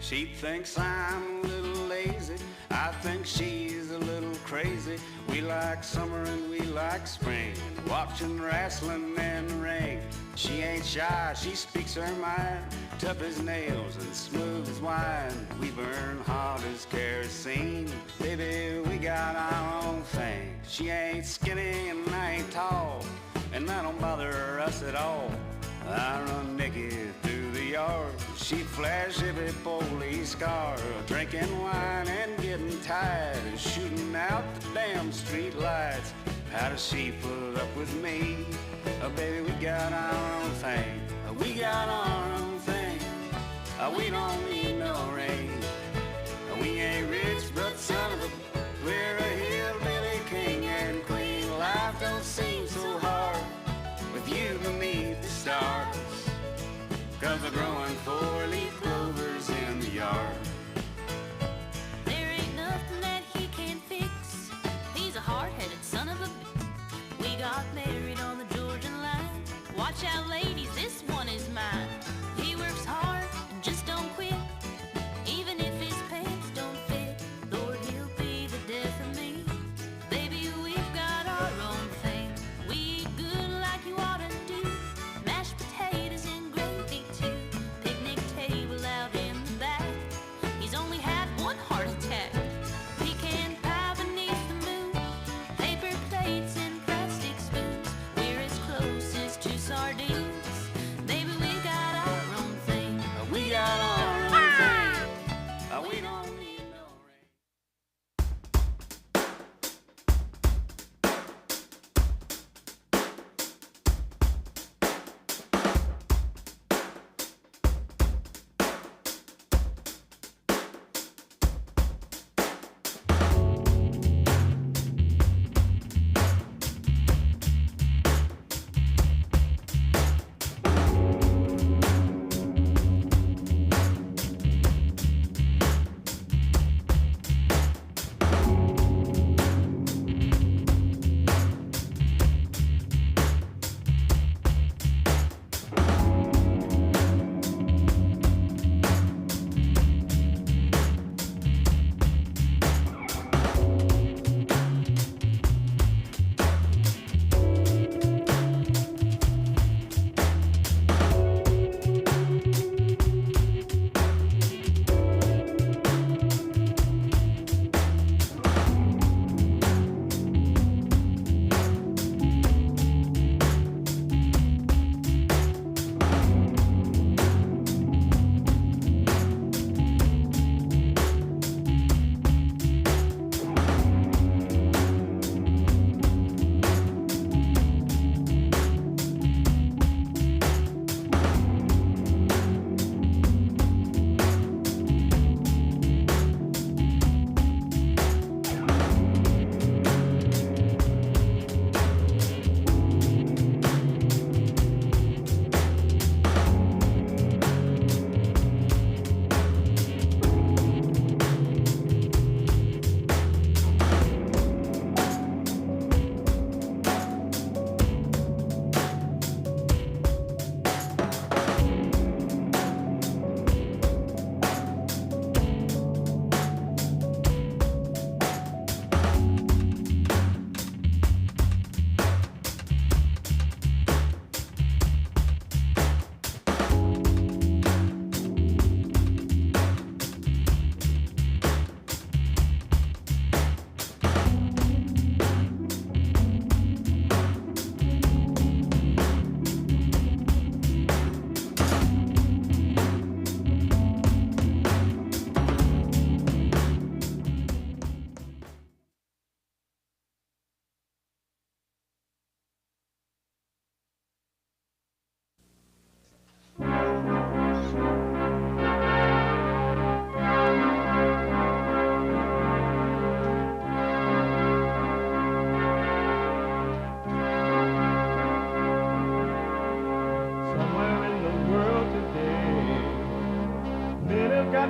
She thinks I'm a little lazy, I think she's a little crazy. We like summer and we like spring, watching wrestling in the ring. She ain't shy, she speaks her mind, tough as nails and smooth as wine. We burn hot as kerosene, baby, we got our own thing. She ain't skinny and I ain't tall, and that don't bother us at all. I run naked through the yard, she flash every police car, drinking wine and getting tired, shooting out the damn street lights. How does she put up with me? Oh, baby, we got our own thing. We got our own thing. We don't need no rain. We ain't rich, but son of a, we're a hillbilly king and queen. Life don't seem so hard with you beneath the stars, 'cause we're growing 4-leaf clovers in the yard. There ain't nothing that he can't fix. He's a hard-headed son of a bitch. We got married on the Georgian line. Watch out, ladies, this one is mine. He works hard and just don't quit, even if his pants don't fit. Lord, he'll be the death of me. Baby, we've got our own thing. We eat good like you ought to do. Mashed potatoes and gravy too. Picnic table out in the back. He's only had one heart attack. Pecan pie beneath the moon. Paper plates and plastic spoons. We're as close as two sardines. Baby, we got our own thing. We got our own thing. We don't need no rain.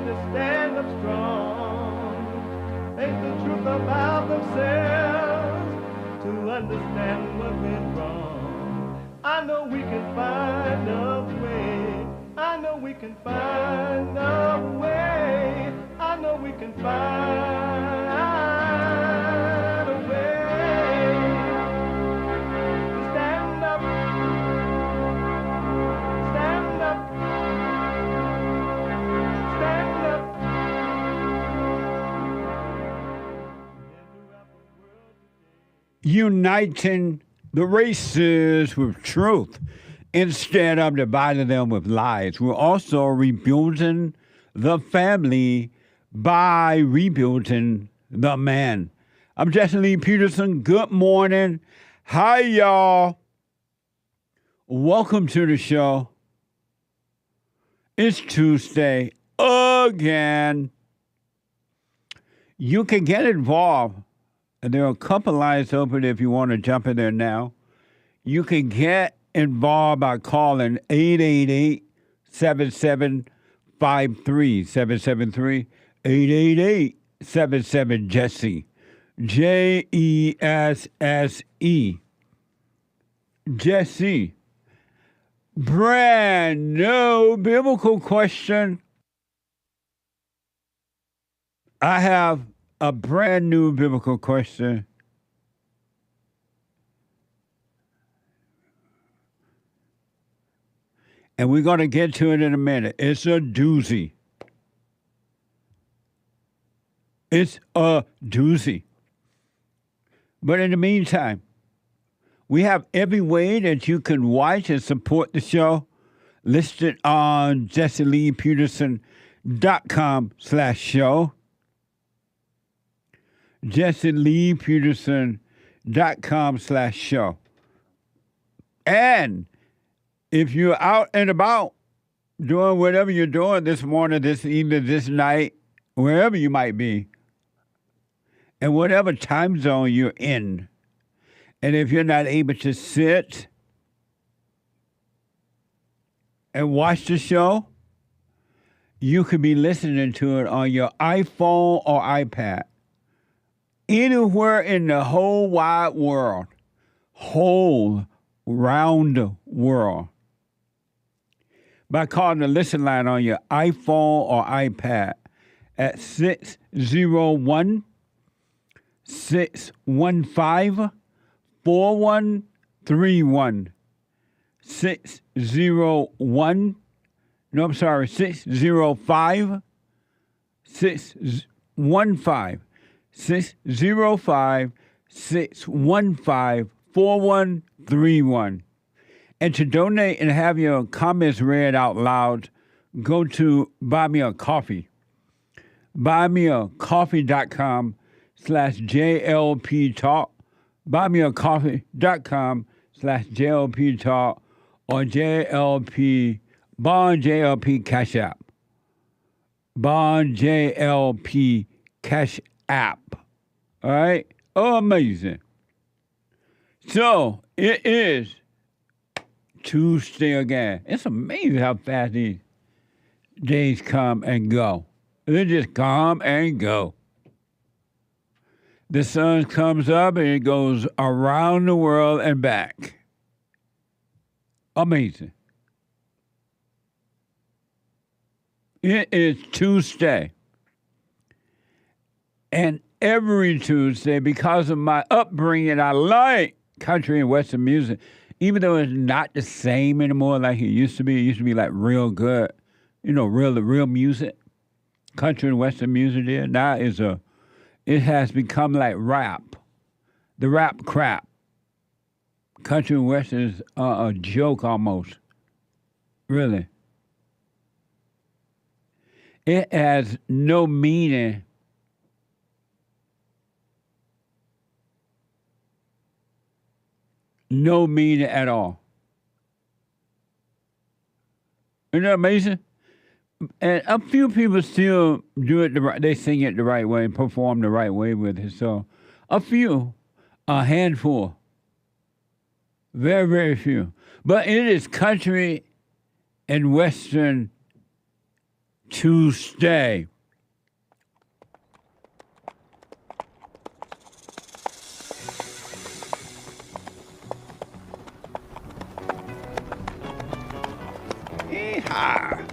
to stand up strong, face the truth about themselves, to understand what went wrong. I know we can find a way, I know we can find a way. can find a way to stand up, stand up, stand up. Uniting the races with truth instead of dividing them with lies. We're also rebuilding the family by rebuilding the man. I'm Jesse Lee Peterson. Good morning. Hi, y'all. Welcome to the show. It's Tuesday again. You can get involved. There are a couple lines open if you want to jump in there now. You can get involved by calling 888-7753, 773-888-77-JESSE, Jesse. Jesse. Brand new biblical question. I have a brand new biblical question. And we're going to get to it in a minute. It's a doozy. It's a doozy. But in the meantime, we have every way that you can watch and support the show listed on JesseLeePeterson.com/show. JesseLeePeterson.com/show. And if you're out and about doing whatever you're doing this morning, this evening, this night, wherever you might be, and whatever time zone you're in, and if you're not able to sit and watch the show, you could be listening to it on your iPhone or iPad. Anywhere in the whole wide world, whole round world, by calling the listen line on your iPhone or iPad at 601-615-4131. 605-615-4131. And to donate and have your comments read out loud, go to Buy Me a Coffee. BuyMeACoffee.com/JLP Talk. BuyMeACoffee.com/JLP Talk or JLP Bond JLP Cash App. Bond JLP Cash App. All right? Oh, amazing. So it is Tuesday again. It's amazing how fast these days come and go. They just come and go. The sun comes up and it goes around the world and back. Amazing. It is Tuesday. And every Tuesday, because of my upbringing, I like country and Western music. Even though it's not the same anymore like it used to be. It used to be like real good, real music. Country and Western music there. Now it has become like rap. The rap crap. Country and Western is a joke almost. Really. It has no meaning. No meaning at all. Isn't that amazing? And a few people still do it they sing it the right way and perform the right way with it. So a few, a handful. Very, very few. But it is country and Western Tuesday. Yeehaw!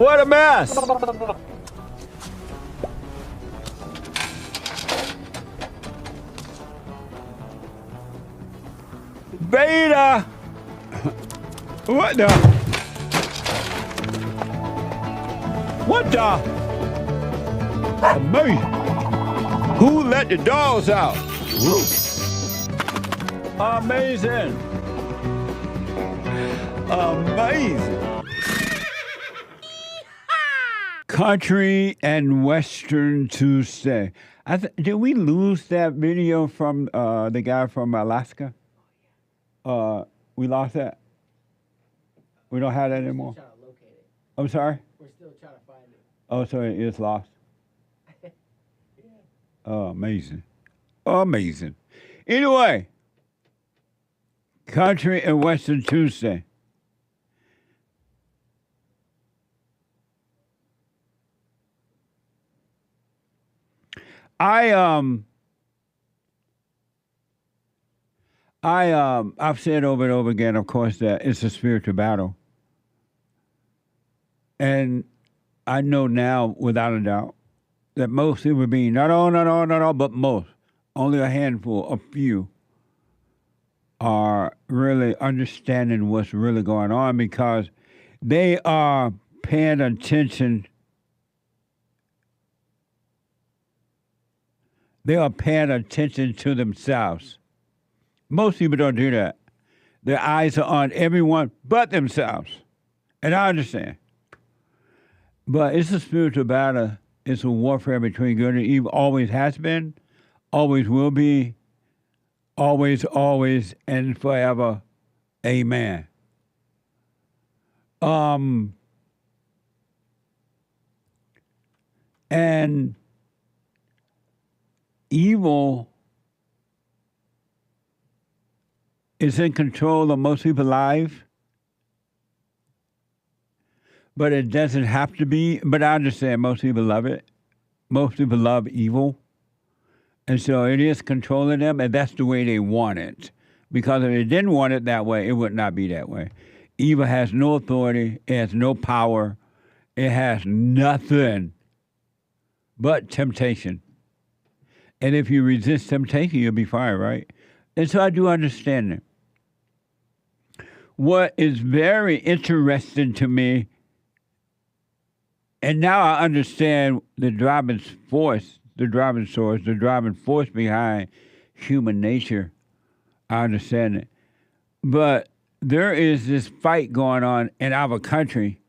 What a mess! Beta! What the? What the? Amazing! Who let the dogs out? Woo. Amazing! Amazing! Country and Western Tuesday. Did we lose that video from the guy from Alaska? We lost that? We don't have that anymore? We're still trying to locate it. I'm sorry? We're still trying to find it. Oh, so it is lost? Yeah. Oh, amazing. Amazing. Anyway, Country and Western Tuesday. I've said over and over again, of course, that it's a spiritual battle. And I know now, without a doubt, that most human beings, not all, but most, only a handful, a few, are really understanding what's really going on because they are paying attention. They are paying attention to themselves. Most people don't do that. Their eyes are on everyone but themselves. And I understand. But it's a spiritual battle. It's a warfare between good and evil. Always has been, always will be, always, and forever. Amen. And evil is in control of most people's lives, but it doesn't have to be. But I understand most people love it. Most people love evil. And so it is controlling them, and that's the way they want it. Because if they didn't want it that way, it would not be that way. Evil has no authority. It has no power. It has nothing but temptation. And if you resist temptation, you'll be fine, right? And so I do understand it. What is very interesting to me, and now I understand the driving force behind human nature. I understand it. But there is this fight going on in our country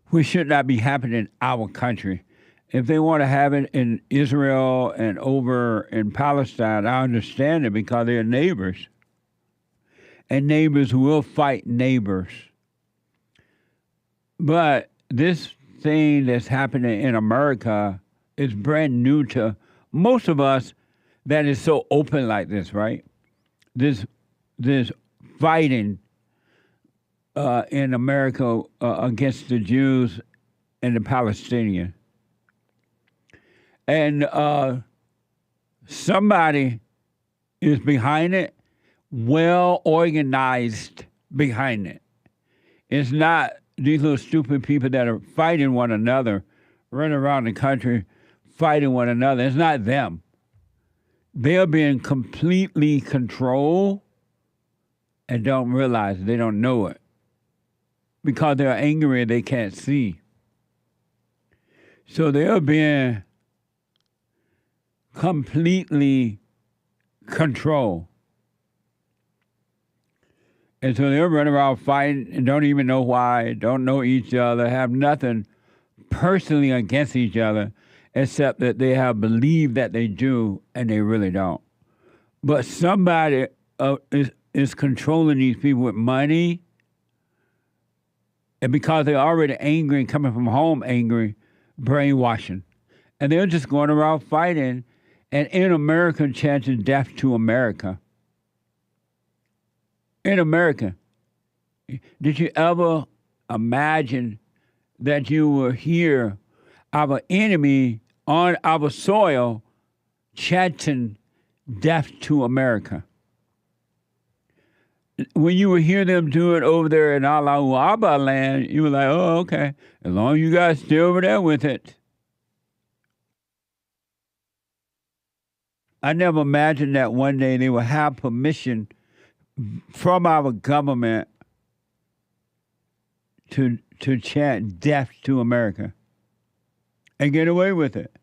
which should not be happening in our country. If they want to have it in Israel and over in Palestine, I understand it because they're neighbors. And neighbors will fight neighbors. But this thing that's happening in America is brand new to most of us that is so open like this, right? This fighting in America against the Jews and the Palestinians. And somebody is behind it, well organized behind it. It's not these little stupid people that are fighting one another, running around the country fighting one another. It's not them. They're being completely controlled and don't realize it. They don't know it. Because they're angry and they can't see. So they're being completely controlled. And so they're running around fighting and don't even know why, don't know each other, have nothing personally against each other, except that they have believed that they do and they really don't. But somebody is controlling these people with money, and because they're already angry and coming from home angry, brainwashing. And they're just going around fighting, and in America chanting death to America. In America. Did you ever imagine that you will hear our enemy on our soil chanting death to America? when you would hear them do it over there in Allahu Abba land, you were like, oh, okay. As long as you guys stay over there with it. I never imagined that one day they would have permission from our government to chant death to America and get away with it.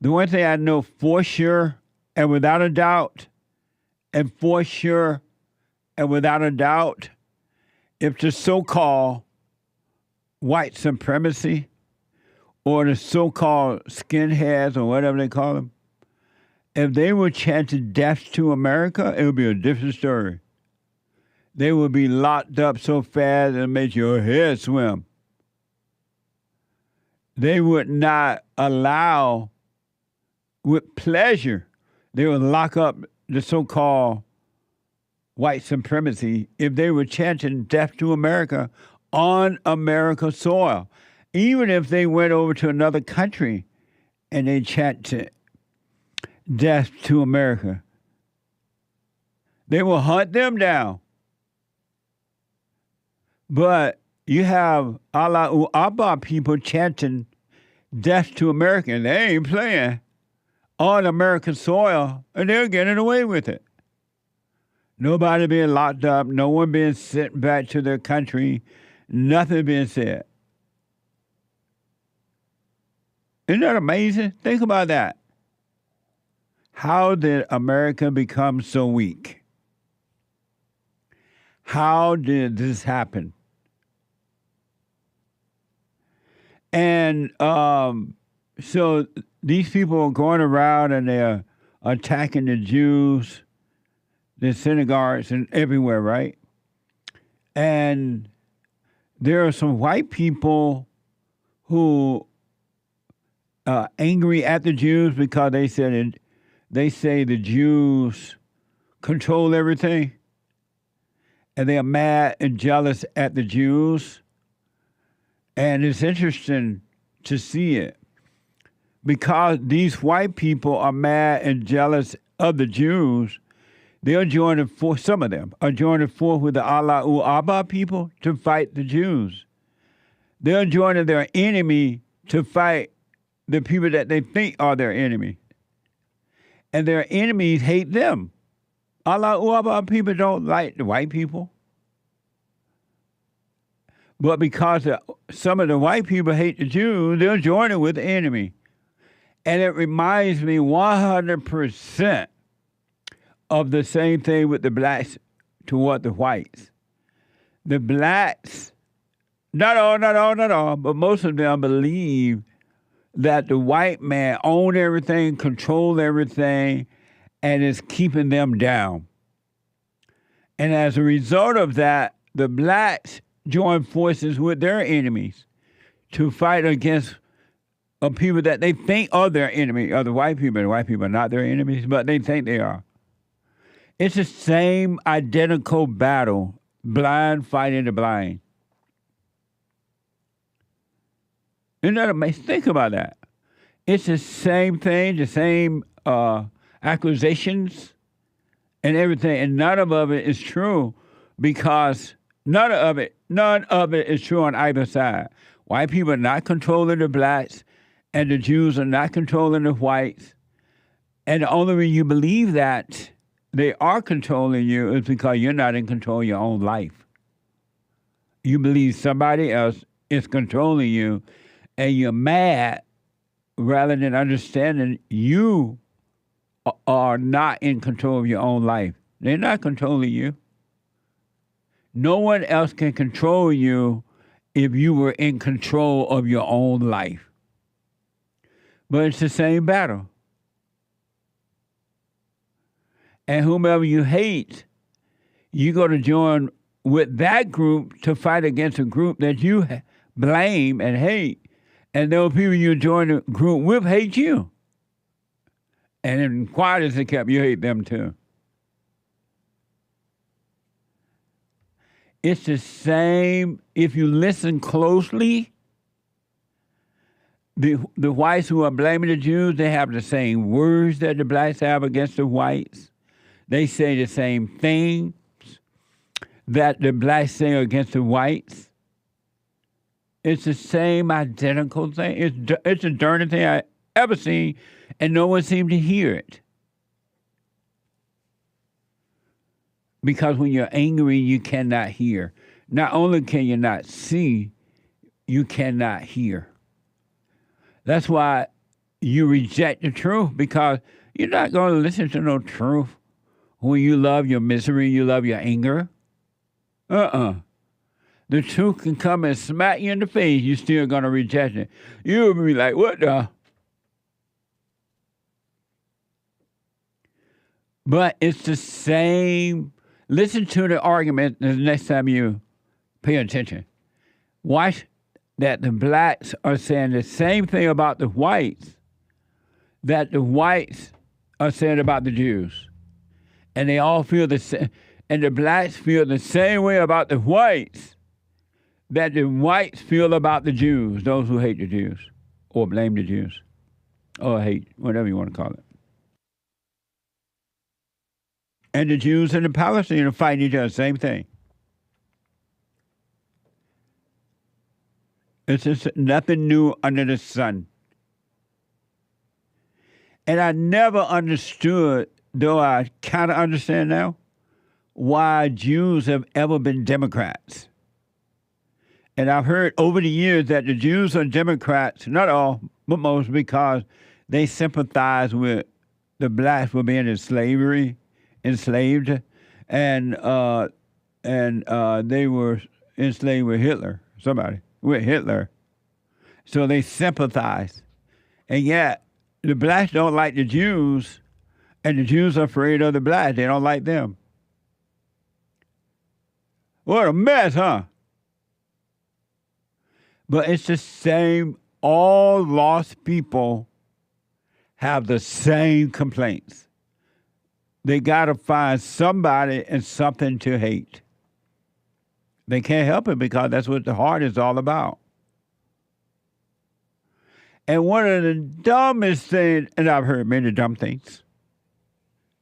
The one thing I know for sure and without a doubt, and for sure and without a doubt, if the so-called white supremacy or the so-called skinheads or whatever they call them, if they were chanting death to America, it would be a different story. They would be locked up so fast it made your head swim. They would not allow, with pleasure, they would lock up the so-called white supremacy if they were chanting death to America on America's soil. Even if they went over to another country and they chanted death to America, they will hunt them down. But you have Allahu Abba people chanting death to America, and they ain't playing on American soil, and they're getting away with it. Nobody being locked up, no one being sent back to their country, nothing being said. Isn't that amazing? Think about that. How did America become so weak? How did this happen? And so these people are going around and they're attacking the Jews, the synagogues, and everywhere, right? And there are some white people who are angry at the Jews because they say the Jews control everything, and they are mad and jealous at the Jews. And it's interesting to see it because these white people are mad and jealous of the Jews. They're joining forth, some of them are joining forth with the Allahu Abba people to fight the Jews. They're joining their enemy to fight the people that they think are their enemy. And their enemies hate them. Allahu Abba people don't like the white people. But because some of the white people hate the Jews, they're joining with the enemy. And it reminds me 100% of the same thing with the blacks toward the whites. The blacks, not all, but most of them believe that the white man owned everything, controlled everything, and is keeping them down. And as a result of that, the blacks join forces with their enemies to fight against people that they think are their enemy, are the white people. The white people are not their enemies, but they think they are. It's the same identical battle, blind fighting the blind. Isn't that amazing? Think about that. It's the same thing, the same accusations and everything, and none of it is true because none of it is true on either side. White people are not controlling the blacks, and the Jews are not controlling the whites. And the only reason you believe that they are controlling you is because you're not in control of your own life. You believe somebody else is controlling you, and you're mad rather than understanding you are not in control of your own life. They're not controlling you. No one else can control you if you were in control of your own life. But it's the same battle. And whomever you hate, you go to join with that group to fight against a group that you blame and hate. And those people you join the group with hate you. And in quiet as they kept, you hate them too. It's the same. If you listen closely, the whites who are blaming the Jews, they have the same words that the blacks have against the whites. They say the same thing. that the blacks say against the whites. It's the same identical thing. It's the dirtiest thing I ever seen, and no one seemed to hear it. Because when you're angry, you cannot hear. Not only can you not see, you cannot hear. That's why you reject the truth, because you're not going to listen to no truth when you love your misery, you love your anger. The truth can come and smack you in the face, you're still going to reject it. You'll be like, what the? But it's the same. Listen to the argument the next time you pay attention. Watch that the blacks are saying the same thing about the whites that the whites are saying about the Jews. And they all feel the same. And the blacks feel the same way about the whites that the whites feel about the Jews, those who hate the Jews or blame the Jews or hate, whatever you want to call it. And the Jews and the Palestinians are fighting each other, same thing. It's just nothing new under the sun. And I never understood, though I kind of understand now, why Jews have ever been Democrats. And I've heard over the years that the Jews are Democrats, not all, but most, because they sympathize with the blacks for being enslaved, and they were enslaved with Hitler, with Hitler. So they sympathize. And yet, the blacks don't like the Jews, and the Jews are afraid of the blacks. They don't like them. What a mess, huh? But it's the same. All lost people have the same complaints. They got to find somebody and something to hate. They can't help it because that's what the heart is all about. And one of the dumbest things, and I've heard many dumb things,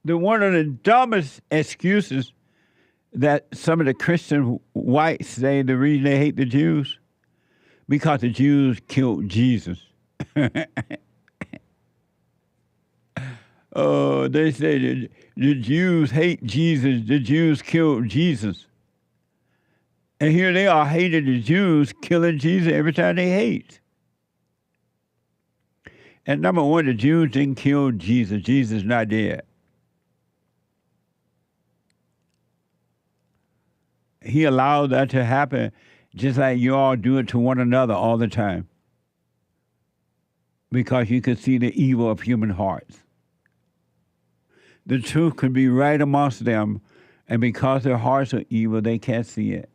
one of the dumbest excuses that some of the Christian whites say the reason they hate the Jews, because the Jews killed Jesus. Oh, they say the Jews hate Jesus, the Jews killed Jesus. And here they are hating the Jews, killing Jesus every time they hate. And number one, the Jews didn't kill Jesus. Jesus is not dead. He allowed that to happen just like you all do it to one another all the time. Because you can see the evil of human hearts. The truth could be right amongst them, and because their hearts are evil, they can't see it.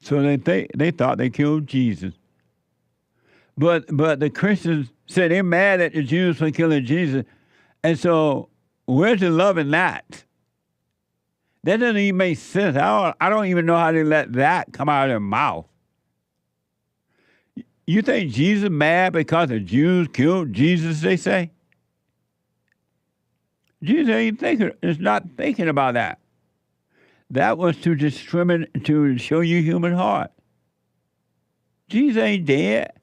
So they thought they killed Jesus. But the Christians said they're mad at the Jews for killing Jesus. And so where's the love in that? That doesn't even make sense. I don't even know how they let that come out of their mouth. You think Jesus is mad because the Jews killed Jesus, they say? Jesus ain't thinking, is not thinking about that. That was to discriminate, to show you human heart. Jesus ain't dead.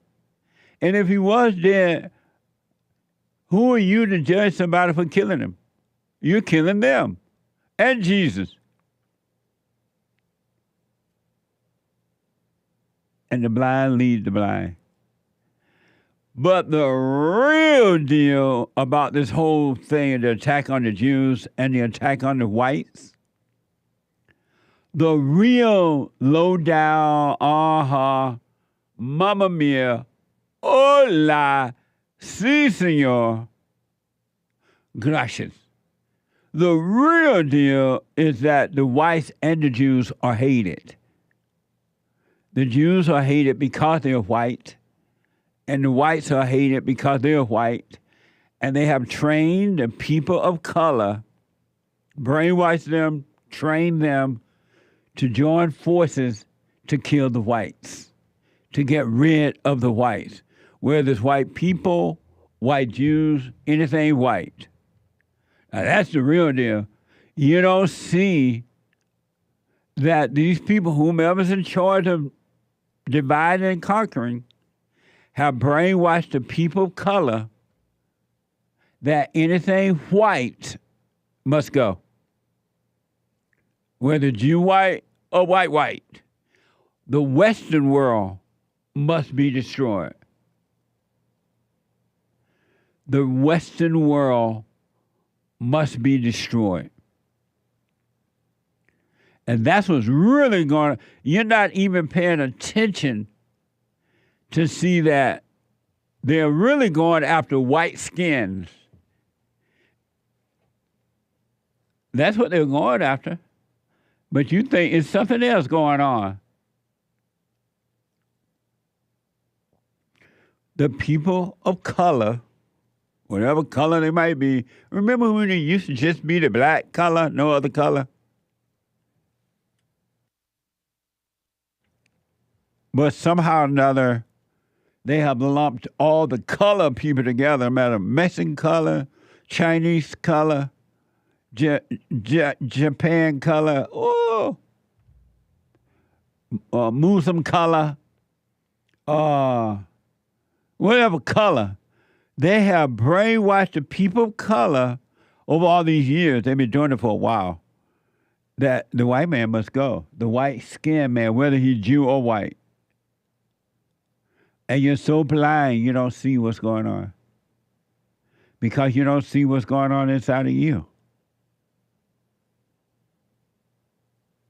And if he was dead, who are you to judge somebody for killing him? You're killing them and Jesus. And the blind lead the blind. But the real deal about this whole thing, the attack on the Jews and the attack on the whites, the real low-down, mamma mia, hola, si, senor, gracias. The real deal is that the whites and the Jews are hated. The Jews are hated because they're white, and the whites are hated because they're white, and they have trained the people of color, brainwashed them, trained them to join forces to kill the whites, to get rid of the whites, whether it's white people, white Jews, anything white. Now that's the real deal. You don't see that these people, whomever's in charge of dividing and conquering, have brainwashed the people of color that anything white must go. Whether Jew white or white white. The Western world must be destroyed. The Western world must be destroyed. And that's what's really going on. You're not even paying attention to see that they're really going after white skins. That's what they're going after. But you think it's something else going on. The people of color, whatever color they might be, remember when it used to just be the black color, no other color? But somehow or another, they have lumped all the color people together, no matter Mexican color, Chinese color, Japan color, Muslim color, whatever color. They have brainwashed the people of color over all these years. They've been doing it for a while. That the white man must go. The white skinned man, whether he's Jew or white. And you're so blind, you don't see what's going on. Because you don't see what's going on inside of you.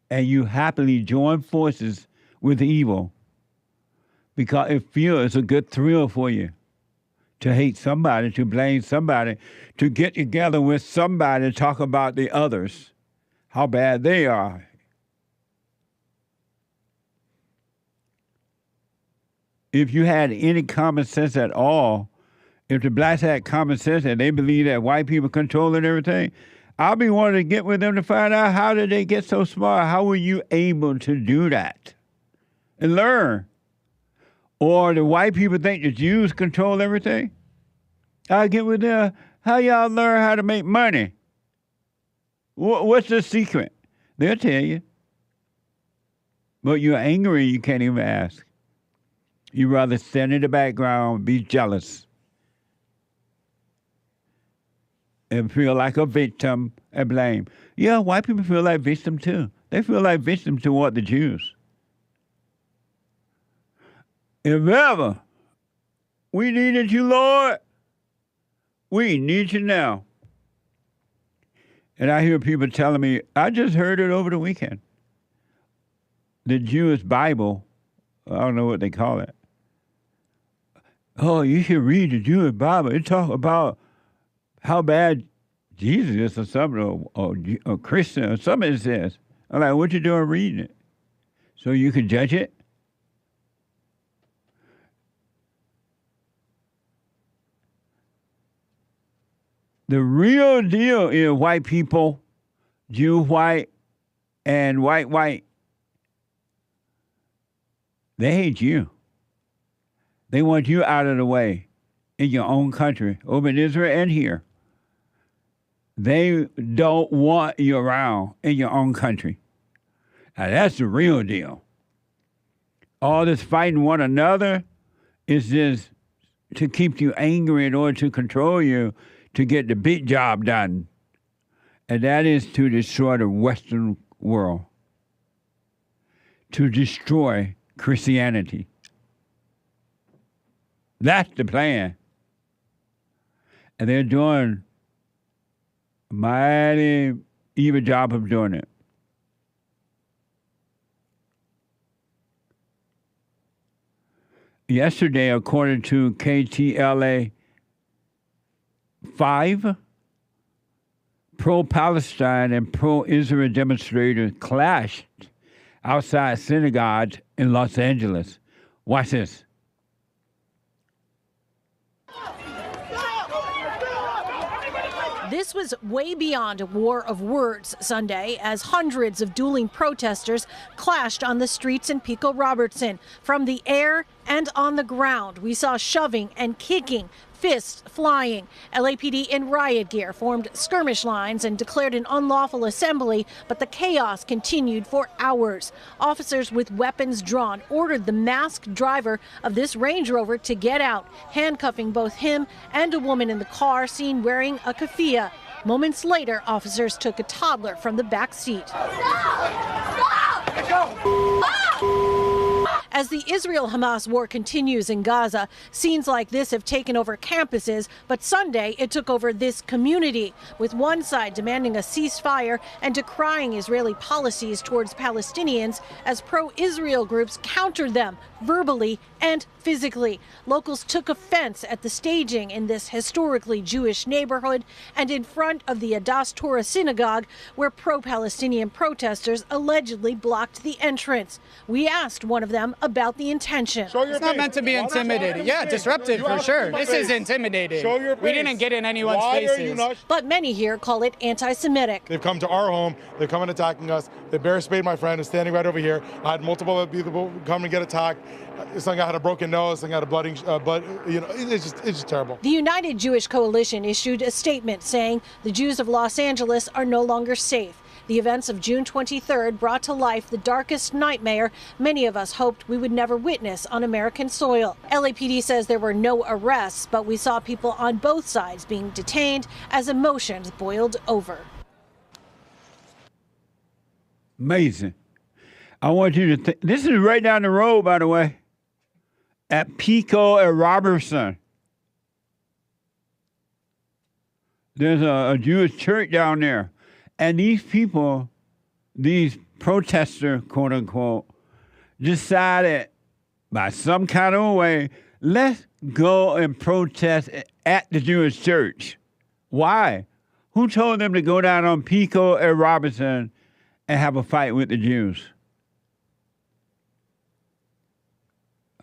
And you happily join forces with evil because it feels a good thrill for you to hate somebody, to blame somebody, to get together with somebody and talk about the others, how bad they are. If you had any common sense at all, if the blacks had common sense and they believe that white people controlling everything, I'll be wanting to get with them to find out how did they get so smart? How were you able to do that? And learn. Or the white people think the Jews control everything? I'll get with them. How y'all learn how to make money? What's the secret? They'll tell you. But you're angry, you can't even ask. You rather stand in the background, be jealous, and feel like a victim and blame. Yeah, white people feel like victims too. They feel like victims toward the Jews. If ever we needed you, Lord, we need you now. And I hear people telling me, I just heard it over the weekend. The Jewish Bible, I don't know what they call it. Oh, you should read the Jewish Bible. It talks about how bad Jesus is or something, or Christian, or something it says. I'm like, what you doing reading it? So you can judge it? The real deal is white people, Jew white, and white. They hate you. They want you out of the way in your own country, over in Israel and here. They don't want you around in your own country. Now, that's the real deal. All this fighting one another is just to keep you angry in order to control you, to get the big job done. And that is to destroy the Western world, to destroy Christianity. That's the plan. And they're doing a mighty evil job of doing it. Yesterday, according to KTLA 5, pro-Palestine and pro-Israel demonstrators clashed outside synagogues in Los Angeles. Watch this. This was way beyond a war of words Sunday as hundreds of dueling protesters clashed on the streets in Pico Robertson. From the air and on the ground, we saw shoving and kicking, fists flying. LAPD in riot gear formed skirmish lines and declared an unlawful assembly, but the chaos continued for hours. Officers with weapons drawn ordered the masked driver of this Range Rover to get out, handcuffing both him and a woman in the car seen wearing a keffiyeh. Moments later, officers took a toddler from the back seat. As the Israel-Hamas war continues in Gaza, scenes like this have taken over campuses, but Sunday it took over this community, with one side demanding a ceasefire and decrying Israeli policies towards Palestinians as pro-Israel groups countered them verbally and physically. Locals took offense at the staging in this historically Jewish neighborhood and in front of the Adas Torah synagogue, where pro-Palestinian protesters allegedly blocked the entrance. We asked one of them about the intention. It's not meant to be intimidating. Yeah, disruptive for sure. This is intimidating. We didn't get in anyone's faces. But many here call it anti-Semitic. They've come to our home. They're coming attacking us. They bear spayed my friend who's standing right over here. I had multiple people come and get attacked. Some guy had a broken nose. Some guy had a blooding blood. You know, it's just terrible. The United Jewish Coalition issued a statement saying the Jews of Los Angeles are no longer safe. The events of June 23rd brought to life the darkest nightmare many of us hoped we would never witness on American soil. LAPD says there were no arrests, but we saw people on both sides being detained as emotions boiled over. Amazing. I want you to think, this is right down the road, by the way, at Pico and Robertson. There's a Jewish church down there. And these people, these protesters, quote unquote, decided by some kind of way, let's go and protest at the Jewish church. Why? Who told them to go down on Pico and Robinson and have a fight with the Jews?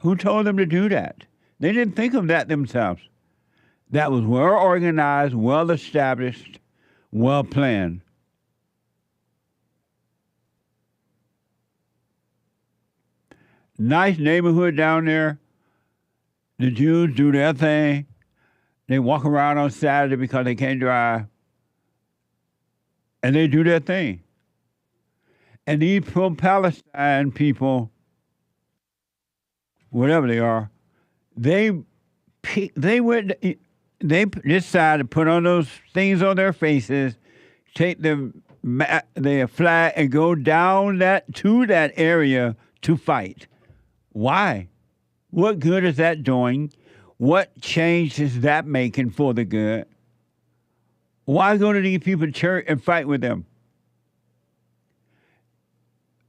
Who told them to do that? They didn't think of that themselves. That was well organized, well established, well planned. Nice neighborhood down there. The Jews do their thing. They walk around on Saturday because they can't drive. And they do their thing. And these pro-Palestine people, whatever they are, they decided to put on those things on their faces, take their flag and go down to that area to fight. Why? What good is that doing? What change is that making for the good? Why go to these people to church and fight with them?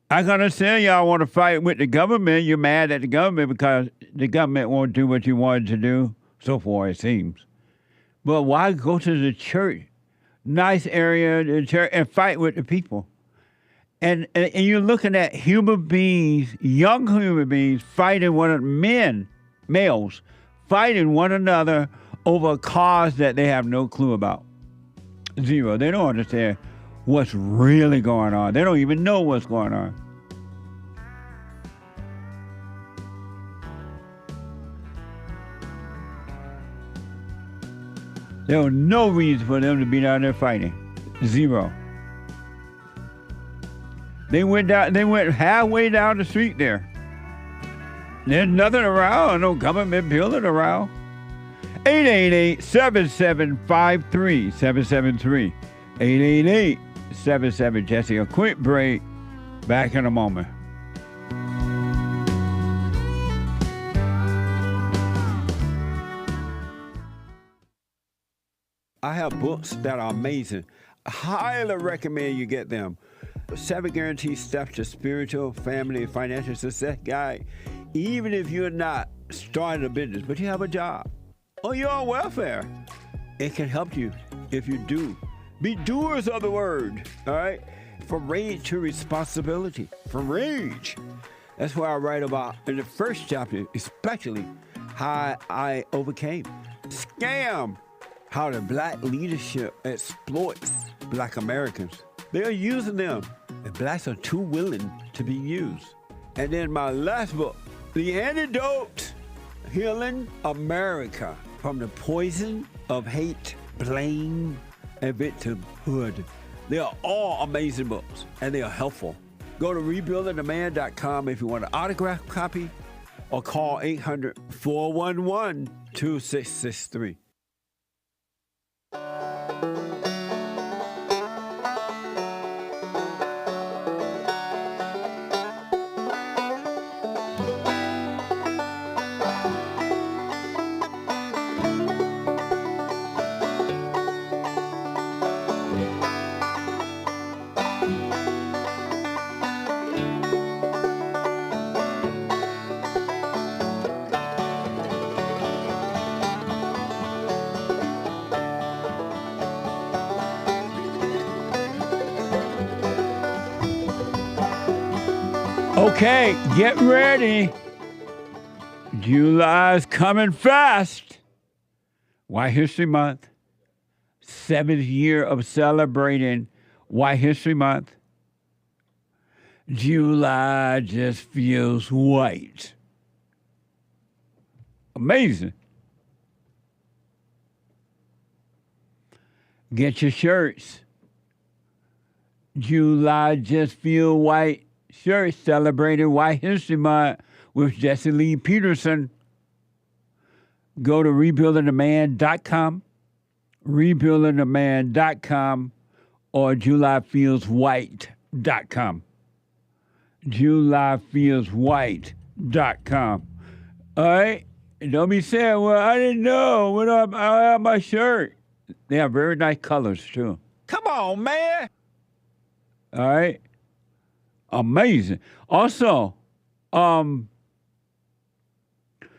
I can understand y'all want to fight with the government. You're mad at the government because the government won't do what you wanted to do. So far, it seems. But why go to the church, nice area, the church, and fight with the people? And you're looking at human beings, young human beings, fighting males, fighting one another over a cause that they have no clue about. Zero. They don't understand what's really going on. They don't even know what's going on. There was no reason for them to be down there fighting. Zero. They went halfway down the street there. There's nothing around, no government building around. 888-7753-773. 888-77-JESSE. A quick break. Back in a moment. I have books that are amazing. I highly recommend you get them. 7 guaranteed steps to spiritual, family, and financial success guide. Even if you're not starting a business, but you have a job or you're on welfare, it can help you if you do. Be doers of the word, all right? From rage to responsibility. From rage. That's what I write about in the first chapter, especially how I overcame. Scam. How the black leadership exploits black Americans. They are using them, and blacks are too willing to be used. And then my last book, The Antidote, Healing America. from the poison of hate, blame, and victimhood. They are all amazing books, and they are helpful. Go to rebuildingtheman.com if you want an autographed copy, or call 800-411-2663. Okay, get ready. July's coming fast. White History Month. 7th year of celebrating White History Month. July just feels white. Amazing. Get your shirts. July just feel white. Shirt celebrating White History Month with Jesse Lee Peterson. Go to rebuildingtheman.com, rebuildingtheman.com, or julyfeelswhite.com. julyfeelswhite.com. All right? Don't be saying, well, I didn't know. What I have my shirt. They have very nice colors, too. Come on, man. All right? Amazing. Also,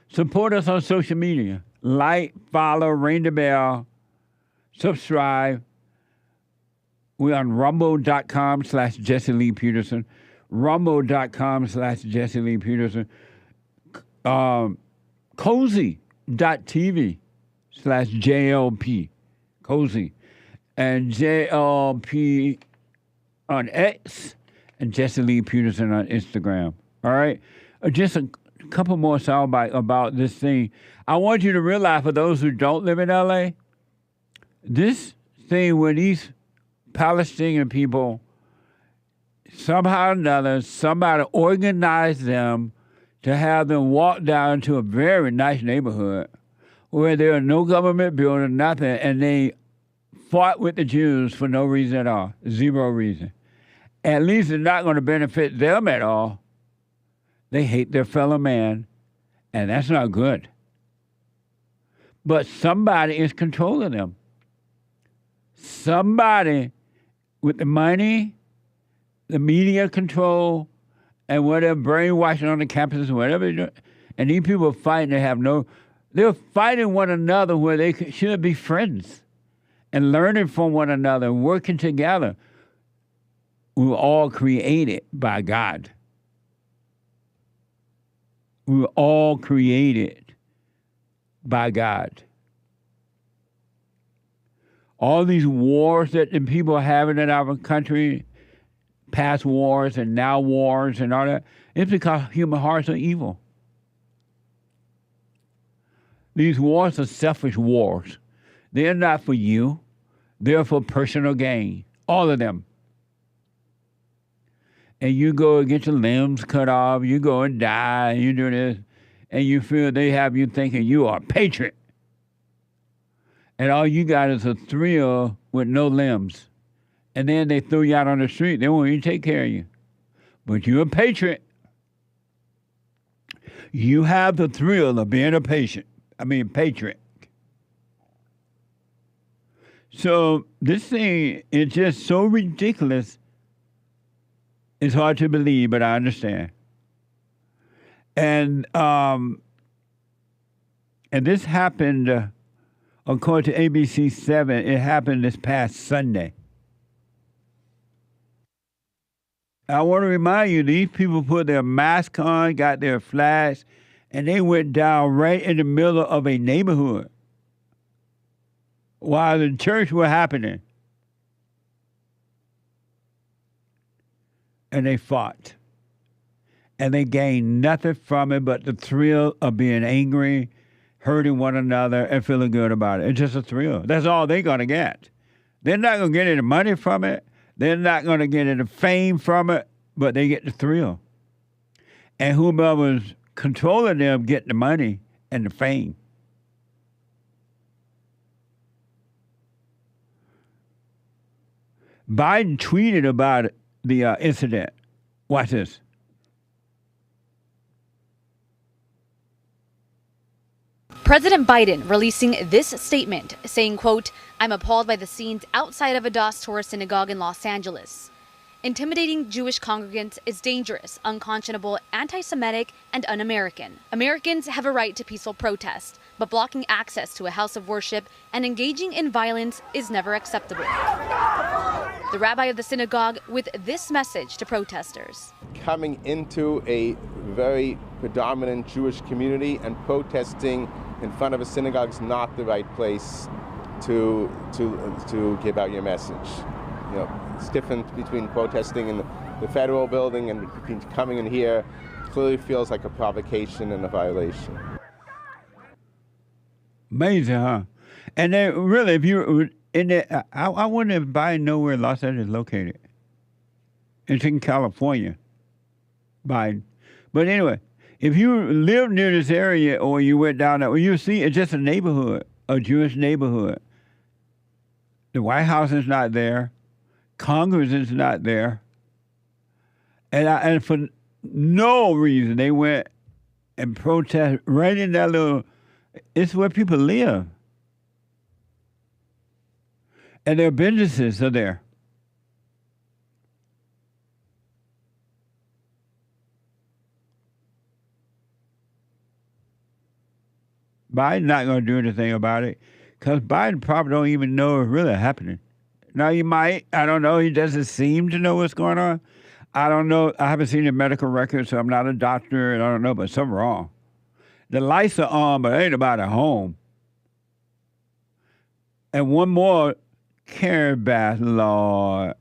support us on social media. Like, follow, ring the bell, subscribe. We're on rumble.com/Jesse Lee Peterson. Rumble.com/Jesse Lee Peterson. Cozy.tv/JLP. Cozy. And JLP on X. And Jesse Lee Peterson on Instagram. All right? Just a couple more sound bites about this thing. I want you to realize, for those who don't live in L.A., this thing where these Palestinian people, somehow or another, somebody organized them to have them walk down to a very nice neighborhood where there are no government building, nothing, and they fought with the Jews for no reason at all, zero reason. At least it's not going to benefit them at all. They hate their fellow man, and that's not good. But somebody is controlling them. Somebody with the money, the media control, and whatever, brainwashing on the campuses, whatever they're doing. And these people are fighting. They're fighting one another where they should be friends and learning from one another and working together. We were all created by God. We were all created by God. All these wars that the people are having in our country, past wars and now wars and all that, it's because human hearts are evil. These wars are selfish wars. They're not for you. They're for personal gain. All of them. And you go and get your limbs cut off, you go and die, you do this, and you feel they have you thinking you are a patriot. And all you got is a thrill with no limbs. And then they throw you out on the street. They won't even take care of you. But you're a patriot. You have the thrill of being a patriot. So this thing is just so ridiculous. It's hard to believe, but I understand. And this happened, according to ABC 7, it happened this past Sunday. I want to remind you, these people put their mask on, got their flags, and they went down right in the middle of a neighborhood while the church was happening. And they fought. And they gained nothing from it but the thrill of being angry hurting one another and feeling good about it. It's just a thrill. That's all they're going to get. They're not going to get any money from it. They're not going to get any fame from it, but they get the thrill. And whomever's controlling them get the money and the fame. Biden tweeted about the incident. Watch this. President Biden releasing this statement saying, quote, "I'm appalled by the scenes outside of a DOS tourist synagogue in Los Angeles. Intimidating Jewish congregants is dangerous, unconscionable, anti-Semitic, and un-American. Americans have a right to peaceful protest, but blocking access to a house of worship and engaging in violence is never acceptable." The rabbi of the synagogue with this message to protesters. Coming into a very predominant Jewish community and protesting in front of a synagogue is not the right place to give out your message. You know, it's different between protesting in the federal building and between coming in here. Clearly feels like a provocation and a violation. Amazing, huh? And then, really, if you in the, I wonder if Biden know where Los Angeles is located. It's in California, Biden. But anyway, if you live near this area or you went down there, well, you see it's just a neighborhood, a Jewish neighborhood. The White House is not there. Congress is not there. And for no reason, they went and protest right in that little, it's where people live. And their businesses are there. Biden's not going to do anything about it because Biden probably don't even know it's really happening. Now, he might. I don't know. He doesn't seem to know what's going on. I don't know. I haven't seen the medical record, so I'm not a doctor, and I don't know, but something's wrong. The lights are on, but ain't nobody home. And one more, Karen Bass, Lord.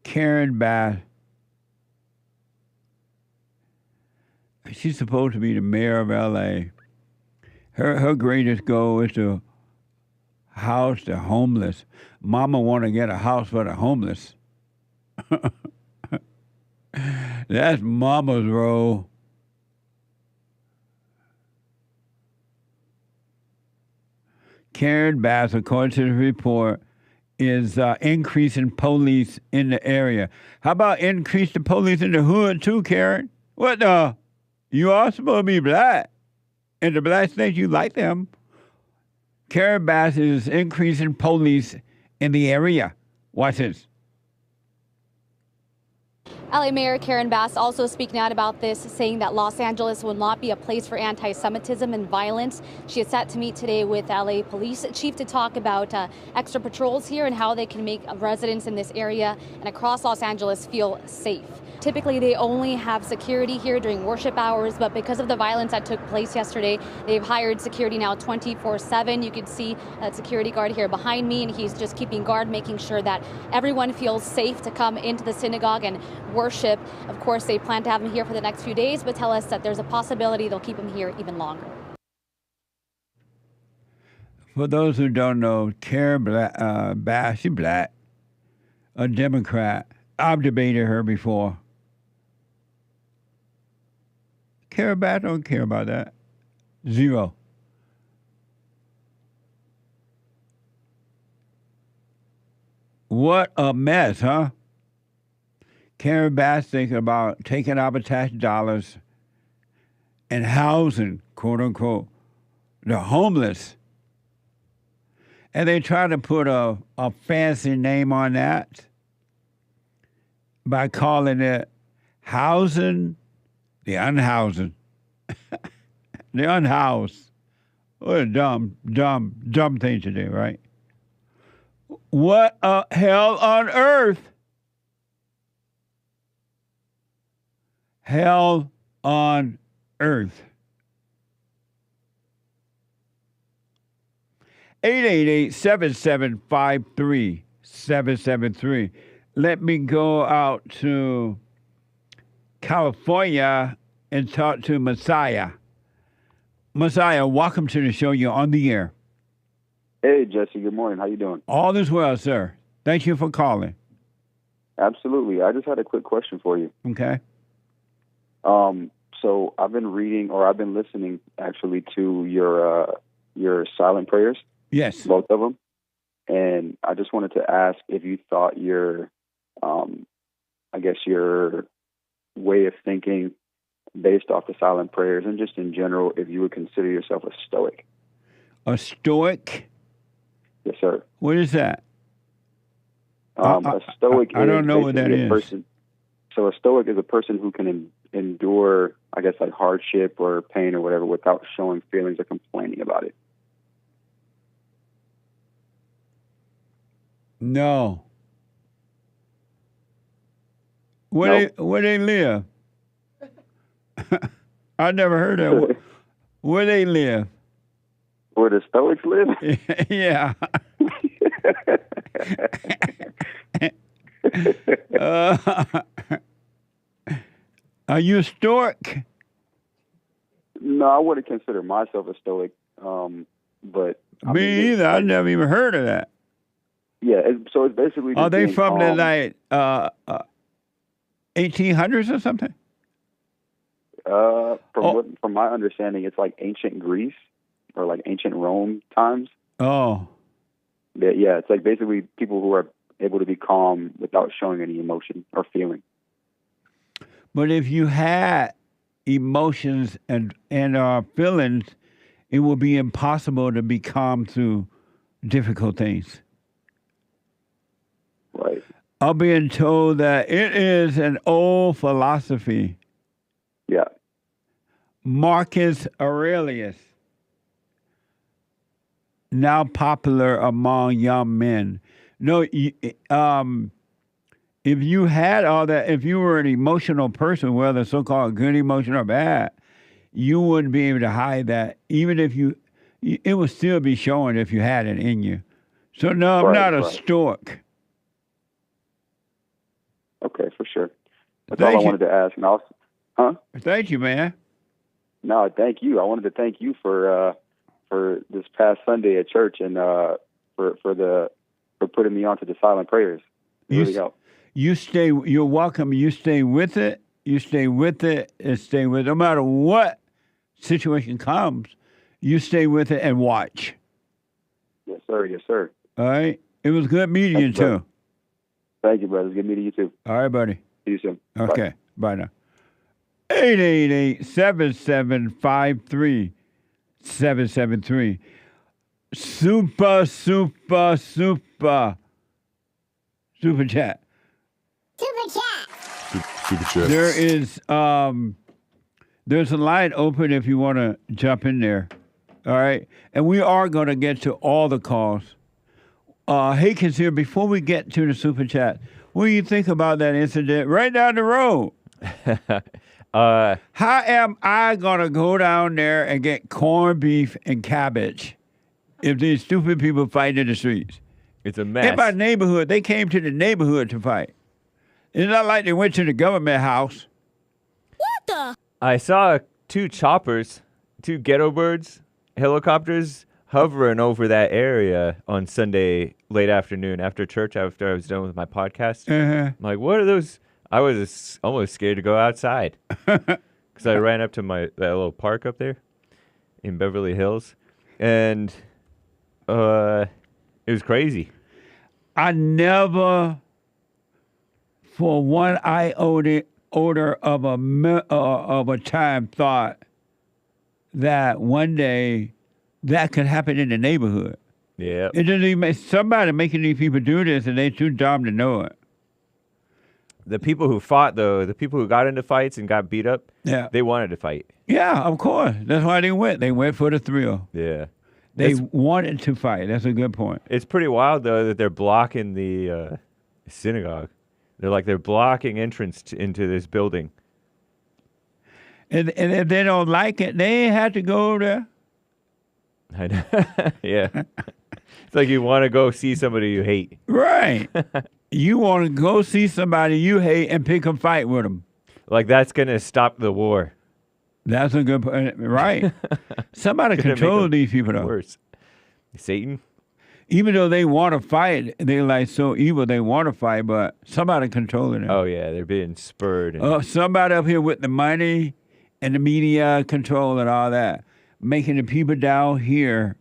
Karen Bass. She's supposed to be the mayor of L.A. Her greatest goal is to house the homeless. Mama want to get a house for the homeless. That's Mama's role. Karen Bass, according to the report, is increasing police in the area. How about increase the police in the hood too, Karen? What the? You are supposed to be black. In the black states, you like them. Karen Bass is increasing police in the area. Watch this. LA Mayor Karen Bass also speaking out about this, saying that Los Angeles will not be a place for anti-Semitism and violence. She is set to meet today with LA Police Chief to talk about extra patrols here and how they can make residents in this area and across Los Angeles feel safe. Typically, they only have security here during worship hours, but because of the violence that took place yesterday, they've hired security now 24/7. You can see that security guard here behind me, and he's just keeping guard, making sure that everyone feels safe to come into the synagogue and worship. Of course, they plan to have him here for the next few days, but tell us that there's a possibility they'll keep him here even longer. For those who don't know, Karen Bass, she's black, a Democrat. I've debated her before. Karen Bass don't care about that. Zero. What a mess, huh? Karen Bass thinking about taking our tax dollars and housing, quote unquote, the homeless. And they try to put a fancy name on that by calling it housing the unhousing. The unhoused. What a dumb thing to do, right? What a hell on earth? Hell on earth. 888-775-3773. Let me go out to California and talk to Messiah. Messiah, welcome to the show. You're on the air. Hey, Jesse. Good morning. How you doing? All is well, sir. Thank you for calling. Absolutely. I just had a quick question for you. Okay. So I've been reading, or I've been listening, actually, to your silent prayers. Yes. Both of them. And I just wanted to ask if you thought your way of thinking based off the silent prayers and just in general, if you would consider yourself a stoic. A stoic? Yes, sir. What is that? A stoic I don't know what that is. is. Person, so a stoic is a person who can endure, I guess, like hardship or pain or whatever without showing feelings or complaining about it. No. Where they live? I never heard of where they live. Where the Stoics live? Yeah. Are you a stoic? No, I wouldn't consider myself a stoic. But me either. I never even heard of that. Yeah, so it's basically. Are they from the 1800s or something? From my understanding, it's like ancient Greece or like ancient Rome times. Oh. Yeah, it's like basically people who are able to be calm without showing any emotion or feeling. But if you had emotions and feelings, it would be impossible to be calm through difficult things. Right. I'm being told that it is an old philosophy. Yeah. Marcus Aurelius, now popular among young men. No, if you had all that, if you were an emotional person, whether so-called good emotion or bad, you wouldn't be able to hide that. Even if it would still be showing if you had it in you. So no, I'm not a stoic. Okay, for sure. That's all I wanted to ask. And also, Thank you, man. No, thank you. I wanted to thank you for this past Sunday at church and for putting me onto the silent prayers. It really helped. You're welcome. You stay with it. You stay with it and stay with it. No matter what situation comes, you stay with it and watch. Yes, sir. Yes, sir. All right. It was good meeting you, too. Thank you, brother. It's good meeting you, too. All right, buddy. See you soon. Okay. Bye now. 888-7753-773. Super chat. Super chat. There is there's a line open if you want to jump in there. All right. And we are going to get to all the calls. Hake is here. Before we get to the super chat, what do you think about that incident right down the road? How am I going to go down there and get corned beef and cabbage if these stupid people fight in the streets? It's a mess. In my neighborhood, they came to the neighborhood to fight. It's not like they went to the government house. What the? I saw two choppers, two ghetto birds, helicopters hovering over that area on Sunday late afternoon after church, after I was done with my podcast. I'm like, what are those? I was almost scared to go outside because I ran up to that little park up there in Beverly Hills, and it was crazy. I never, for one iota of a time, thought that one day that could happen in the neighborhood. Yeah. It doesn't even make somebody making these people do this, and they're too dumb to know it. The people who fought, though, the people who got into fights and got beat up, they wanted to fight. Yeah, of course. That's why they went. They went for the thrill. Yeah. They wanted to fight. That's a good point. It's pretty wild, though, that they're blocking the synagogue. They're blocking entrance into this building. And if they don't like it, they have to go there. I know. Yeah. It's like you want to go see somebody you hate. Right. You want to go see somebody you hate and pick a fight with them. Like that's going to stop the war. That's a good point. Right. Somebody Gonna make control them these people, though. Worse. Satan? Even though they want to fight, they're like so evil, they want to fight, but somebody controlling them. Oh, yeah, they're being spurred. And Somebody up here with the money and the media control and all that, making the people down here,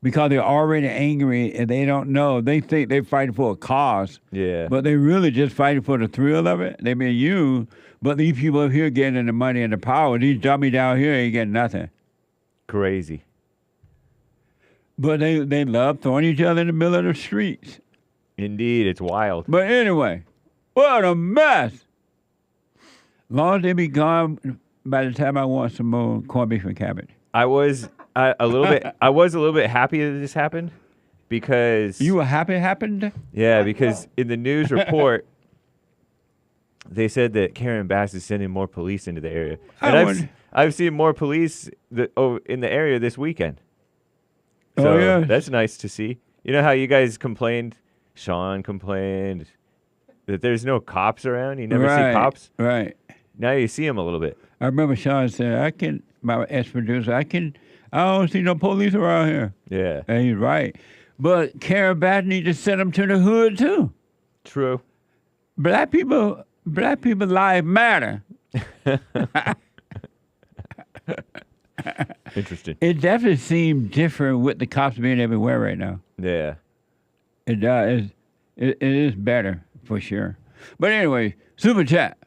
because they're already angry and they don't know. They think they're fighting for a cause. Yeah. But they really just fighting for the thrill of it. They being used, but these people up here getting the money and the power. These dummies down here ain't getting nothing. Crazy. But they love throwing each other in the middle of the streets. Indeed, it's wild. But anyway, what a mess. Long as they be gone by the time I want some more corned beef and cabbage. I was a little bit happy that this happened because You were happy it happened? yeah, because in the news report they said that Karen Bass is sending more police into the area, and I've seen more police in the area this weekend. So yeah, that's nice to see. You know how you guys complained? Sean complained that there's no cops around. You never see cops. Right. Now you see them a little bit. I remember Sean said, my ex-producer, I don't see no police around here. Yeah. And he's right. But Karen Bass need to send them to the hood, too. True. Black people lives matter. Interesting. It definitely seems different with the cops being everywhere right now. Yeah. It does. It is better, for sure. But anyway, super chat.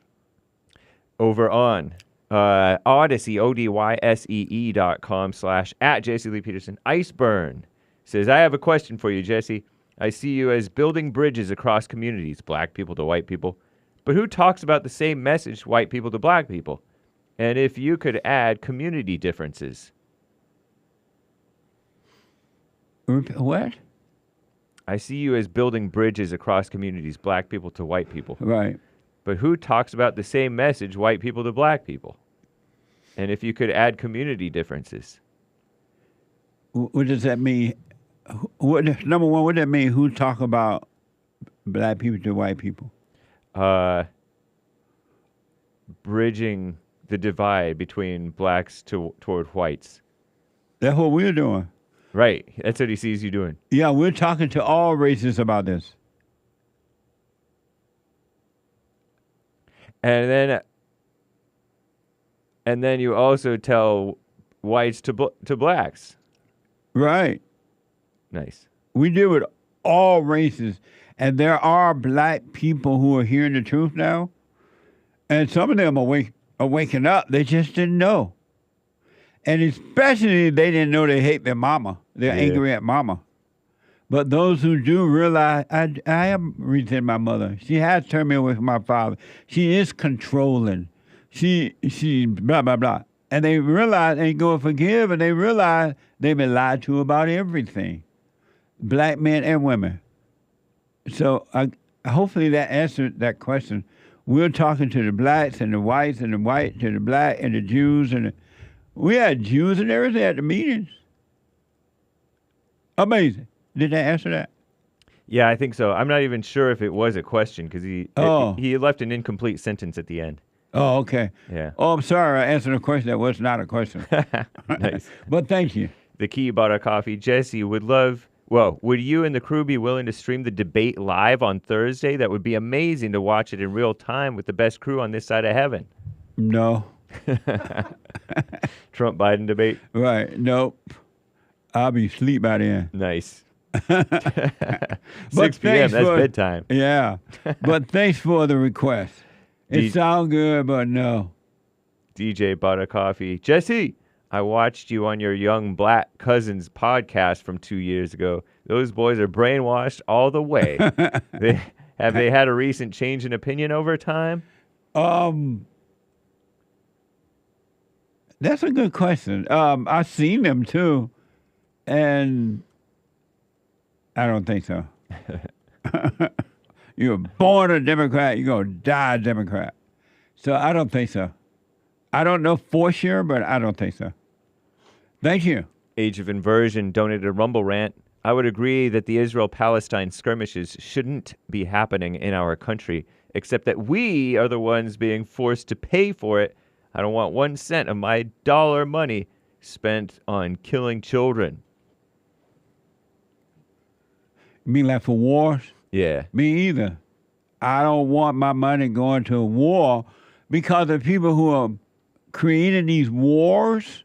Over on Odyssey, odyssey.com/@Jesse Lee Peterson. Iceburn says, I have a question for you, Jesse. I see you as building bridges across communities, black people to white people. But who talks about the same message, white people to black people? And if you could add community differences. What? I see you as building bridges across communities, black people to white people. Right. But who talks about the same message, white people to black people? And if you could add community differences. What does that mean? Number one, what does that mean? Who talk about black people to white people? Bridging the divide between blacks toward whites. That's what we're doing. Right. That's what he sees you doing. Yeah, we're talking to all races about this. And then you also tell whites to blacks. Right. Nice. We deal with all races, and there are black people who are hearing the truth now, and some of them are waking up. They just didn't know. And especially they didn't know they hate their mama. They're angry at mama. But those who do realize, I am resent my mother. She has turned me away from my father. She is controlling. She blah, blah, blah. And they realize and go and forgive, and they realize they've been lied to about everything. Black men and women. So hopefully that answered that question. We're talking to the blacks and the whites and the white to the black and the Jews. We had Jews and everything at the meetings. Amazing. Did that answer that? Yeah, I think so. I'm not even sure if it was a question because he left an incomplete sentence at the end. Oh, okay. Yeah. Oh, I'm sorry. I answered a question that was not a question. Nice. But thank you. The Key bought a coffee. Jesse would you and the crew be willing to stream the debate live on Thursday? That would be amazing to watch it in real time with the best crew on this side of heaven. No. Trump-Biden debate? Right. Nope. I'll be asleep by then. Nice. 6 p.m., that's bedtime. Yeah. But thanks for the request. It sounds good, but no. DJ bought a coffee. Jesse, I watched you on your Young Black Cousins podcast from 2 years ago. Those boys are brainwashed all the way. Have they had a recent change in opinion over time? That's a good question. I've seen them too, and I don't think so. You were born a Democrat, you're going to die a Democrat. So I don't think so. I don't know for sure, but I don't think so. Thank you. Age of Inversion donated a Rumble rant. I would agree that the Israel-Palestine skirmishes shouldn't be happening in our country, except that we are the ones being forced to pay for it. I don't want 1 cent of my dollar money spent on killing children. You mean like for wars? Yeah. Me either. I don't want my money going to a war because the people who are creating these wars,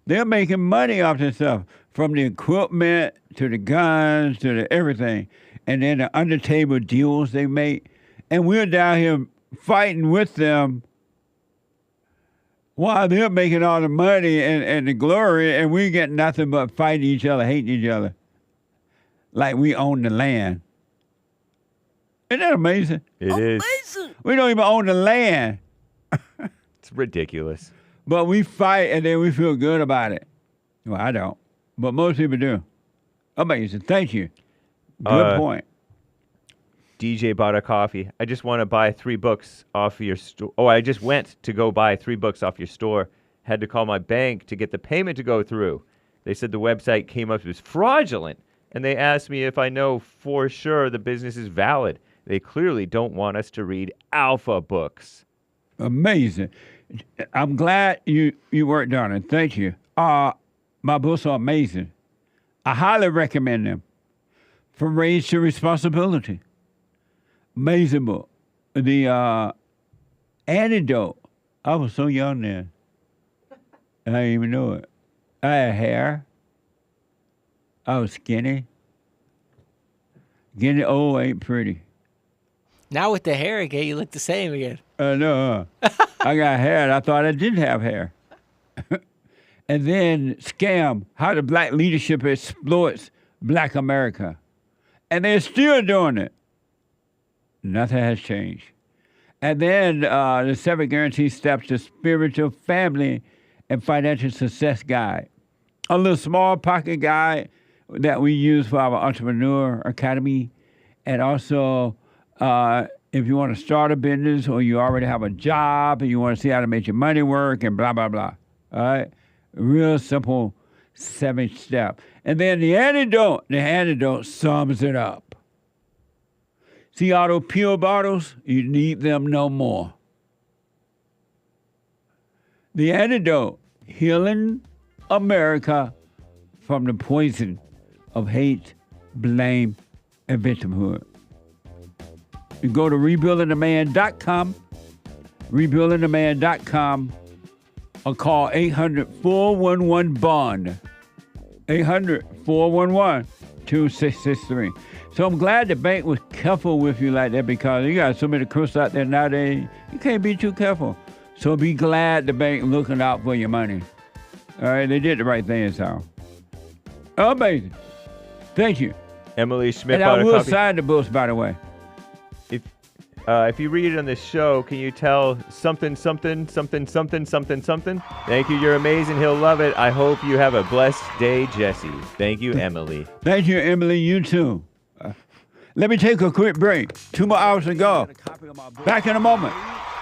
they're making money off this stuff, from the equipment to the guns to the everything. And then the under-table deals they make. And we're down here fighting with them while they're making all the money and the glory, and we get nothing but fighting each other, hating each other, like we own the land. Isn't that amazing? It is. We don't even own the land. It's ridiculous. But we fight, and then we feel good about it. Well, I don't, but most people do. Amazing. Thank you. Good point. DJ bought a coffee. I just want to buy 3 books off of your store. Oh, I just went to go buy 3 books off your store. Had to call my bank to get the payment to go through. They said the website came up as fraudulent, and they asked me if I know for sure the business is valid. They clearly don't want us to read alpha books. Amazing. I'm glad you worked on it. Thank you. My books are amazing. I highly recommend them. From Rage to Responsibility. Amazing book. The Antidote. I was so young then. I didn't even know it. I had hair. I was skinny. Getting old ain't pretty. Now with the hair again, you look the same again. No. I got hair and I thought I didn't have hair. And then Scam, how the black leadership exploits black America. And they're still doing it. Nothing has changed. And then the 7 Guaranteed Steps to Spiritual, Family, and Financial Success Guide. A little small pocket guide that we use for our Entrepreneur Academy. And also, if you want to start a business or you already have a job and you want to see how to make your money work and blah, blah, blah. All right? Real simple 7-step. And then the antidote sums it up. See all those pill bottles? You need them no more. The antidote, healing America from the poison of hate, blame, and victimhood. You go to rebuildingtheman.com, rebuildingtheman.com, or call 800-411-BOND, 800-411-2663. So I'm glad the bank was careful with you like that because you got so many crooks out there nowadays, you can't be too careful. So be glad the bank looking out for your money. All right, they did the right thing, so. Amazing. Thank you. Emily Schmidt and bought I a will copy. sign the books, by the way. If you read it on this show, can you tell something? Thank you. You're amazing. He'll love it. I hope you have a blessed day, Jesse. Thank you, Emily. Thank you, Emily. You too. Let me take a quick break. 2 more hours to go. Back in a moment.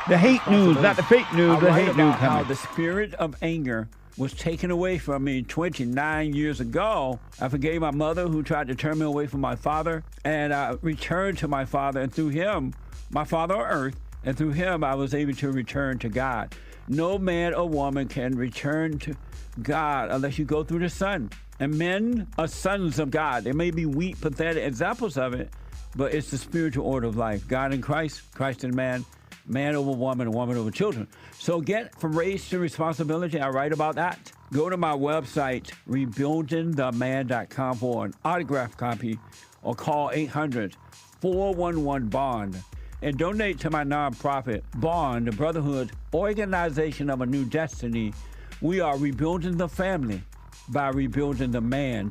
The hate news, not the fake news. The hate news. How the spirit of anger was taken away from me 29 years ago. I forgave my mother who tried to turn me away from my father, and I returned to my father, and through him, my father on earth, and through him, I was able to return to God. No man or woman can return to God unless you go through the Son. And men are sons of God. There may be weak, pathetic examples of it, but it's the spiritual order of life. God in Christ, Christ in man, man over woman, and woman over children. So get from race to responsibility. I write about that. Go to my website, rebuildingtheman.com for an autographed copy, or call 800-411-BOND. And donate to my nonprofit, Bond, the Brotherhood Organization of a New Destiny. We are rebuilding the family by rebuilding the man.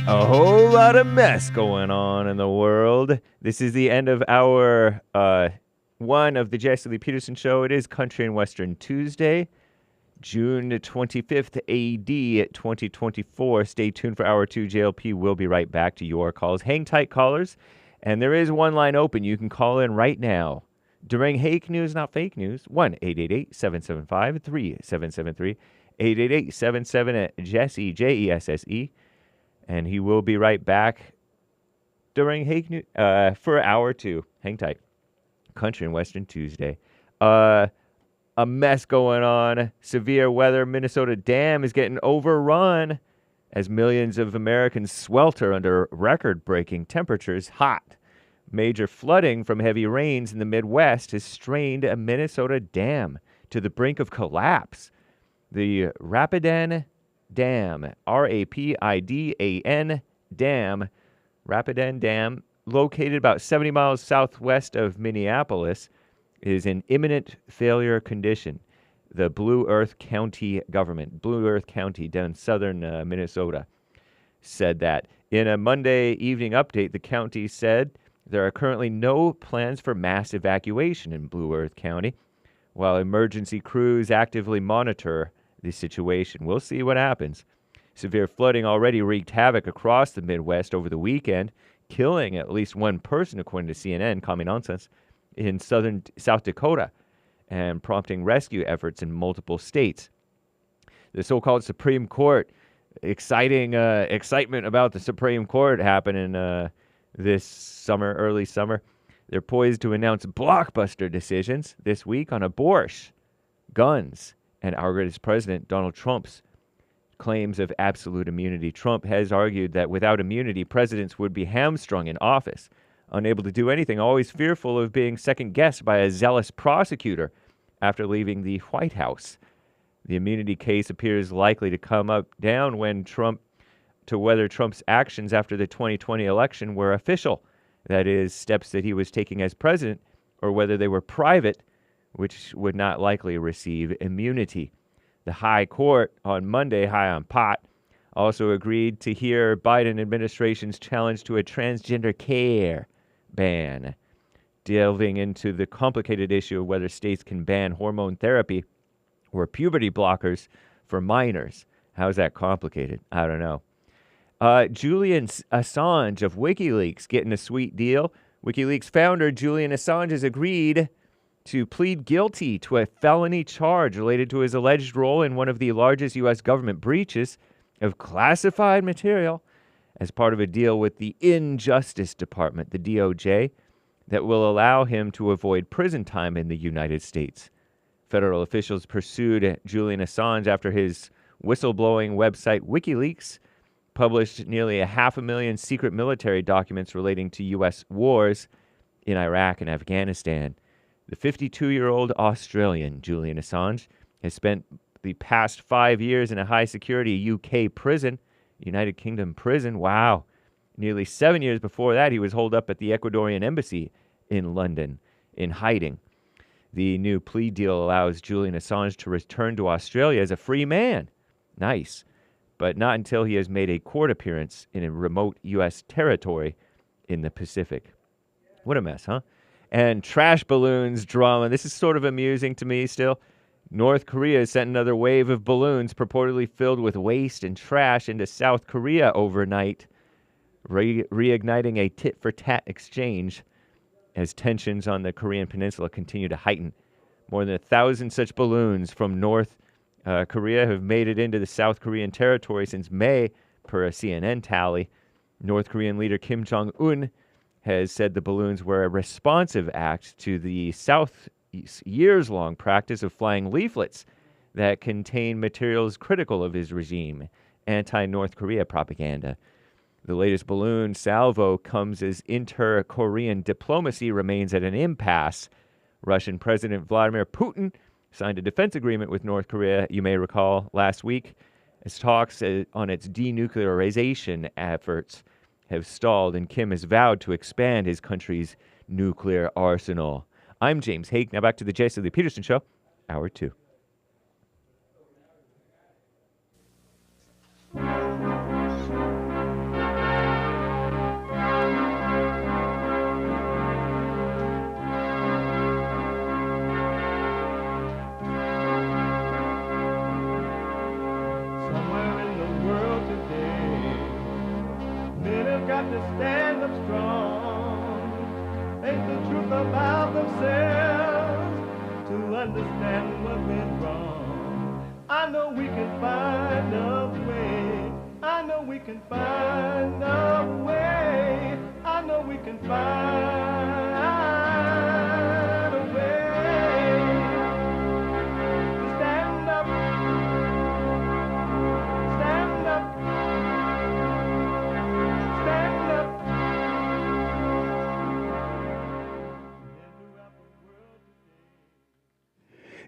A whole lot of mess going on in the world. This is the end of our one of the JLP Peterson Show. It is Country and Western Tuesday, June 25th, AD 2024. Stay tuned for Hour 2. JLP will be right back to your calls. Hang tight, callers. And there is one line open. You can call in right now. During Hake News, not fake news, 1-888-775-3773, 888-77-JESSE, Jesse. And he will be right back during Hake News for hour 2. Hang tight. Country and Western Tuesday. A mess going on. Severe weather. Minnesota dam is getting overrun as millions of Americans swelter under record-breaking temperatures. Hot. Major flooding from heavy rains in the Midwest has strained a Minnesota dam to the brink of collapse. The Rapidan Dam, R-A-P-I-D-A-N Dam, Rapidan Dam, located about 70 miles southwest of Minneapolis, is in imminent failure condition. The Blue Earth County government, Blue Earth County down southern Minnesota, said that. In a Monday evening update, the county said there are currently no plans for mass evacuation in Blue Earth County, while emergency crews actively monitor the situation. We'll see what happens. Severe flooding already wreaked havoc across the Midwest over the weekend, killing at least one person, according to CNN, Common Nonsense, in South Dakota, and prompting rescue efforts in multiple states. The so-called Supreme Court, excitement about the Supreme Court happening this summer, early summer. They're poised to announce blockbuster decisions this week on abortion, guns, and our greatest president, Donald Trump's claims of absolute immunity. Trump has argued that without immunity, presidents would be hamstrung in office, unable to do anything, always fearful of being second-guessed by a zealous prosecutor after leaving the White House. The immunity case appears likely to come up down when whether Trump's actions after the 2020 election were official, that is, steps that he was taking as president, or whether they were private, which would not likely receive immunity. The High Court on Monday, high on pot, also agreed to hear Biden administration's challenge to a transgender care ban, delving into the complicated issue of whether states can ban hormone therapy or puberty blockers for minors. How's that complicated? I don't know. Julian Assange of WikiLeaks getting a sweet deal. WikiLeaks founder Julian Assange has agreed to plead guilty to a felony charge related to his alleged role in one of the largest U.S. government breaches of classified material as part of a deal with the Injustice Department, the DOJ, that will allow him to avoid prison time in the United States. Federal officials pursued Julian Assange after his whistleblowing website WikiLeaks published nearly 500,000 secret military documents relating to U.S. wars in Iraq and Afghanistan. The 52-year-old Australian Julian Assange has spent the past 5 years in a high-security UK prison, United Kingdom prison. Wow. Nearly 7 years before that, he was holed up at the Ecuadorian embassy in London in hiding. The new plea deal allows Julian Assange to return to Australia as a free man. Nice. But not until he has made a court appearance in a remote U.S. territory in the Pacific. What a mess, huh? And trash balloons drama. This is sort of amusing to me still. North Korea sent another wave of balloons purportedly filled with waste and trash into South Korea overnight, reigniting a tit-for-tat exchange as tensions on the Korean peninsula continue to heighten. More than 1,000 such balloons from North Korea have made it into the South Korean territory since May, per a CNN tally. North Korean leader Kim Jong-un has said the balloons were a responsive act to the South's years-long practice of flying leaflets that contain materials critical of his regime, anti-North Korea propaganda. The latest balloon salvo comes as inter-Korean diplomacy remains at an impasse. Russian President Vladimir Putin signed a defense agreement with North Korea, you may recall, last week, as talks on its denuclearization efforts have stalled, and Kim has vowed to expand his country's nuclear arsenal. I'm James Hake. Now back to the JLP Peterson Show, Hour 2. To stand up strong, think the truth about themselves, to understand what went wrong. I know we can find a way, I know we can find a way, I know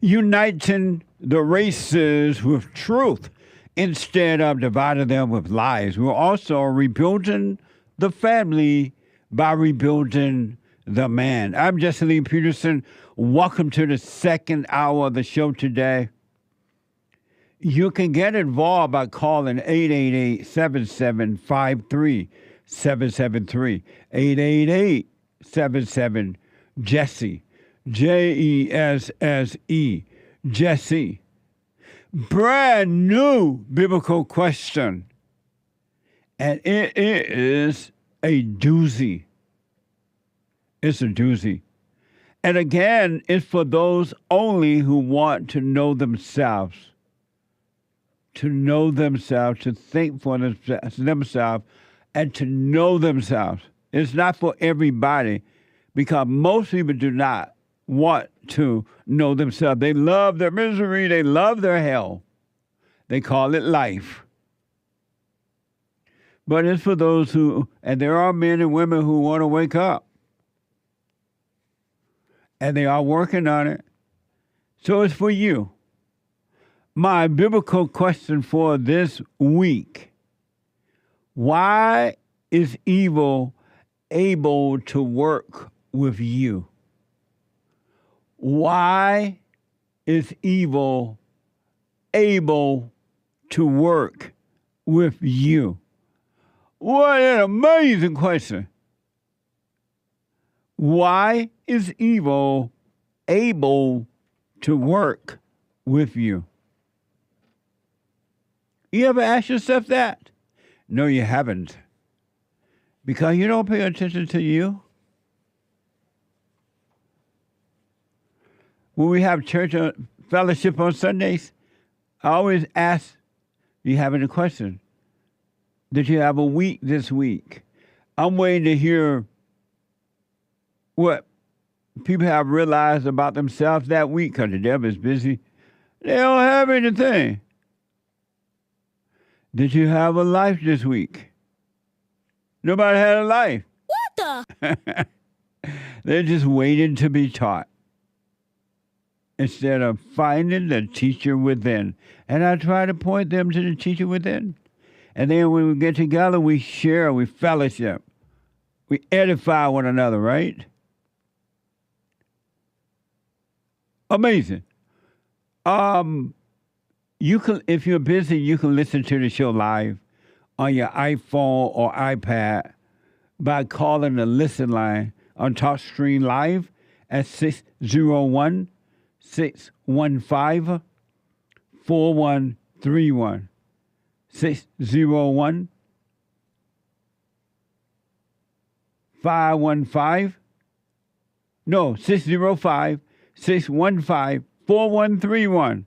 uniting the races with truth instead of dividing them with lies. We're also rebuilding the family by rebuilding the man. I'm Jesse Lee Peterson. Welcome to the second hour of the show today. You can get involved by calling 888-7753-773. 888-77-JESSE. Jesse. Jesse. Brand new biblical question. And it is a doozy. It's a doozy. And again, it's for those only who want to know themselves. To know themselves, to think for themselves, and to know themselves. It's not for everybody, because most people do not want to know themselves. They love their misery. They love their hell. They call it life. But it's for those who, and there are men and women who want to wake up. And they are working on it. So it's for you. My biblical question for this week: why is evil able to work with you? Why is evil able to work with you? What an amazing question. Why is evil able to work with you? You ever ask yourself that? No, you haven't. Because you don't pay attention to you. When we have church fellowship on Sundays, I always ask, do you have any questions? Did you have a week this week? I'm waiting to hear what people have realized about themselves that week, because the devil is busy. They don't have anything. Did you have a life this week? Nobody had a life. What the? They're just waiting to be taught instead of finding the teacher within. And I try to point them to the teacher within. And then when we get together, we share, we fellowship. We edify one another, right? Amazing. You can, if you're busy, you can listen to the show live on your iPhone or iPad by calling the listen line on TalkStream Live at 601-615-4131. 605-615-4131.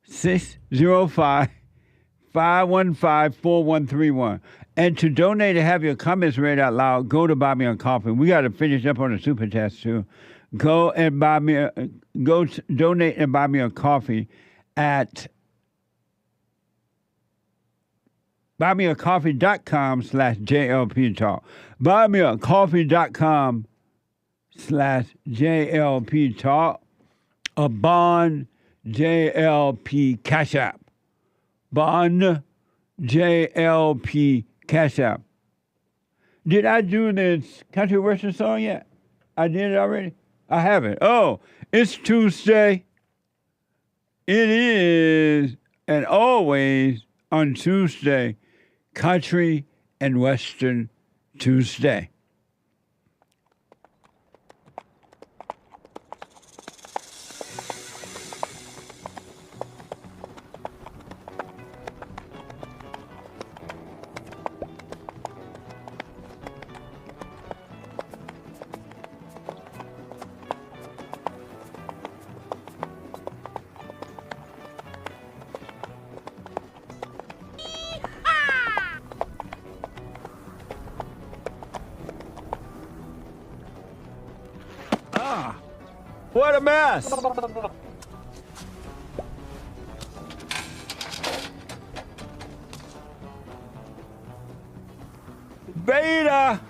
605-515-4131. And to donate and have your comments read out loud, go to Buy Me a Coffee. We got to finish up on the super test too. Go donate and buy me a coffee at buymeacoffee.com/JLP Talk. Buymeacoffee.com/JLP Talk. A Bond JLP Cash App. Bond JLP Cash App. Did I do this country western song yet? I did it already? I haven't. Oh, it's Tuesday. It is, and always on Tuesday, Country and Western Tuesday. What a mess! Beta!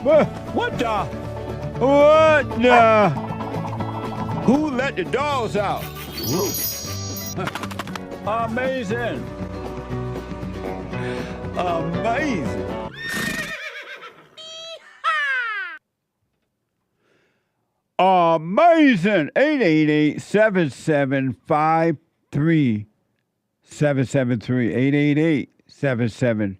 What the? What the? Who let the dogs out? Amazing. Amazing. Amazing. 888-775-3773. 888-77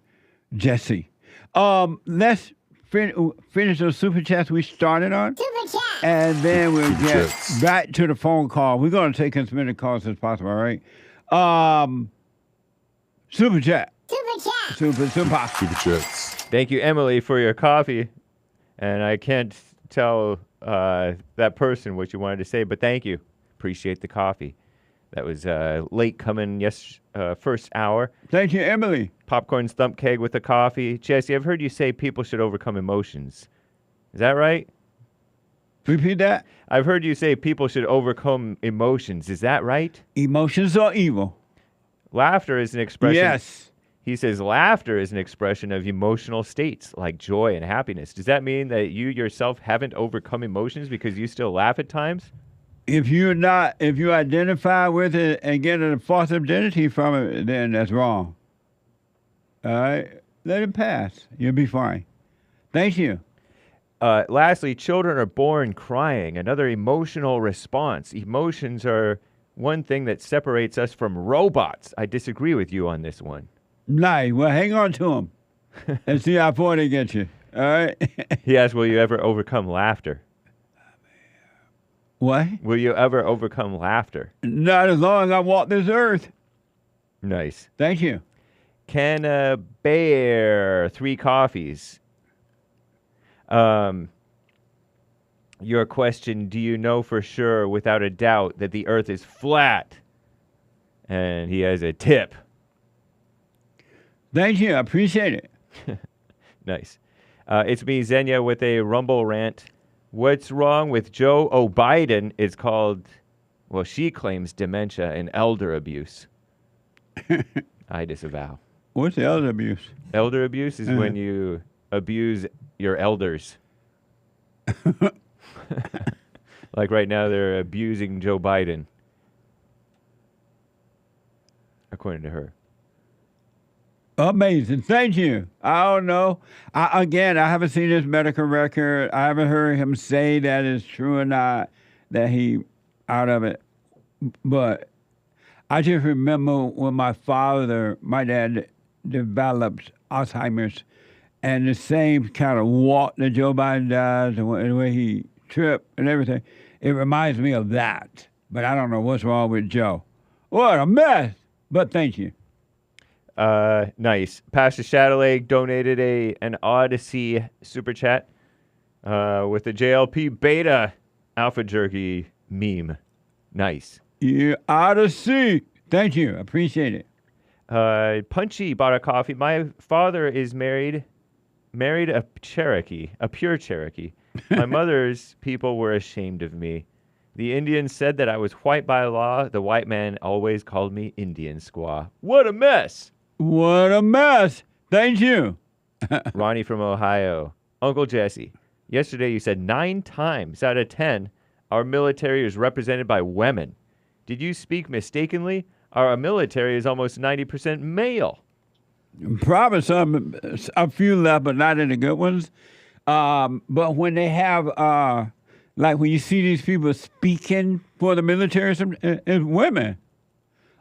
Jesse. Let's finish those super chats we started on. Super chat. And then we'll get back to the phone call. We're going to take as many calls as possible, all right? Super chat. Super chat. Super chats. Thank you, Emily, for your coffee. And I can't tell that person what you wanted to say, but thank you. Appreciate the coffee. That was late coming first hour. Thank you, Emily. Popcorn stump keg with the coffee. Jesse, I've heard you say people should overcome emotions. Is that right? Repeat that. I've heard you say people should overcome emotions. Is that right? Emotions are evil. Laughter is an expression. Yes. He says laughter is an expression of emotional states like joy and happiness. Does that mean that you yourself haven't overcome emotions because you still laugh at times? If you identify with it and get a false identity from it, then that's wrong. All right? Let it pass. You'll be fine. Thank you. Lastly, children are born crying, another emotional response. Emotions are one thing that separates us from robots. I disagree with you on this one. Nice. Well, hang on to them and see how far they get you. All right? He asked, will you ever overcome laughter? What? Will you ever overcome laughter? Not as long as I walk this earth. Nice. Thank you. Can a bear 3 coffees? Your question, do you know for sure, without a doubt, that the earth is flat? And he has a tip. Thank you. I appreciate it. Nice. It's me, Xenia, with a Rumble rant. What's wrong with Joe Biden is called, well, she claims dementia and elder abuse. I disavow. What's elder abuse? Elder abuse is when you abuse your elders. Like right now, they're abusing Joe Biden. According to her. Amazing. Thank you. I don't know. I haven't seen his medical record. I haven't heard him say that it's true or not, that he out of it. But I just remember when my dad developed Alzheimer's, and the same kind of walk that Joe Biden does and the way he tripped and everything. It reminds me of that. But I don't know what's wrong with Joe. What a mess. But thank you. Nice. Pastor Shadowleg donated an Odyssey super chat with the JLP Beta Alpha Jerky meme. Nice. Yeah, Odyssey. Thank you. Appreciate it. Punchy bought a coffee. My father is married a Cherokee, a pure Cherokee. My mother's people were ashamed of me. The Indians said that I was white by law. The white man always called me Indian squaw. What a mess. What a mess. Thank you. Ronnie from Ohio. Uncle Jesse, yesterday you said 9 times out of 10 our military is represented by women. Did you speak mistakenly? Our military is almost 90% male. Probably a few left, but not any good ones. But when they have, like when you see these people speaking for the military, it's women.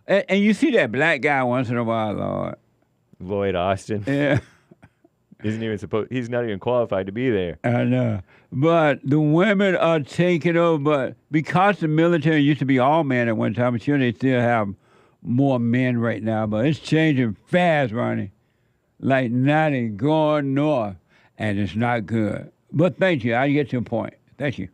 And you see that black guy once in a while, Lord. Lloyd Austin. Yeah. He's not even qualified to be there. I know. But the women are taking over. But because the military used to be all men at one time, I'm sure they still have more men right now. But it's changing fast, Ronnie. Like nothing going north. And it's not good. But thank you. I get your point. Thank you.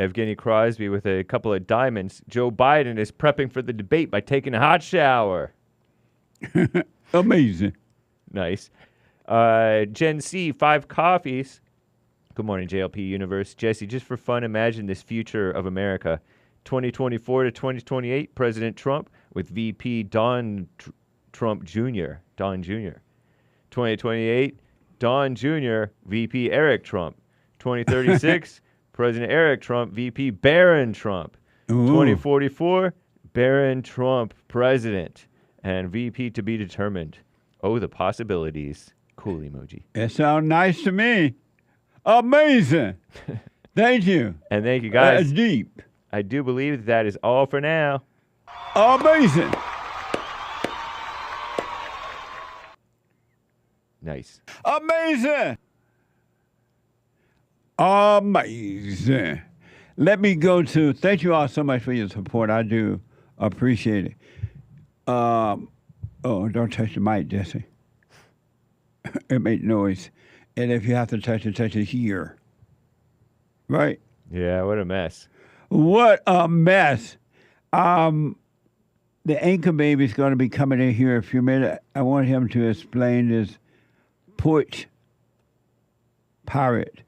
Evgeny Crosby with a couple of diamonds. Joe Biden is prepping for the debate by taking a hot shower. Amazing. Nice. Gen C, 5 coffees. Good morning, JLP Universe. Jesse, just for fun, imagine this future of America. 2024 to 2028, President Trump with VP Don Trump Jr. Don Jr. 2028, Don Jr., VP Eric Trump. 2036, President Eric Trump, VP Barron Trump. Ooh. 2044, Barron Trump, President, and VP to be determined. Oh, the possibilities. Cool emoji. It sounds nice to me. Amazing. Thank you. And thank you, guys. That's deep. I do believe that is all for now. Amazing. Nice. Amazing. Amazing. Let me go to, thank you all so much for your support. I do appreciate it. Oh, don't touch the mic, Jesse. It makes noise. And if you have to touch it here. Right? Yeah, what a mess. What a mess. The anchor baby's going to be coming in here in a few minutes. I want him to explain this Porch pirate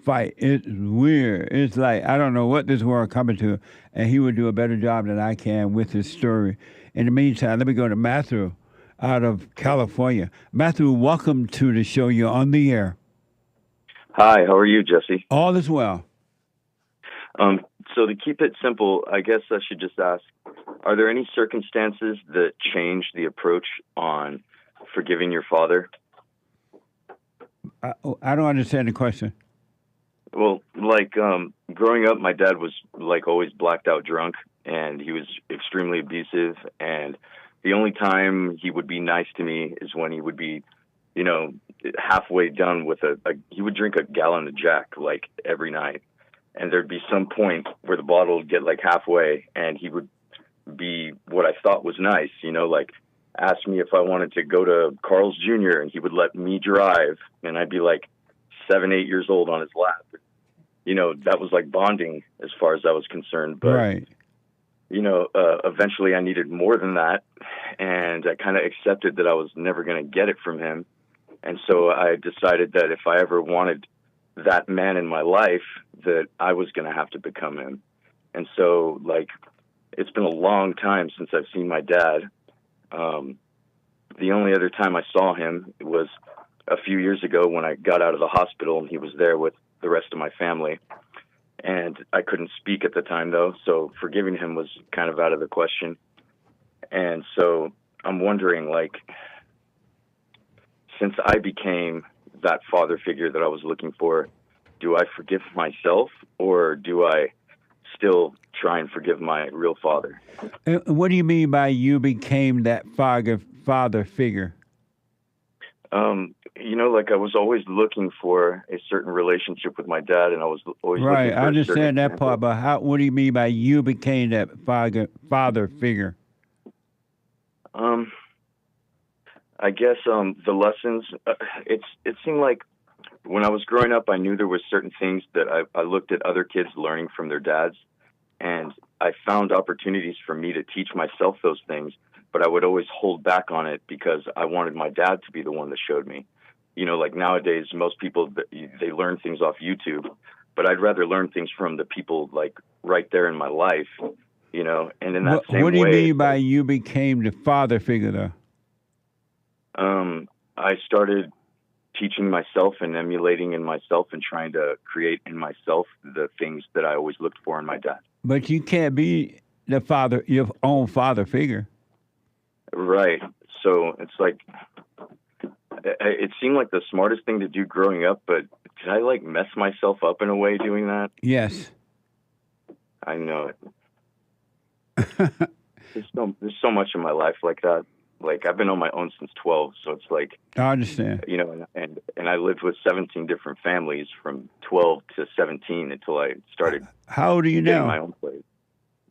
fight. It's weird. It's like, I don't know what this world coming to, and he would do a better job than I can with this story. In the meantime, let me go to Matthew out of California. Matthew, welcome to the show. You're on the air. Hi, how are you, Jesse? All is well. So to keep it simple, I guess I should just ask, are there any circumstances that change the approach on forgiving your father? I don't understand the question. Well, like growing up, my dad was like always blacked out drunk, and he was extremely abusive. And the only time he would be nice to me is when he would be, you know, halfway done with he would drink a gallon of Jack like every night. And there'd be some point where the bottle would get like halfway, and he would be what I thought was nice, you know, like ask me if I wanted to go to Carl's Jr. and he would let me drive, and I'd be like 7, 8 years old on his lap. You know, that was like bonding as far as I was concerned. But, right. You know, eventually I needed more than that, and I kind of accepted that I was never going to get it from him. And so I decided that if I ever wanted that man in my life, that I was going to have to become him. And so, like, it's been a long time since I've seen my dad. The only other time I saw him was a few years ago when I got out of the hospital, and he was there with the rest of my family. And I couldn't speak at the time, though, so forgiving him was kind of out of the question. And so I'm wondering, like, since I became that father figure that I was looking for, do I forgive myself, or do I still try and forgive my real father? What do you mean by you became that father figure? You know, like I was always looking for a certain relationship with my dad, and I was always right. Looking for I understand that example. part, but what do you mean by you became that father figure? I guess the lessons. It seemed like when I was growing up, I knew there were certain things that I looked at other kids learning from their dads, and I found opportunities for me to teach myself those things. But I would always hold back on it because I wanted my dad to be the one that showed me. You know, like nowadays, most people, they learn things off YouTube, but I'd rather learn things from the people like right there in my life, you know, and in that same way. What do you mean by you became the father figure, though? I started teaching myself and emulating in myself and trying to create in myself the things that I always looked for in my dad. But you can't be the father, your own father figure. Right. So it's like, it seemed like the smartest thing to do growing up, but did I like mess myself up in a way doing that? Yes. I know it. There's so much in my life like that. Like I've been on my own since 12. So it's like, I understand. You know, and I lived with 17 different families from 12 to 17 until I started. How old are you now? My own place.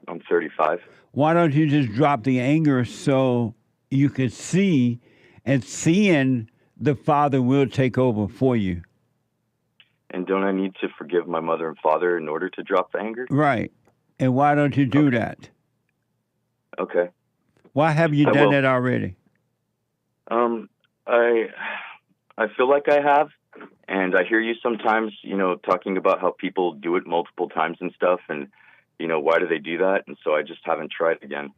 I'm 35. Why don't you just drop the anger so you can see, and seeing the father will take over for you? And don't I need to forgive my mother and father in order to drop the anger? Right. And why don't you do that? Okay. Why have you done that already? I feel like I have, and I hear you sometimes, you know, talking about how people do it multiple times and stuff, and, you know, why do they do that? And so I just haven't tried again.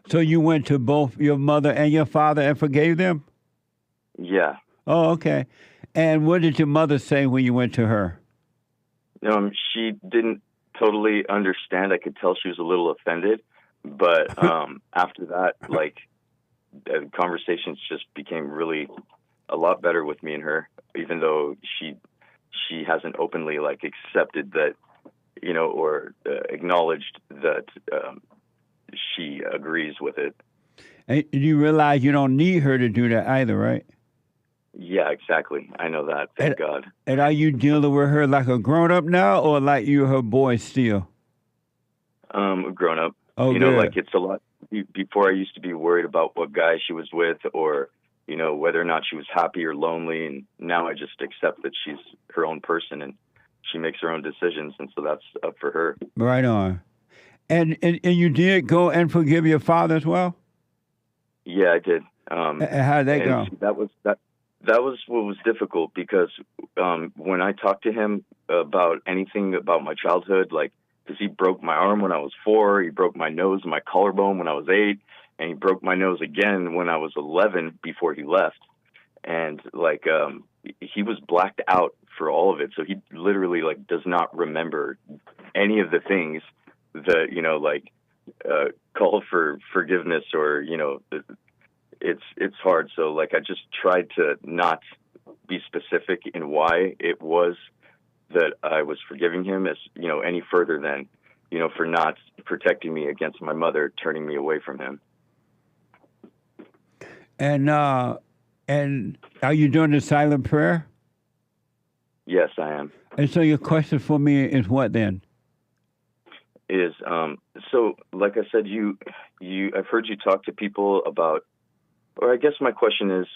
So you went to both your mother and your father and forgave them? Yeah. Oh, okay. And what did your mother say when you went to her? She didn't totally understand. I could tell she was a little offended, but after that, like, the conversations just became really a lot better with me and her, even though she hasn't openly like accepted that, or acknowledged that she agrees with it. And you realize you don't need her to do that either, right? Yeah, exactly. I know that. Thank God. And are you dealing with her like a grown-up now, or like you're her boy still? Grown up. Oh, good. Like it's a lot. Before I used to be worried about what guy she was with, or whether or not she was happy or lonely, and now I just accept that she's her own person and she makes her own decisions, and so that's up for her. Right on. And you did go and forgive your father as well? Yeah, I did. How did that go? That was what was difficult, because when I talked to him about anything about my childhood, like, because he broke my arm when I was 4, he broke my nose and my collarbone when I was 8, and he broke my nose again when I was 11 before he left. And like, he was blacked out for all of it. So he literally like does not remember any of the things that, call for forgiveness, or, it's hard. So like, I just tried to not be specific in why it was that I was forgiving him, as, any further than, for not protecting me against my mother turning me away from him. And are you doing the silent prayer? Yes, I am. And so your question for me is what then? Is so like I said, I've heard you talk to people about, or I guess my question is,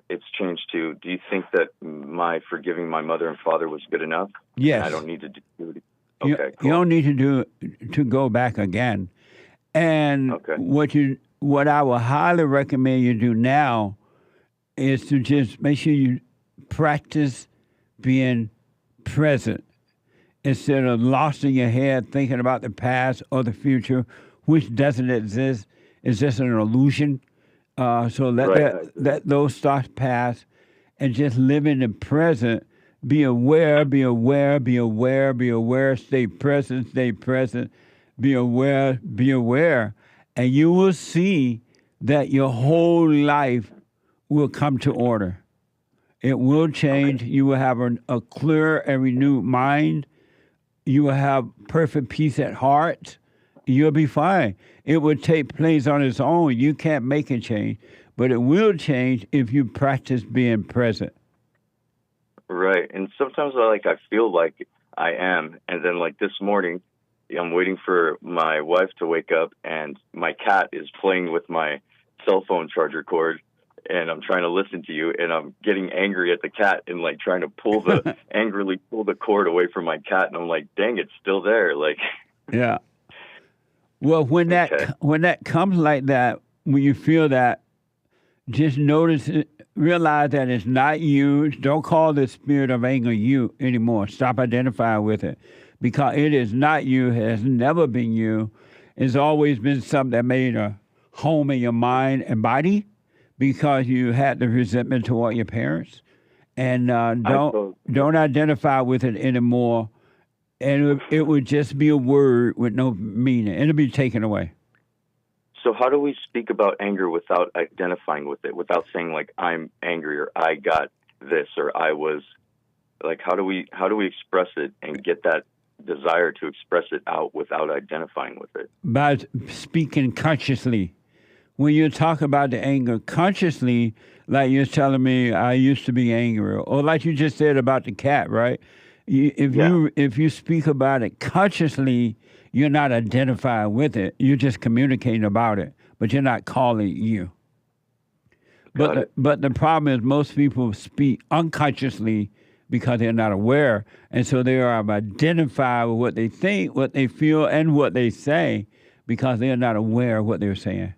it's changed to, do you think that my forgiving my mother and father was good enough? Yes. And I don't need to do it. Okay, cool. You don't need to go back again. And what I would highly recommend you do now is to just make sure you practice being present instead of lost in your head thinking about the past or the future, which doesn't exist. It's just an illusion. So let those thoughts pass and just live in the present. Be aware, be aware, be aware, be aware. Stay present, be aware. And you will see that your whole life will come to order. It will change. Okay. You will have a clear and renewed mind. You will have perfect peace at heart. You'll be fine. It will take place on its own. You can't make it change, but it will change if you practice being present. Right. And sometimes I feel like I am. And then like this morning, I'm waiting for my wife to wake up, and my cat is playing with my cell phone charger cord, and I'm trying to listen to you, and I'm getting angry at the cat and like trying to angrily pull the cord away from my cat. And I'm like, dang, it's still there. Like, yeah. Well, when that comes like that, when you feel that, just notice it, realize that it's not you. Don't call the spirit of anger you anymore. Stop identifying with it, because it is not you. It has never been you. It's always been something that made a home in your mind and body, because you had the resentment toward your parents, and don't identify with it anymore. And it would just be a word with no meaning. It'll be taken away. So how do we speak about anger without identifying with it, without saying like I'm angry or I got this or I was, like how do we express it and get that desire to express it out without identifying with it? By speaking consciously. When you talk about the anger consciously, like you're telling me I used to be angry, or like you just said about the cat, right? If you speak about it consciously, you're not identifying with it. You're just communicating about it, but you're not calling it you. But the problem is most people speak unconsciously because they're not aware, and so they are identified with what they think, what they feel, and what they say, because they're not aware of what they're saying.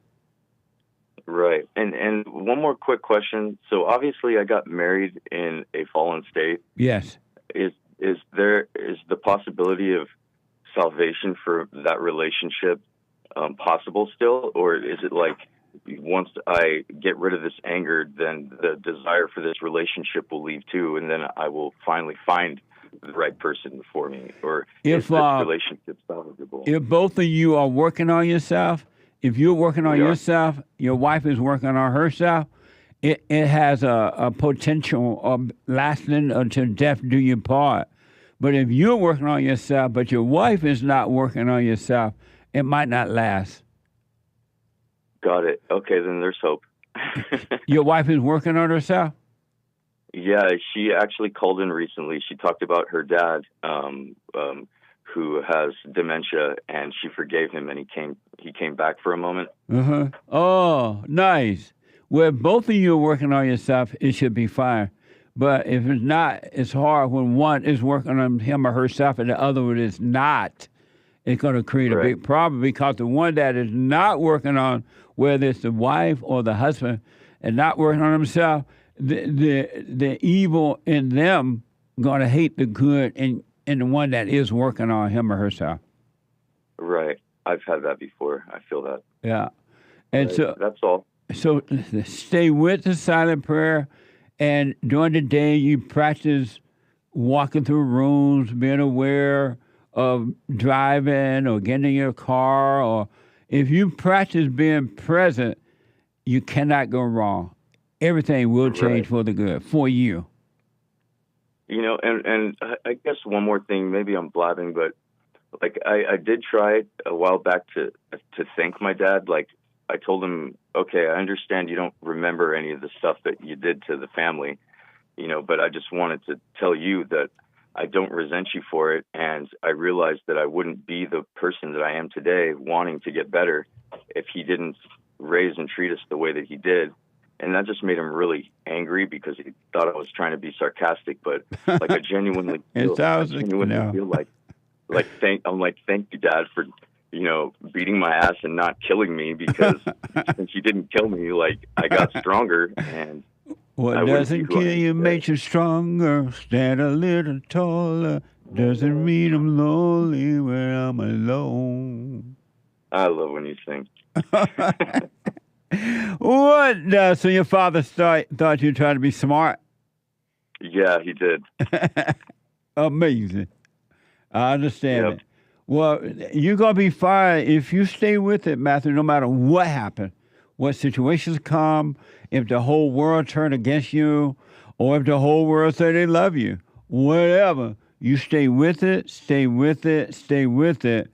Right. And one more quick question. So obviously I got married in a fallen state. Yes. Is there the possibility of salvation for that relationship possible still? Or is it like once I get rid of this anger, then the desire for this relationship will leave too, and then I will finally find the right person for me, or If is this relationship salvageable? If both of you are working on yourself, if you're working on yourself, your wife is working on herself, it has a potential of lasting until death do you part. But if you're working on yourself, but your wife is not working on yourself, it might not last. Got it. Okay, then there's hope. Your wife is working on herself? Yeah, she actually called in recently. She talked about her dad, who has dementia, and she forgave him, and he came back for a moment. Uh-huh. Oh, nice. Well, if both of you are working on yourself, it should be fine. But if it's not, it's hard when one is working on him or herself and the other one is not. It's going to create a big problem because the one that is not working on, whether it's the wife or the husband, and not working on himself, the evil in them going to hate the good in the one that is working on him or herself. Right. I've had that before. I feel that. Yeah. And so that's all. So stay with the silent prayer, and during the day you practice walking through rooms, being aware of driving or getting in your car, or if you practice being present, you cannot go wrong. Everything will change for the good, for you. You know, and I guess one more thing, maybe I'm blabbing, but like I did try a while back to thank my dad. Like I told him, okay, I understand you don't remember any of the stuff that you did to the family, you know, but I just wanted to tell you that I don't resent you for it. And I realized that I wouldn't be the person that I am today wanting to get better if he didn't raise and treat us the way that he did. And that just made him really angry because he thought I was trying to be sarcastic, but like I genuinely feel, feel like thank you, Dad, for, you know, beating my ass and not killing me, because since you didn't kill me, like I got stronger. And what doesn't kill you makes you stronger. Stand a little taller. Doesn't mean I'm lonely when I'm alone. I love when you sing. What? So your father thought you were trying to be smart? Yeah, he did. Amazing. I understand it. Well, you're going to be fine if you stay with it, Matthew, no matter what happens, what situations come, if the whole world turn against you, or if the whole world say they love you, whatever. You stay with it, stay with it, stay with it,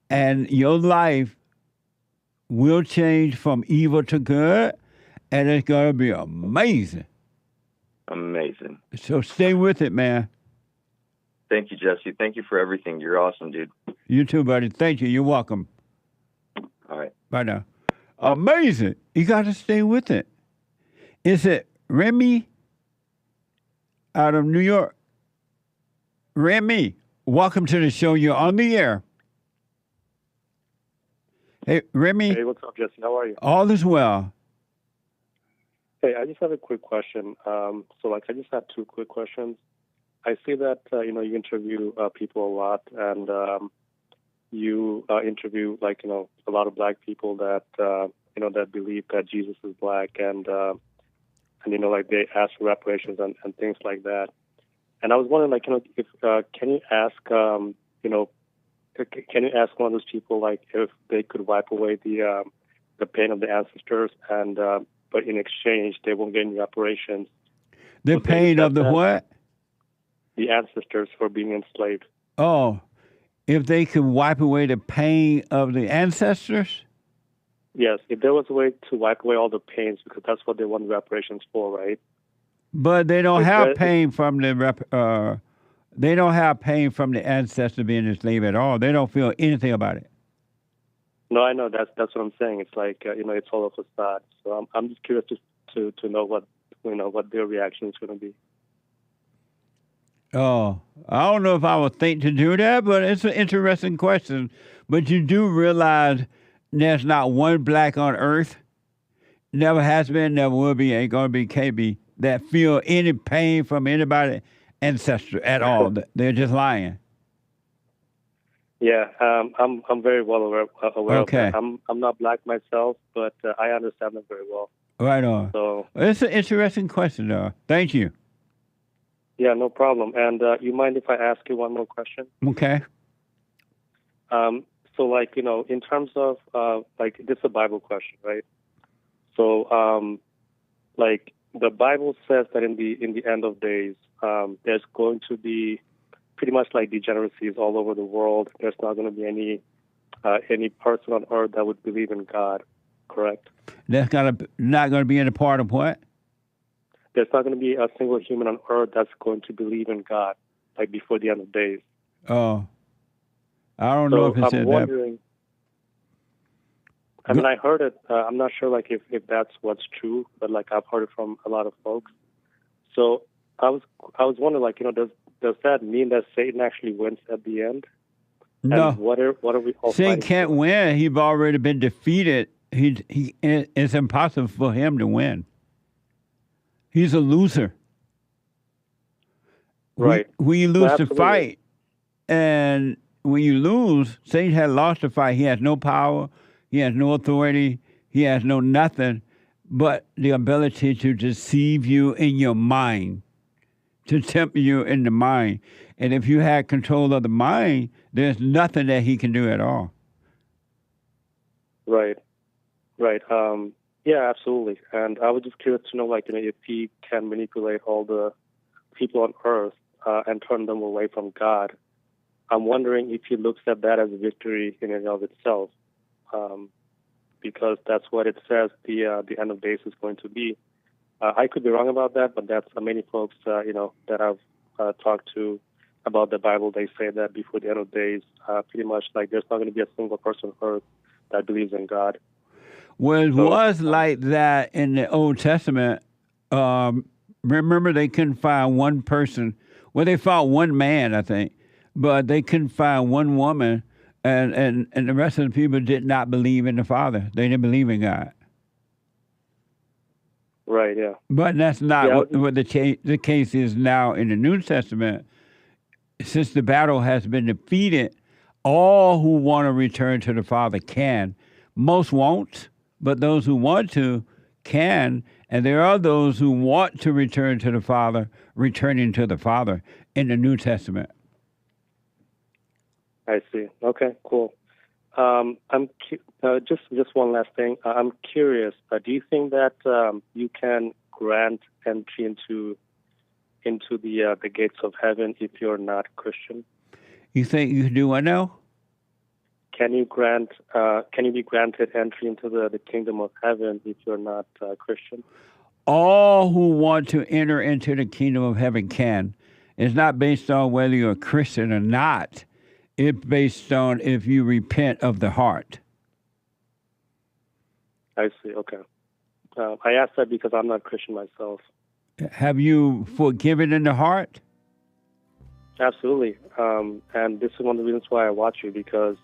and your life will change from evil to good, and it's going to be amazing. Amazing. So stay with it, man. Thank you, Jesse. Thank you for everything. You're awesome, dude. You too, buddy. Thank you. You're welcome. All right. Bye now. Amazing. You got to stay with it. Is it Remy out of New York? Remy, welcome to the show. You're on the air. Hey, Remy. Hey, what's up, Jesse? How are you? All is well. Hey, I just have a quick question. I just have two quick questions. I see that, you interview people a lot, and you interview, a lot of black people that, that believe that Jesus is black, and they ask for reparations and things like that. And I was wondering, if can you ask, can you ask one of those people, if they could wipe away the pain of the ancestors, and but in exchange they won't get any reparations? The pain of the what? The ancestors for being enslaved. Oh, if they could wipe away the pain of the ancestors? Yes, if there was a way to wipe away all the pains, because that's what they want reparations for, right? But they don't have pain from the they don't have pain from the ancestor being enslaved at all. They don't feel anything about it. No, I know that's what I'm saying. It's like it's all a facade. So I'm just curious to know what their reaction is going to be. Oh, I don't know if I would think to do that, but it's an interesting question. But you do realize there's not one black on earth, never has been, never will be, ain't going to be, can't be, that feel any pain from anybody ancestor at all. They're just lying. Yeah, I'm very well aware okay. of that. I'm not black myself, but I understand them very well. Right on. So it's an interesting question, though. Thank you. Yeah, no problem. And you mind if I ask you one more question? Okay. So, like, you know, in terms of, like, this is a Bible question, right? So, like, the Bible says that in the end of days, there's going to be pretty much like degeneracies all over the world. There's not going to be any person on earth that would believe in God, correct? That's not going to be in a part of what? There's not going to be a single human on earth that's going to believe in God, like before the end of days. Oh. I don't know if it's I'm in wondering, I mean, I heard it. I'm not sure, like, if that's what's true, but, like, I've heard it from a lot of folks. So I was wondering, like, you know, does that mean that Satan actually wins at the end? No. And what are we all Satan fighting can't win. He's already been defeated. It's impossible for him to win. He's a loser. Right. When you lose the Absolutely. fight, and when you lose, Satan has lost the fight. He has no power. He has no authority. He has no nothing but the ability to deceive you in your mind, to tempt you in the mind. And if you had control of the mind, there's nothing that he can do at all. Right. Yeah, absolutely. And I was just curious to know, like, you know, if he can manipulate all the people on earth and turn them away from God. I'm wondering if he looks at that as a victory in and of itself, because that's what it says the end of days is going to be. I could be wrong about that, but that's many folks, you know, that I've talked to about the Bible. They say that before the end of days, pretty much like there's not going to be a single person on earth that believes in God. Well, it was like that in the Old Testament. Remember, they couldn't find one person. Well, they found one man, I think, but they couldn't find one woman, and the rest of the people did not believe in the Father. They didn't believe in God. Right, yeah. But that's not what the case is now in the New Testament. Since the battle has been defeated, all who want to return to the Father can. Most won't, but those who want to can. And there are those who want to return to the Father, returning to the Father in the New Testament. I see. Okay, cool. Just one last thing. I'm curious. Do you think that you can grant entry into the gates of heaven if you're not Christian? You think you can do what now? Can you be granted entry into the kingdom of heaven if you're not Christian? All who want to enter into the kingdom of heaven can. It's not based on whether you're a Christian or not. It's based on if you repent of the heart. I see. Okay. I asked that because I'm not Christian myself. Have you forgiven in the heart? Absolutely. And this is one of the reasons why I watch you, because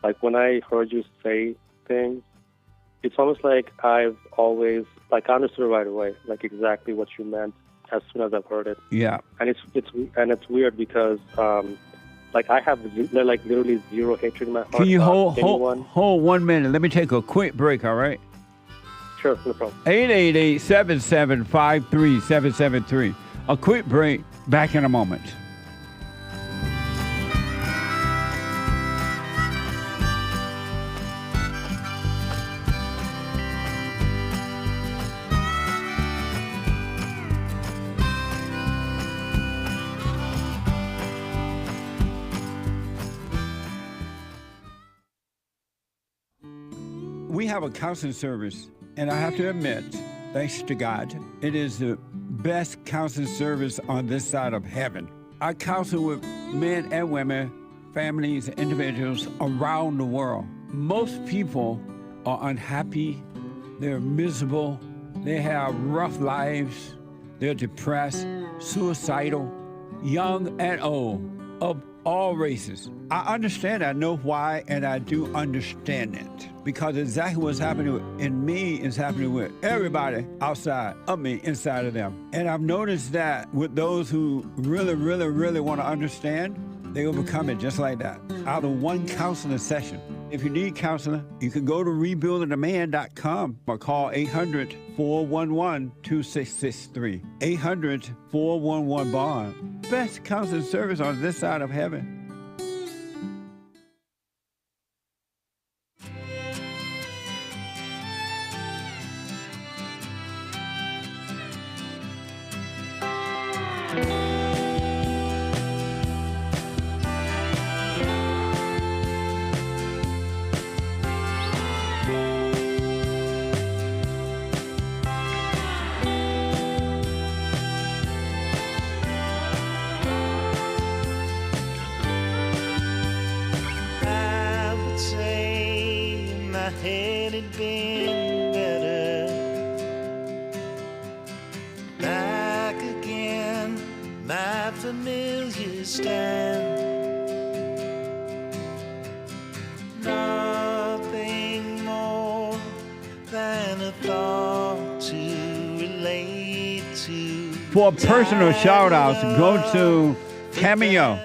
like when I heard you say things, it's almost like I've always, like, I understood it right away, like exactly what you meant as soon as I've heard it. Yeah. And it's weird because like I have like literally zero hatred in my heart. Can you hold 1 minute? Let me take a quick break, all right? Sure, no problem. 888-775-3773. A quick break, back in a moment. We have a counseling service, and I have to admit, thanks to God, it is the best counseling service on this side of heaven. I counsel with men and women, families, individuals around the world. Most people are unhappy, they're miserable, they have rough lives, they're depressed, suicidal, young and old, of all races. I understand, I know why, and I do understand it. Because exactly what's happening in me is happening with everybody outside of me, inside of them. And I've noticed that with those who really, really, really want to understand, they overcome it just like that. Out of one counseling session, If you need counseling, you can go to rebuildingaman.com or call 800-411-2663. 800-411-BOND. Best counseling service on this side of heaven. Had it been better, back again, my familiar stand. Nothing more than a thought to relate to. For personal shout-outs, go to Cameo,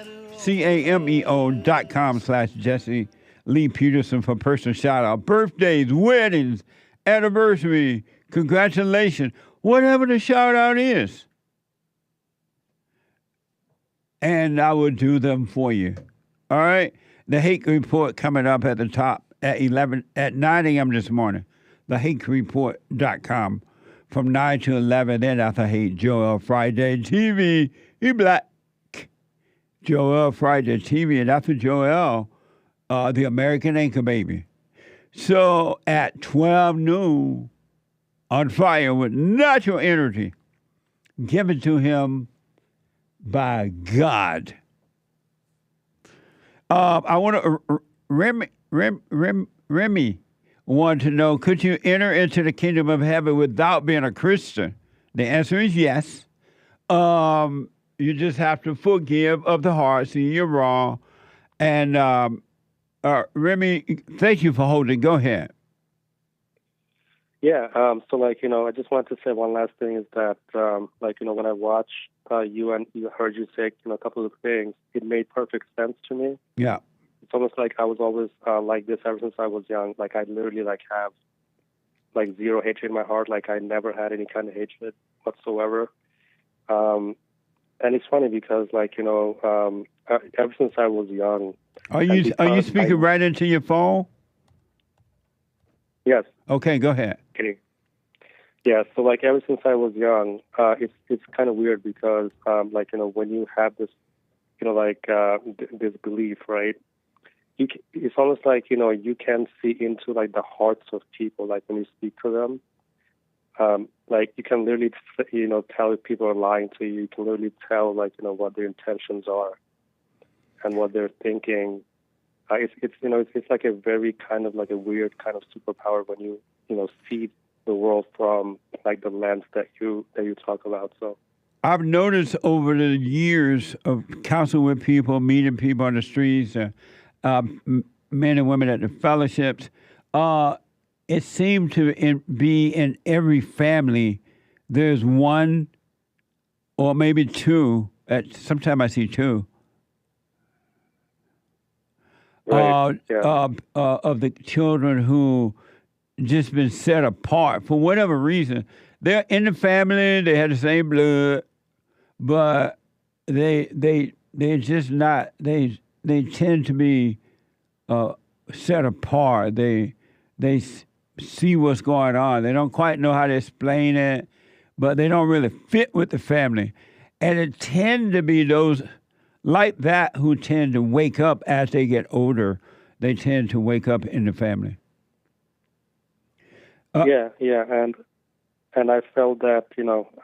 cameo.com/Jesse Lee Peterson for personal shout-out. Birthdays, weddings, anniversary, congratulations, whatever the shout-out is. And I will do them for you. All right? The Hake Report coming up at the top at 9 a.m. this morning. TheHakeReport.com from 9 to 11. Then after Hake, Joel Friday TV. He black. Joel Friday TV. And after Joel, the American Anchor Baby. So at 12 noon, on fire with natural energy, given to him by God. I want to, Remy wanted to know, could you enter into the kingdom of heaven without being a Christian? The answer is yes. You just have to forgive of the heart, see you're wrong. And Remy, thank you for holding. Go ahead. Yeah. So, I just wanted to say one last thing is that, when I watched you and heard you say, a couple of things, it made perfect sense to me. Yeah. It's almost like I was always like this ever since I was young. I literally have zero hatred in my heart. I never had any kind of hatred whatsoever. And it's funny because ever since I was young. Are you speaking right into your phone? Yes. Okay, go ahead. Okay. Yeah, so ever since I was young, it's kind of weird because when you have this, this belief, right? It's almost like you can see into the hearts of people, when you speak to them. You can literally, tell if people are lying to you. You can literally tell, what their intentions are and what they're thinking. It's like a very kind of a weird kind of superpower when you see the world from the lens that you talk about. So I've noticed over the years of counseling with people, meeting people on the streets, men and women at the fellowships, it seemed to be in every family. There's one or maybe two. Sometimes I see two. Right. Of the children who just been set apart for whatever reason. They're in the family, they have the same blood, but they're just not. They tend to be set apart. They see what's going on. They don't quite know how to explain it, but they don't really fit with the family, and it tend to be those like that who tend to wake up as they get older. They tend to wake up in the family. And I felt that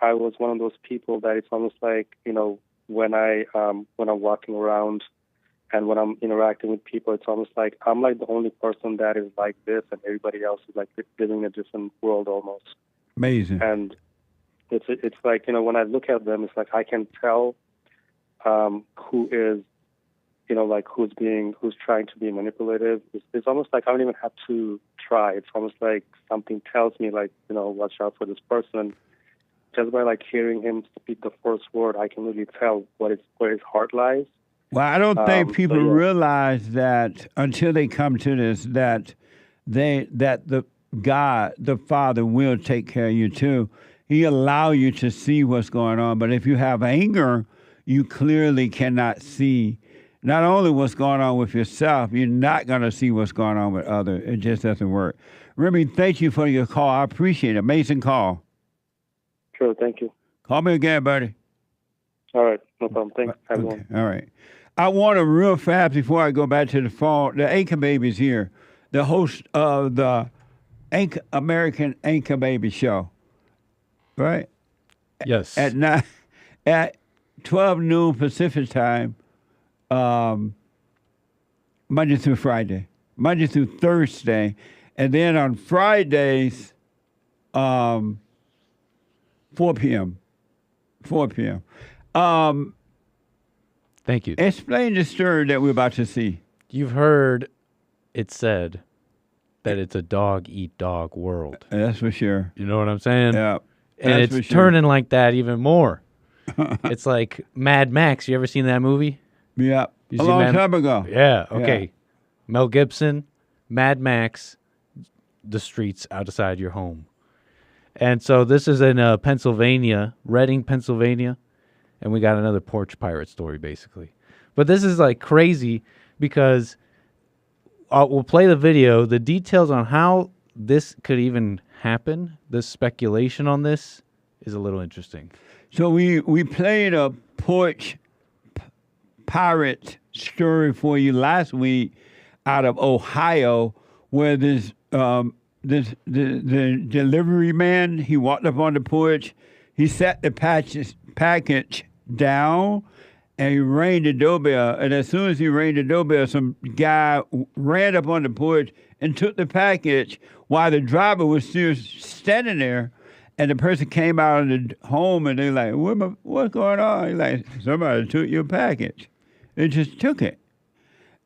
I was one of those people that it's almost like when I'm walking around and when I'm interacting with people, it's almost like I'm the only person that is like this, and everybody else is living in a different world almost. Amazing. And it's like when I look at them, it's like I can tell who is, who's trying to be manipulative. It's almost like I don't even have to try. It's almost like something tells me, watch out for this person. Just by hearing him speak the first word, I can really tell where his heart lies. Well, I don't think people realize that until they come to this, that the God, the Father, will take care of you too. He allow you to see what's going on, but if you have anger, you clearly cannot see not only what's going on with yourself, you're not going to see what's going on with others. It just doesn't work. Remy, thank you for your call. I appreciate it. Amazing call. Sure, thank you. Call me again, buddy. All right, no problem. Thanks. Have a good one. All right. I want to real fast before I go back to the phone. The Anchor Baby's here, the host of the American Anchor Baby Show, right? Yes. At 12 noon Pacific time, Monday through Friday, Monday through Thursday, and then on Fridays, 4 p.m. 4 p.m. Thank you. Explain the story that we're about to see. You've heard it said that it's a dog-eat-dog world. That's for sure. You know what I'm saying? Yeah. And it's turning like that even more. It's like Mad Max. You ever seen that movie? Yeah. A long time ago. Yeah, okay. Yeah. Mel Gibson, Mad Max, the streets outside your home. And so this is in Pennsylvania, Reading, Pennsylvania. And we got another porch pirate story, basically. But this is like crazy because we'll play the video. The details on how this could even happen, this speculation on this, is a little interesting. So we played a porch pirate story for you last week out of Ohio, where the delivery man, he walked up on the porch, he set the package down, and he rang the doorbell. And as soon as he rang the doorbell, some guy ran up on the porch and took the package while the driver was still standing there. And the person came out of the home, and they're like, what's going on? He's like, somebody took your package. They just took it.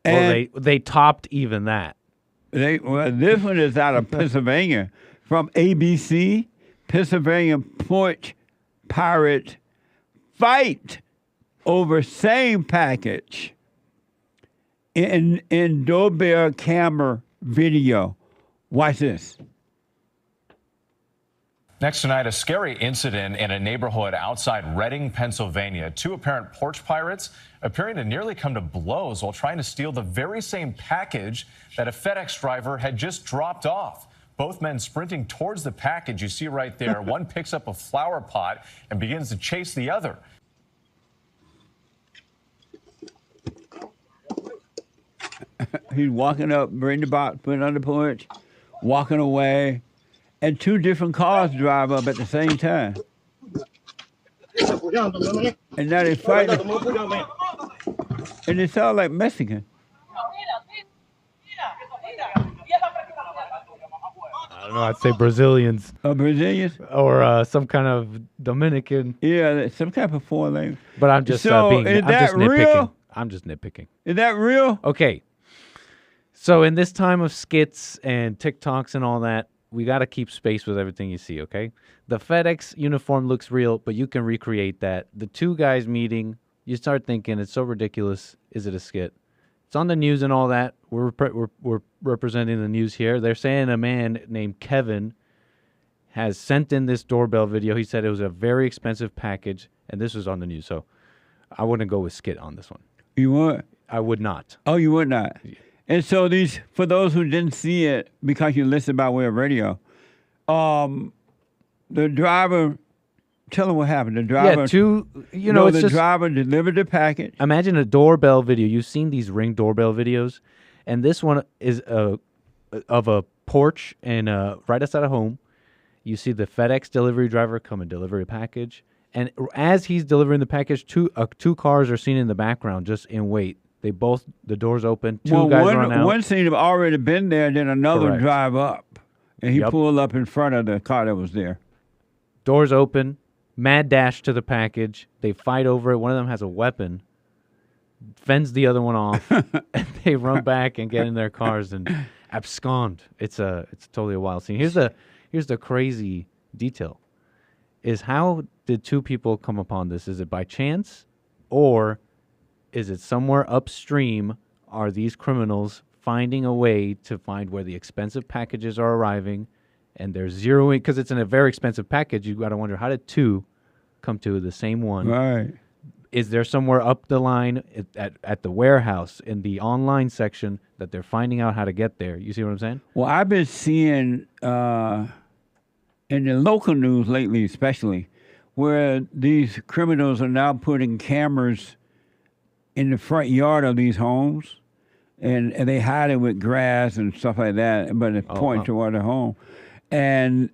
And well, they topped even that. This one is out of Pennsylvania, from ABC, Pennsylvania porch pirate fight over same package in doorbell camera video. Watch this. Next tonight, a scary incident in a neighborhood outside Reading, Pennsylvania. Two apparent porch pirates appearing to nearly come to blows while trying to steal the very same package that a FedEx driver had just dropped off. Both men sprinting towards the package you see right there. One picks up a flower pot and begins to chase the other. He's walking up, bring the box, put it on the porch, walking away. And two different cars drive up at the same time. And now they fight. And they sound like Mexican. I don't know, I'd say Brazilians. Brazilians? Or some kind of Dominican. Yeah, some kind of foreign language. But I'm just nitpicking. Real? I'm just nitpicking. Is that real? Okay. So in this time of skits and TikToks and all that, we got to keep space with everything you see, okay? The FedEx uniform looks real, but you can recreate that. The two guys meeting, you start thinking, it's so ridiculous. Is it a skit? It's on the news and all that. We're representing the news here. They're saying a man named Kevin has sent in this doorbell video. He said it was a very expensive package, and this was on the news. So I wouldn't go with skit on this one. You would? I would not. Oh, you would not? And so for those who didn't see it, because you listened by way of radio, the driver, tell them what happened. The driver, the driver delivered the package. Imagine a doorbell video. You've seen these Ring doorbell videos, and this one is of a porch and right outside of home. You see the FedEx delivery driver come and deliver a package, and as he's delivering the package, two cars are seen in the background just in wait. The doors open, two guys run out. One seemed to have already been there, then another drive up. And he pulled up in front of the car that was there. Doors open, mad dash to the package. They fight over it. One of them has a weapon, fends the other one off, and they run back and get in their cars and abscond. It's totally a wild scene. Here's the crazy detail. Is how did two people come upon this? Is it by chance, or Is it somewhere upstream? Are these criminals finding a way to find where the expensive packages are arriving, and they're zeroing, because it's in a very expensive package, you got to wonder, how did two come to the same one? Right. Is there somewhere up the line at the warehouse in the online section that they're finding out how to get there? You see what I'm saying? Well, I've been seeing in the local news lately, especially, where these criminals are now putting cameras in the front yard of these homes, and they hide it with grass and stuff like that, but it's pointing toward the home. And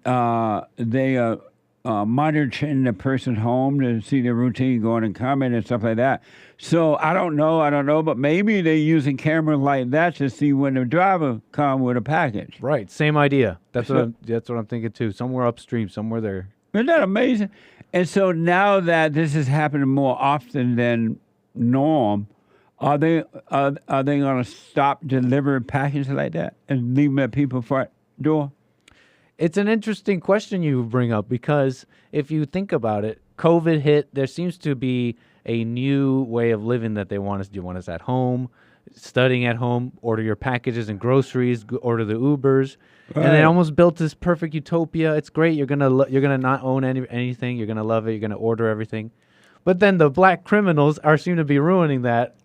they are monitoring the person's home to see their routine going and coming and stuff like that. So I don't know, but maybe they're using cameras like that to see when the driver come with a package. Right, same idea. That's what I'm thinking too. Somewhere upstream, somewhere there. Isn't that amazing? And so now that this is happening more often than norm, are they going to stop delivering packages like that and leave them at people's front door? It's an interesting question you bring up, because if you think about it, COVID hit, there seems to be a new way of living that they want us to do. You want us at home, studying at home, order your packages and groceries, order the Ubers. Right. And they almost built this perfect utopia. It's great. You're gonna not own anything. You're gonna love it. You're gonna order everything. But then the black criminals seem to be ruining that.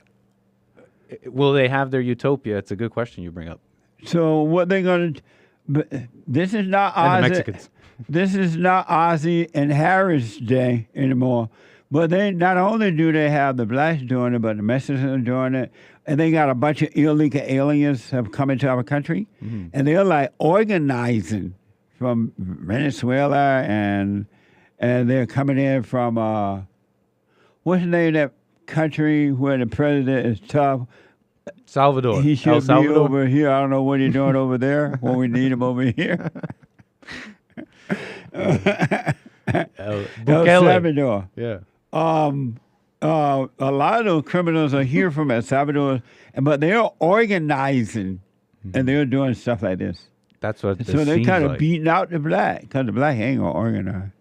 Will they have their utopia? It's a good question you bring up. So what they're going to... But this is not Ozzy. This is not Ozzy and Harris Day anymore. But they not only do they have the blacks doing it, but the Mexicans are doing it, and they got a bunch of illegal aliens have come into our country, and they're like organizing from Venezuela, and they're coming in from what's the name of that country where the president is tough? Salvador. He should be over here. I don't know what he's doing over there when we need him over here. El Salvador. Yeah. A lot of those criminals are here from El Salvador, but they're organizing and they're doing stuff like this. That's what. So they're kind of beating out the black, because the black ain't gonna organize.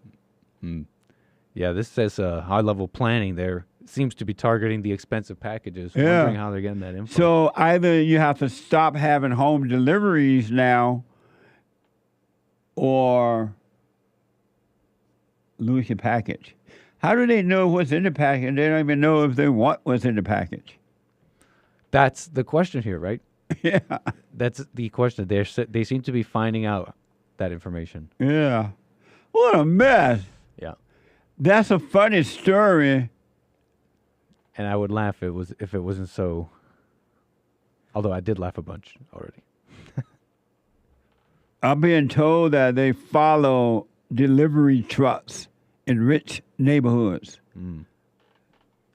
Yeah, this says high-level planning there. Seems to be targeting the expensive packages. Wondering how they're getting that info. So either you have to stop having home deliveries now, or lose your package. How do they know what's in the package? They don't even know if they want what's in the package. That's the question here, right? Yeah. That's the question. They seem to be finding out that information. Yeah. What a mess. Yeah. That's a funny story. And I would laugh if it wasn't so. Although I did laugh a bunch already. I'm being told that they follow delivery trucks in rich neighborhoods.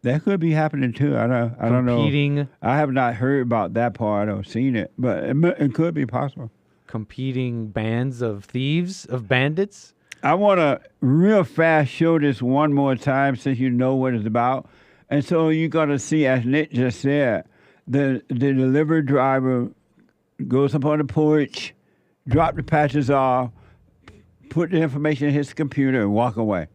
That could be happening too. I don't know. I have not heard about that part or seen it, but it could be possible. Competing bands of thieves, of bandits. I want to real fast show this one more time, since you know what it's about. And so you're going to see, as Nick just said, the delivery driver goes up on the porch, drop the patches off, put the information in his computer, and walk away.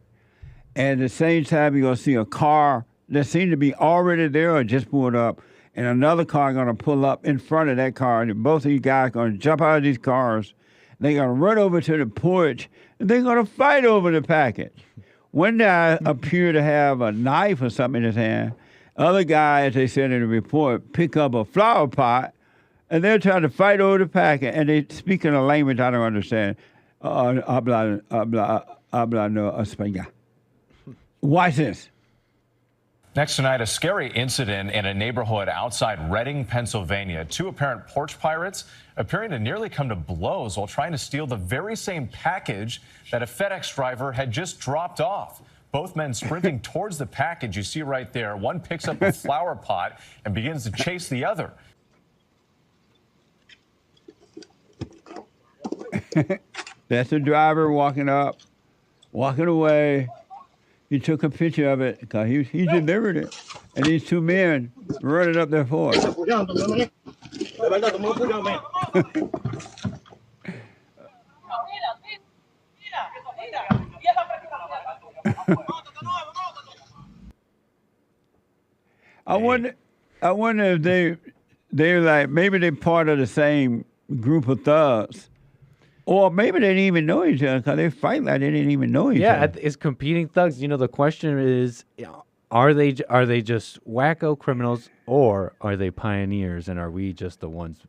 And at the same time, you're going to see a car that seems to be already there or just pulled up, and another car going to pull up in front of that car. And both of you guys are going to jump out of these cars. They're going to run over to the porch, and they're going to fight over the package. One guy appeared to have a knife or something in his hand. Other guy, as they said in the report, pick up a flower pot, and they're trying to fight over the packet, and they speak in a language I don't understand. Habla no español. Watch this. Next tonight, a scary incident in a neighborhood outside Reading, Pennsylvania. Two apparent porch pirates appearing to nearly come to blows while trying to steal the very same package that a FedEx driver had just dropped off. Both men sprinting towards the package you see right there. One picks up a flower pot and begins to chase the other. That's the driver walking up, walking away. He took a picture of it because he delivered it. And these two men running up there for it. I wonder if they're like, maybe they're part of the same group of thugs. Or maybe they didn't even know each other because they fight like they didn't even know each other. Yeah, it's competing thugs. You know, the question is, are they just wacko criminals, or are they pioneers, and are we just the ones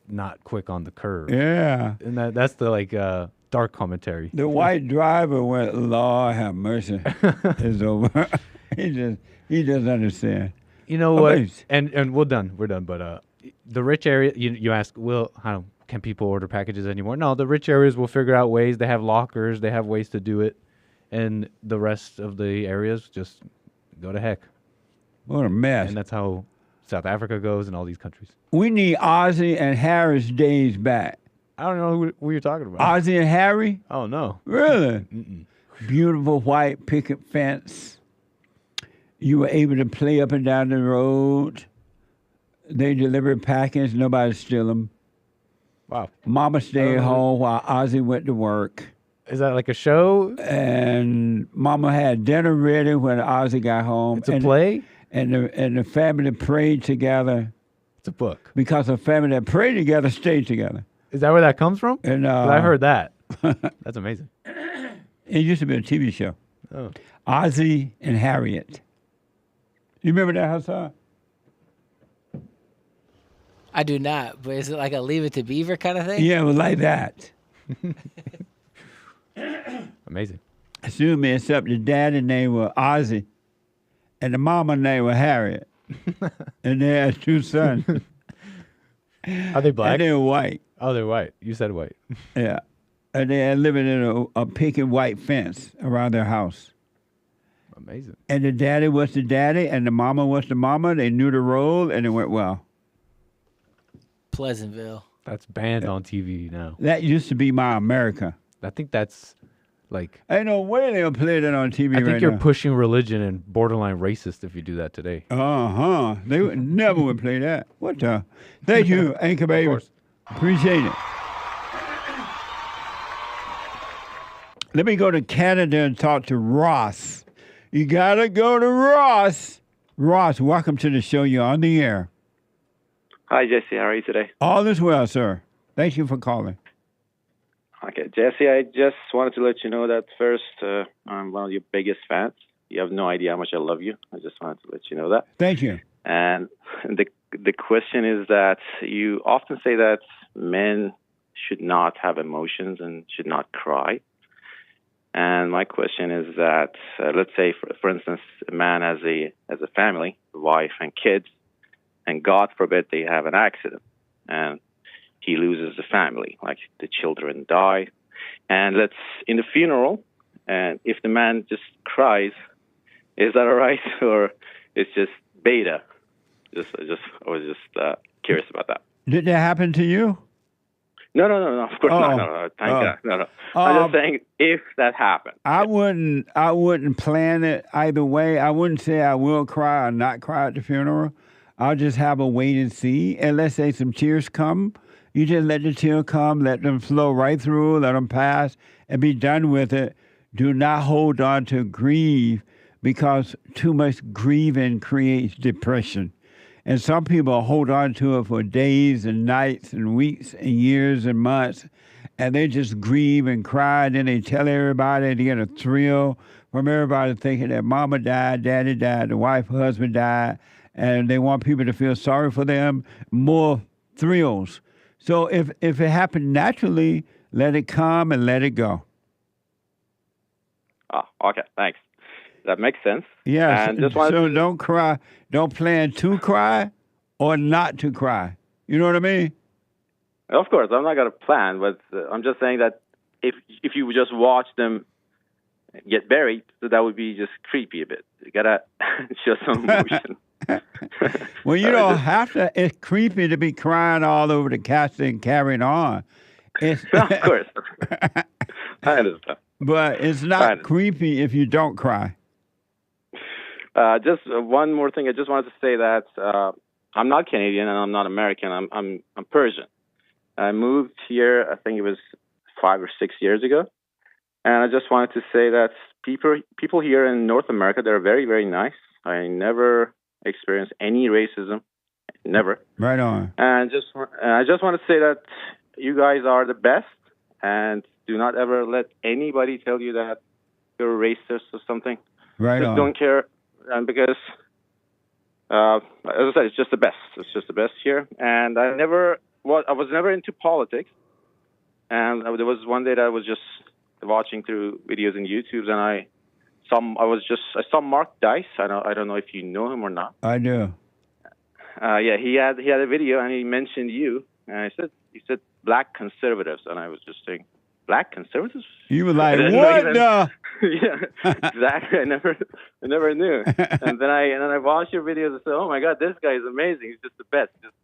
not quick on the curve? Yeah. And that's the dark commentary. The white driver went, Lord have mercy. It's over. he doesn't understand. You know what? And we're done. But the rich area, you ask, how can people order packages anymore? No, the rich areas will figure out ways. They have lockers. They have ways to do it. And the rest of the areas just go to heck. What a mess. And that's how South Africa goes and all these countries. We need Ozzy and Harry's days back. I don't know who you're talking about. Ozzy and Harry? Oh, no. Really? Mm-mm. Beautiful white picket fence. You were able to play up and down the road. They delivered packets. Nobody steal them. Wow. Mama stayed home while Ozzy went to work. Is that like a show? And Mama had dinner ready when Ozzy got home. It's a play? And the family prayed together. It's a book. Because a family that prayed together stayed together. Is that where that comes from? And I heard that. That's amazing. It used to be a TV show. Oh. Ozzy and Harriet. You remember that, Hassan? I do not, but is it like a Leave It to Beaver kind of thing? Yeah, it was like that. Amazing. Excuse me, except the daddy name was Ozzy, and the mama name was Harriet. And they had 2 sons. Are they black? And they're white. Oh, they're white. You said white. Yeah. And they had living in a picket white fence around their house. Amazing. And the daddy was the daddy, and the mama was the mama. They knew the role, and it went well. Pleasantville. That's banned on TV now. That used to be My America. I think that's like... Ain't no way they'll play that on TV I think right you're now. pushing religion and borderline racist if you do that today. Uh-huh. They would never would play that. What the? Thank you, Anchor Baby. Of course. Appreciate it. Let me go to Canada and talk to Ross. You got to go to Ross. Ross, welcome to the show. You're on the air. Hi, Jesse. How are you today? All is well, sir. Thank you for calling. Okay, Jesse, I just wanted to let you know that first, I'm one of your biggest fans. You have no idea how much I love you. I just wanted to let you know that. Thank you. And the question is that you often say that men should not have emotions and should not cry. And my question is that, let's say, for instance, a man has a family, wife and kids, and God forbid they have an accident, and he loses the family, like the children die. And in the funeral, and if the man just cries, is that all right, or it's just beta? I was just curious about that. Did that happen to you? No. Of course not. No. Thank God. No. I'm just saying if that happened. I wouldn't plan it either way. I wouldn't say I will cry or not cry at the funeral. I'll just have a wait and see. And let's say some tears come. You just let the tears come, let them flow right through, let them pass, and be done with it. Do not hold on to grief, because too much grieving creates depression. And some people hold on to it for days and nights and weeks and years and months, and they just grieve and cry, and then they tell everybody, they get a thrill from everybody thinking that mama died, daddy died, the wife, husband died, and they want people to feel sorry for them, more thrills. So if it happened naturally, let it come and let it go. Oh, okay, thanks. That makes sense. Yeah, and so don't cry. Don't plan to cry or not to cry. You know what I mean? Of course, I'm not going to plan, but I'm just saying that if you just watch them get buried, that would be just creepy a bit. You got to show some emotion. Well, you don't have to. It's creepy to be crying all over the casket and carrying on. Of course. I understand. But it's not creepy if you don't cry. Just one more thing. I just wanted to say that I'm not Canadian and I'm not American. I'm Persian. I moved here, I think it was 5 or 6 years ago. And I just wanted to say that people here in North America, they're very, very nice. I never experienced any racism, never. Right on. And I just want to say that you guys are the best, and do not ever let anybody tell you that you're racist or something. Right just on. don't care, and because as I said, it's just the best. It's just the best here. And I was never into politics. And there was one day that I was just watching through videos on YouTube, and I saw Mark Dice. I don't know if you know him or not. I do. Yeah, he had a video, and he mentioned you, and he said black conservatives, and I was just saying, black conservatives? You were like, what the? Yeah, exactly. I never knew. And then I watched your videos and said, oh my God, this guy is amazing. He's just the best. Just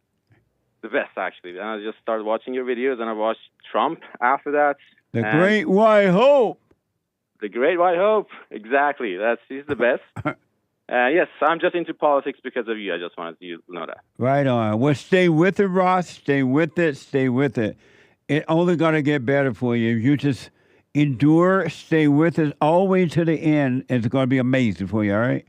the best, actually. And I just started watching your videos, and I watched Trump after that. The Great White Hope. The Great White Hope. Exactly. He's the best. Yes, I'm just into politics because of you. I just wanted you to know that. Right on. Well, stay with it, Ross. Stay with it. Stay with it. It's only going to get better for you. If you just endure, stay with it all the way to the end. It's going to be amazing for you, all right?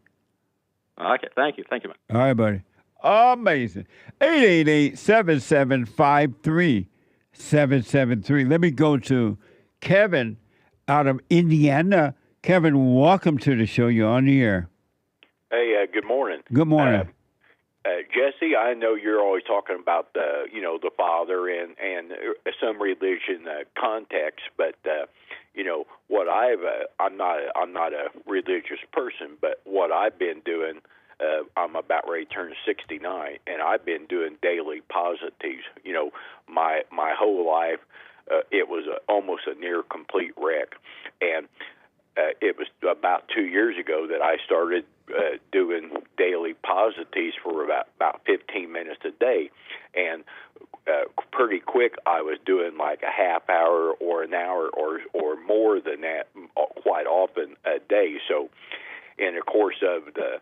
Okay, thank you. Thank you, man. All right, buddy. Amazing. 888-775-3773. Let me go to Kevin out of Indiana. Kevin, welcome to the show. You're on the air. Hey, good morning. Good morning. Jesse, I know you're always talking about the Father and some religion context, but what I'm not a religious person, but what I've been doing, I'm about ready to turn 69, and I've been doing daily positives. My whole life, it was almost a near complete wreck, and it was about 2 years ago that I started doing daily positives for about 15 minutes a day, and pretty quick I was doing like a half hour or an hour or more than that quite often a day. So in the course of the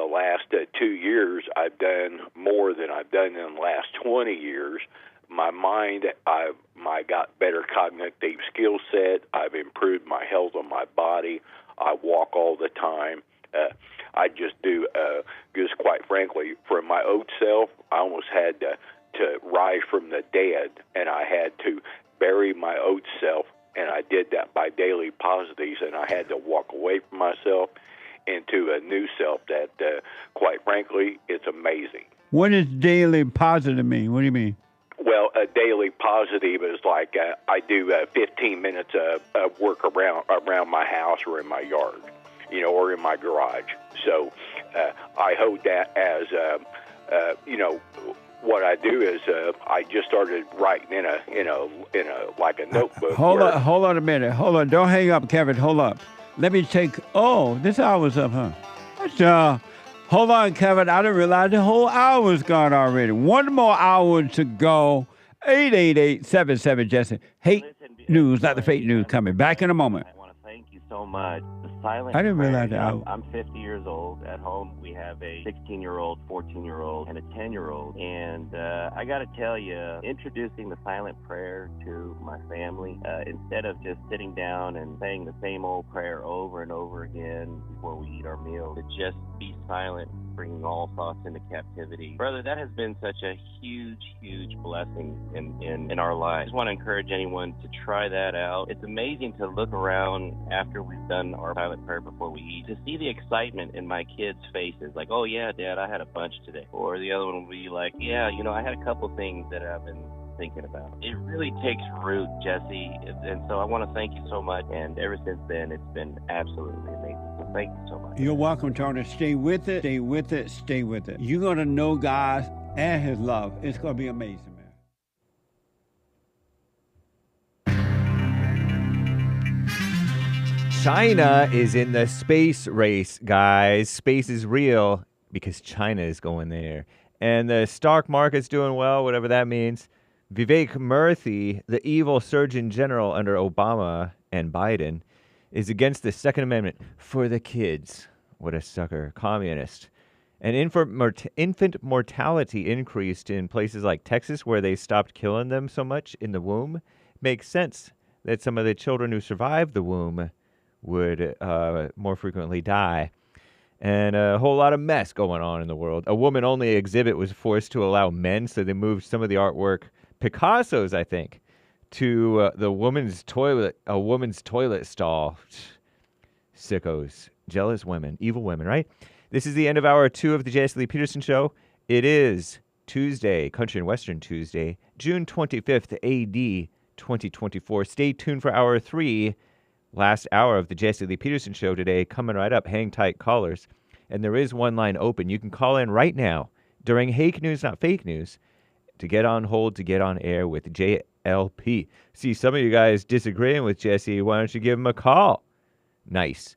last 2 years, I've done more than I've done in the last 20 years. My mind, I got better cognitive skill set. I've improved my health on my body. I walk all the time. I just do, just quite frankly, for my old self, I almost had to rise from the dead, and I had to bury my old self, and I did that by daily positives, and I had to walk away from myself into a new self that, quite frankly, it's amazing. What does daily positive mean? What do you mean? Well, a daily positive is like I do 15 minutes of work around my house or in my yard, or in my garage. So I hold that as, what I do is I just started writing in a like a notebook. Hold on a minute. Hold on. Don't hang up, Kevin. Hold up. Let me take. Oh, this hour's up, huh? Hold on, Kevin. I didn't realize the whole hour's gone already. One more hour to go. 888-77-JESSE. Hake News, not the fake news, coming back in a moment. I want to thank you so much. The silent I didn't prayer, realize that. I'm 50 years old. At home, we have a 16-year-old, 14-year-old, and a 10-year-old. And I got to tell you, introducing the silent prayer to my family, instead of just sitting down and saying the same old prayer over and over again before we eat our meal, to just be silent, bringing all thoughts into captivity. Brother, that has been such a huge, huge blessing in our lives. I just want to encourage anyone to try that out. It's amazing to look around after we've done our silent prayer before we eat, to see the excitement in my kids' faces, like, oh yeah, Dad, I had a bunch today. Or the other one will be like, yeah, I had a couple things that I've been thinking about. It really takes root, Jesse, and so I want to thank you so much, and ever since then, it's been absolutely amazing. So thank you so much. You're welcome, Tony. Stay with it, stay with it, stay with it. You're going to know God and His love. It's going to be amazing, man. China is in the space race, guys. Space is real because China is going there. And the stock market's doing well, whatever that means. Vivek Murthy, the evil Surgeon General under Obama and Biden, is against the Second Amendment for the kids. What a sucker. Communist. And infant mortality increased in places like Texas where they stopped killing them so much in the womb. Makes sense that some of the children who survived the womb would more frequently die. and a whole lot of mess going on in the world. A woman-only exhibit was forced to allow men, so they moved some of the artwork, Picasso's, I think, to a woman's toilet stall. Sickos. Jealous women. Evil women, right? This is the end of hour 2 of the JLP Peterson Show. It is Tuesday, Country and Western Tuesday, June 25th, AD 2024. Stay tuned for hour 3. Last hour of the JLP Peterson Show today, coming right up. Hang tight, callers. And there is one line open. You can call in right now during Hake News, not Fake News, to get on hold, to get on air with JLP. See, some of you guys disagreeing with Jesse. Why don't you give him a call? Nice.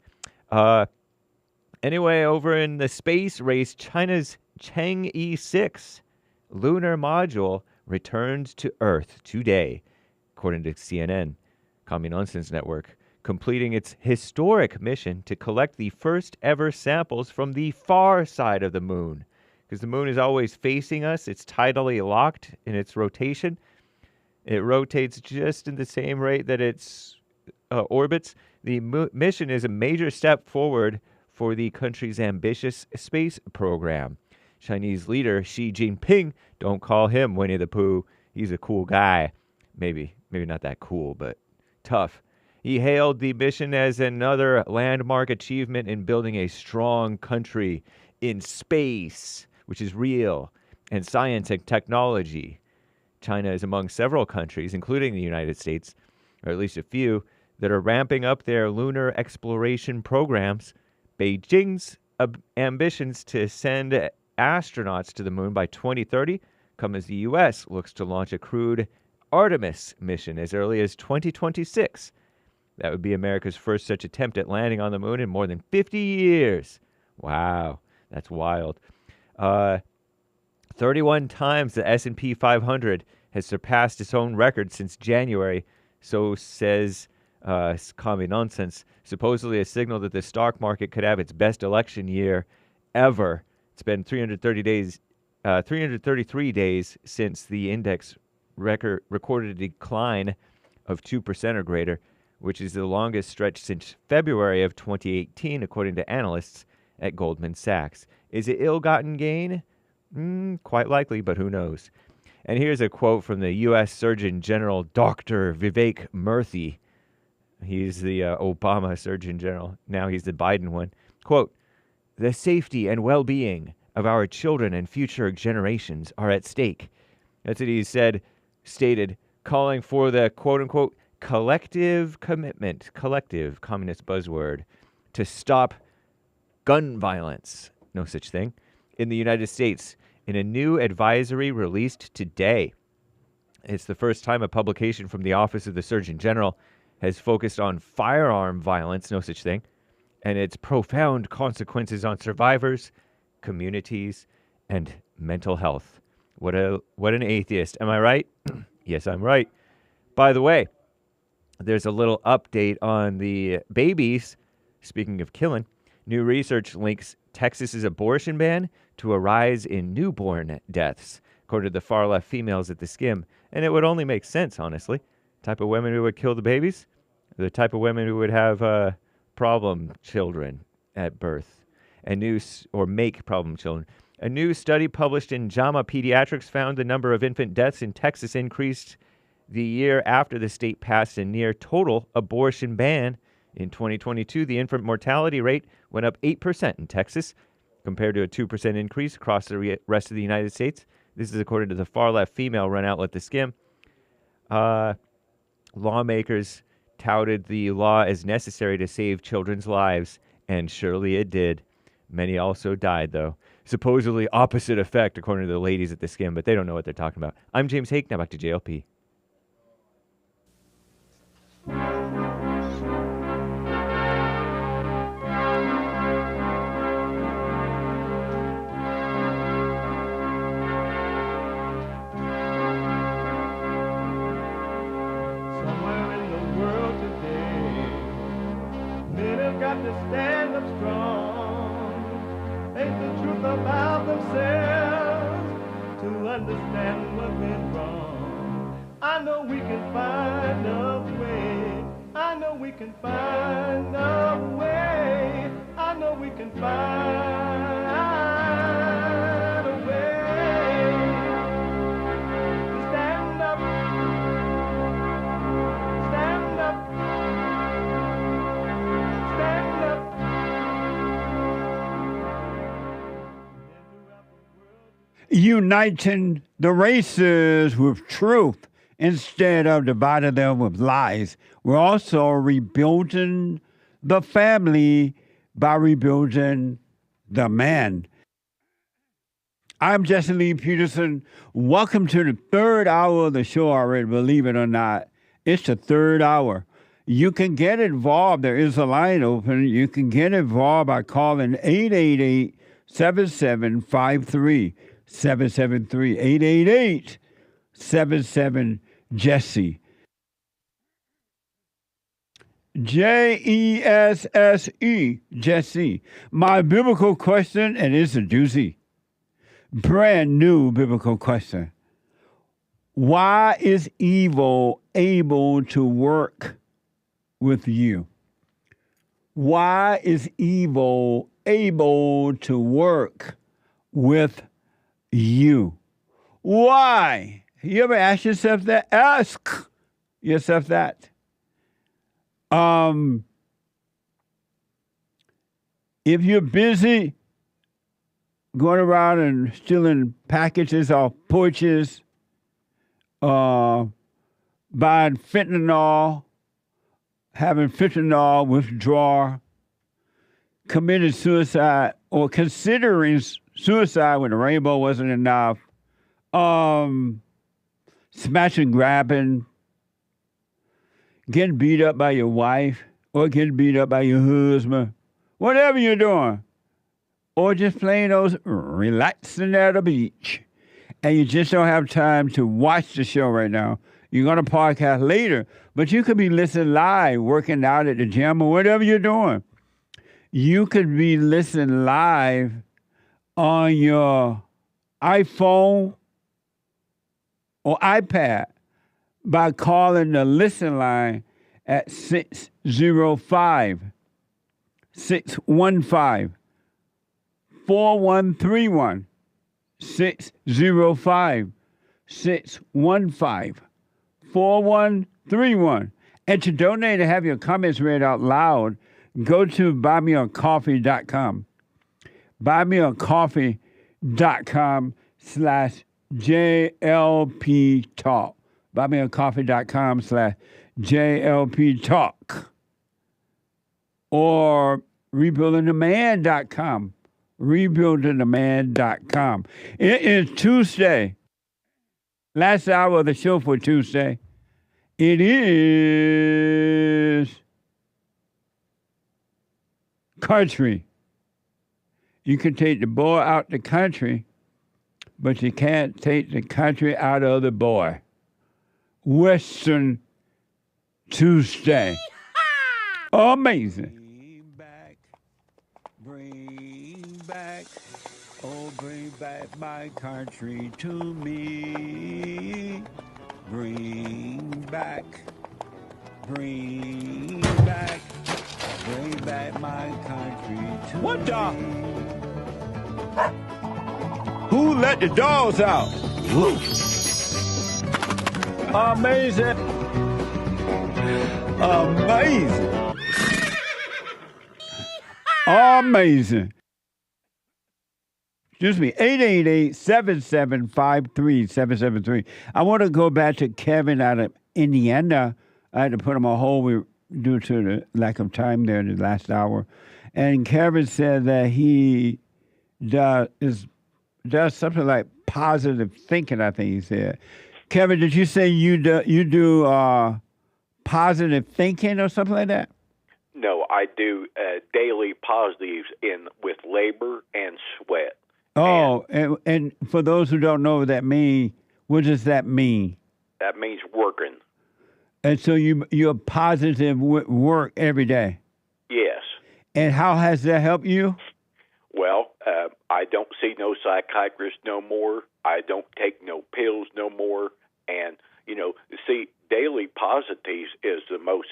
Anyway, over in the space race, China's Chang'e 6 lunar module returned to Earth today, according to CNN, Commie Nonsense Network, completing its historic mission to collect the first ever samples from the far side of the moon. Because the moon is always facing us. It's tidally locked in its rotation. It rotates just in the same rate that its orbits. The mission is a major step forward for the country's ambitious space program. Chinese leader Xi Jinping, don't call him Winnie the Pooh. He's a cool guy. Maybe not that cool, but tough. He hailed the mission as another landmark achievement in building a strong country in space, which is real, and science and technology. China is among several countries, including the United States, or at least a few, that are ramping up their lunar exploration programs. Beijing's ambitions to send astronauts to the moon by 2030 come as the U.S. looks to launch a crewed Artemis mission as early as 2026. That would be America's first such attempt at landing on the moon in more than 50 years. Wow, that's wild. 31 times the S&P 500 has surpassed its own record since January, so says Commie Nonsense, supposedly a signal that the stock market could have its best election year ever. It's been 333 days since the index recorded a decline of 2% or greater, which is the longest stretch since February of 2018, according to analysts at Goldman Sachs. Is it ill-gotten gain? Quite likely, but who knows? And here's a quote from the U.S. Surgeon General, Dr. Vivek Murthy. He's the Obama Surgeon General. Now he's the Biden one. Quote, "The safety and well-being of our children and future generations are at stake." That's what he stated, calling for the quote-unquote collective commitment, collective communist buzzword, to stop gun violence, no such thing, in the United States in a new advisory released today. It's the first time a publication from the Office of the Surgeon General has focused on firearm violence, no such thing, and its profound consequences on survivors, communities, and mental health. What an atheist. Am I right? Yes, I'm right. By the way, there's a little update on the babies. Speaking of killing, new research links Texas's abortion ban to a rise in newborn deaths, according to the far-left females at the Skim. And it would only make sense, honestly. Type of women who would kill the babies, the type of women who would have problem children at birth, make problem children. A new study published in JAMA Pediatrics found the number of infant deaths in Texas increased the year after the state passed a near total abortion ban. In 2022, the infant mortality rate went up 8% in Texas, compared to a 2% increase across the rest of the United States. This is according to the far-left female-run outlet The Skim. Lawmakers touted the law as necessary to save children's lives, and surely it did. Many also died, though. Supposedly opposite effect, according to the ladies at The Skim, but they don't know what they're talking about. I'm James Hake, now back to JLP. To stand up strong, face the truth about themselves, to understand what went wrong. I know we can find a way. I know we can find a way. I know we can find a way to stand up, stand up, stand up. Uniting the races with truth instead of dividing them with lies. We're also rebuilding the family by rebuilding the man. I'm Jesse Lee Peterson. Welcome to the third hour of the show already, believe it or not. It's the third hour. You can get involved. There is a line open. You can get involved by calling 888-7753. 773 888-77-JESSE. JESSE, Jesse. My biblical question, and it's a doozy. Brand new biblical question. Why is evil able to work with you? Why is evil able to work with you? Why? You ever ask yourself that? Ask yourself that. If you're busy going around and stealing packages off porches, buying fentanyl, having fentanyl withdrawal, committing suicide, or considering suicide when the rainbow wasn't enough, smashing, grabbing, getting beat up by your wife, or getting beat up by your husband, whatever you're doing, or just plain those relaxing at the beach, and you just don't have time to watch the show right now. You're going to podcast later, but you could be listening live, working out at the gym, or whatever you're doing. You could be listening live on your iPhone or iPad by calling the listen line at 605-615-4131. 605-615-4131. And to donate and have your comments read out loud, go to buymeacoffee.com. buymeacoffee.com/JLP Talk. buymeacoffee.com/JLP Talk. Or rebuildingtheman.com. rebuildingtheman.com. It is Tuesday. Last hour of the show for Tuesday. It is country. You can take the boy out the country, but you can't take the country out of the boy. Western Tuesday. Amazing. Bring back, oh, bring back my country to me. Bring back my country to what me. the? Who let the dogs out? Woo. Amazing. Amazing. Amazing. Excuse me, 888-7753-773. I want to go back to Kevin out of Indiana. I had to put him on hold due to the lack of time there in the last hour. And Kevin said that he does something like positive thinking, I think he said. Kevin, did you say you do positive thinking or something like that? No, I do daily positives with labor and sweat. Oh, and for those who don't know what that means, what does that mean? That means working. And so you're positive with work every day? Yes. And how has that helped you? Well, I don't see no psychiatrist no more. I don't take no pills no more. And, see, daily positives is the most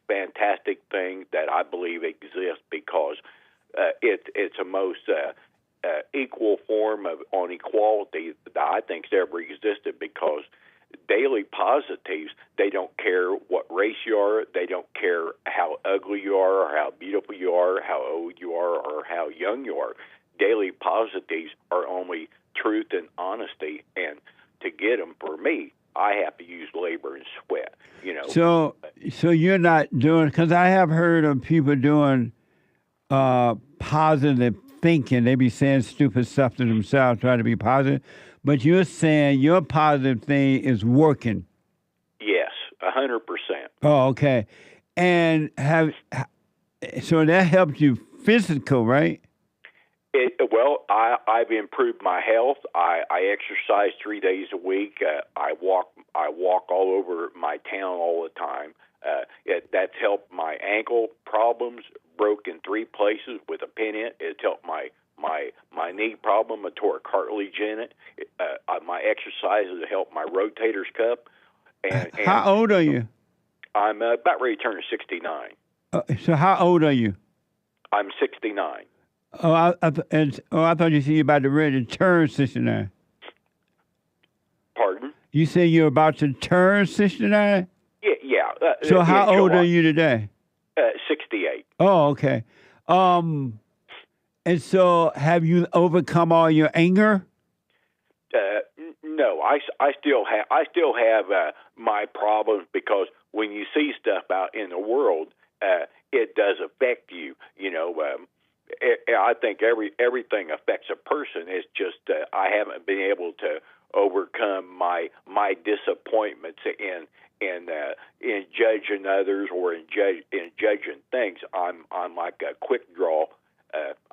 fantastic thing that I believe exists because it's the most equal form on equality that I think's ever existed, because daily positives, they don't care what race you are, they don't care how ugly you are or how beautiful you are, how old you are or how young you are. Daily positives are only truth and honesty, and to get them, for me, I have to use labor and sweat, So you're not doing, because I have heard of people doing positive thinking. They be saying stupid stuff to themselves, trying to be positive. But you're saying your positive thing is working. Yes, 100%. Oh, okay. And so that helps you physical, right? I've improved my health. I exercise 3 days a week. I walk all over my town all the time. That's helped my ankle problems, broke in 3 places with a pin in it. It's helped my knee problem. I tore a cartilage in it. My exercises have helped my rotator's cuff. And how old are you? I'm about ready to turn 69. So how old are you? I'm 69. Oh, I thought you said you were about to ready to turn 69. Pardon? You say you're about to turn 69? Yeah. So how old are you today? 68. Oh, okay. And so have you overcome all your anger? No, I still have my problems, because when you see stuff out in the world, it does affect you. I think everything affects a person. It's just I haven't been able to overcome my disappointments in judging others or in judging things. I'm like a quick draw.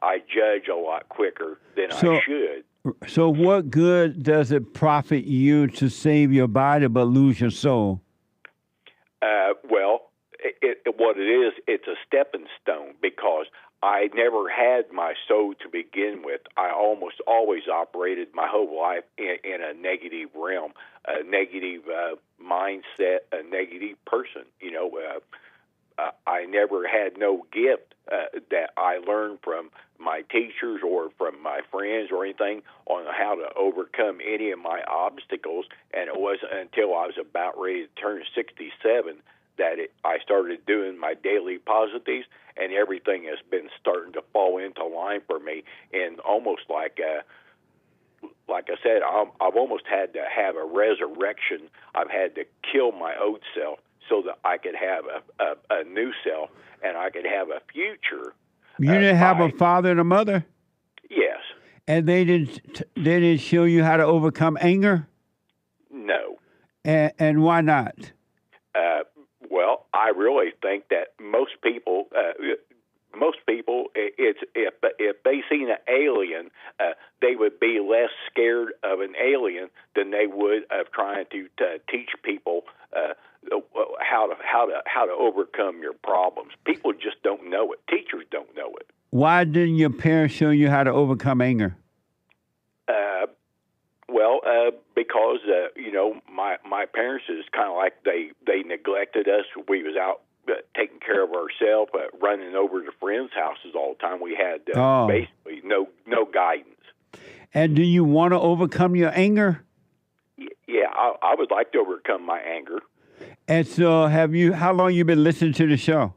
I judge a lot quicker than I should. So what good does it profit you to save your body but lose your soul? What it is, it's a stepping stone, because I never had my soul to begin with. I almost always operated my whole life in a negative realm, a negative mindset, a negative person. I never had no gift that I learned from my teachers or from my friends or anything on how to overcome any of my obstacles. And it wasn't until I was about ready to turn 67 that I started doing my daily positives, and everything has been starting to fall into line for me. And almost like I said, I've almost had to have a resurrection. I've had to kill my old self so that I could have a new self, and I could have a future. You didn't have a father and a mother? Yes. And they didn't show you how to overcome anger? No. And why not? Well, I really think that most people, it's if they seen an alien, they would be less scared of an alien than they would of trying to teach people how to overcome your problems. People just don't know it. Teachers don't know it. Why didn't your parents show you how to overcome anger? Because my parents is kind of like they neglected us. We was out taking care of ourselves, running over to friends' houses all the time. We had basically no guidance. And do you want to overcome your anger? Yeah, I would like to overcome my anger. And so, how long you been listening to the show?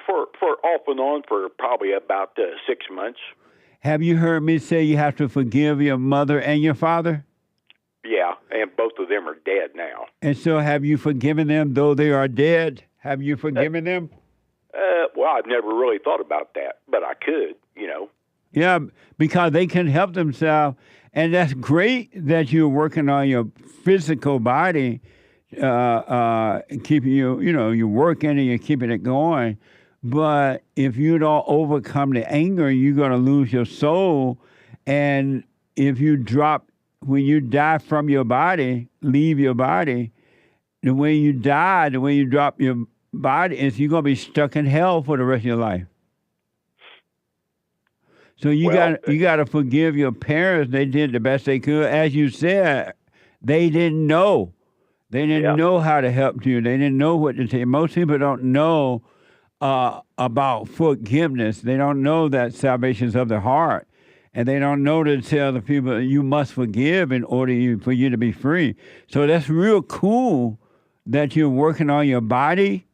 For off and on for probably about 6 months. Have you heard me say you have to forgive your mother and your father? Yeah, and both of them are dead now. And so have you forgiven them, though they are dead? Have you forgiven them? Well, I've never really thought about that, but I could, Yeah, because they can help themselves. And that's great that you're working on your physical body, keeping you're working and you're keeping it going. But if you don't overcome the anger, you're going to lose your soul. And if you when you die from your body, leave your body, the way you drop your body is you're going to be stuck in hell for the rest of your life. So you got to forgive your parents. They did the best they could. As you said, they didn't know. They didn't know how to help you. They didn't know what to say. Most people don't know about forgiveness. They don't know that salvation is of the heart. And they don't know to tell the people you must forgive in order for you to be free. So that's real cool that you're working on your body.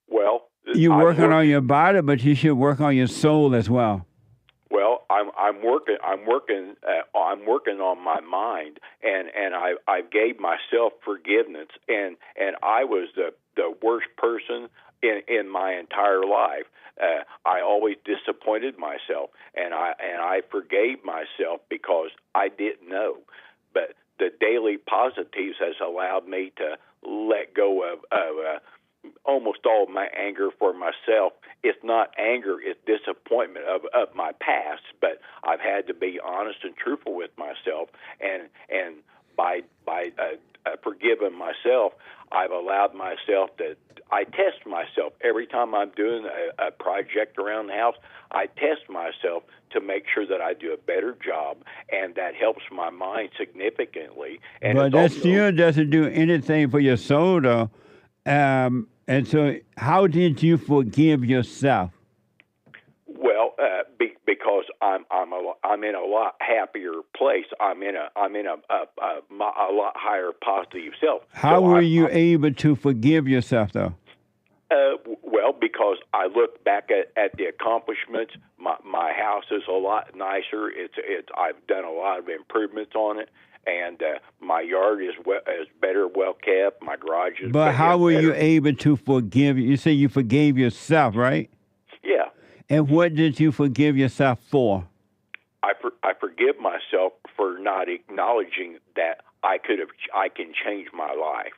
Well, you're working on your body, but you should work on your soul as well. Well, I'm working on my mind, and I gave myself forgiveness, and I was the worst person in my entire life. I always disappointed myself, and I forgave myself because I didn't know. But the daily positives has allowed me to let go of almost all of my anger for myself. It's not anger, it's disappointment of my past, but I've had to be honest and truthful with myself, and by forgiving myself, I've allowed myself to, I test myself every time I'm doing a project around the house. I test myself to make sure that I do a better job, and that helps my mind significantly. And but that still doesn't do anything for your soul, though. And so, how did you forgive yourself? Well, because I'm in a lot happier place. I'm in a lot higher positive self. How were you able to forgive yourself, though? Well, because I look back at the accomplishments. My house is a lot nicer. I've done a lot of improvements on it. And my yard is better, well kept. My garage is. But how were you able to forgive? You say you forgave yourself, right? Yeah. And what did you forgive yourself for? I forgive myself for not acknowledging that I can change my life.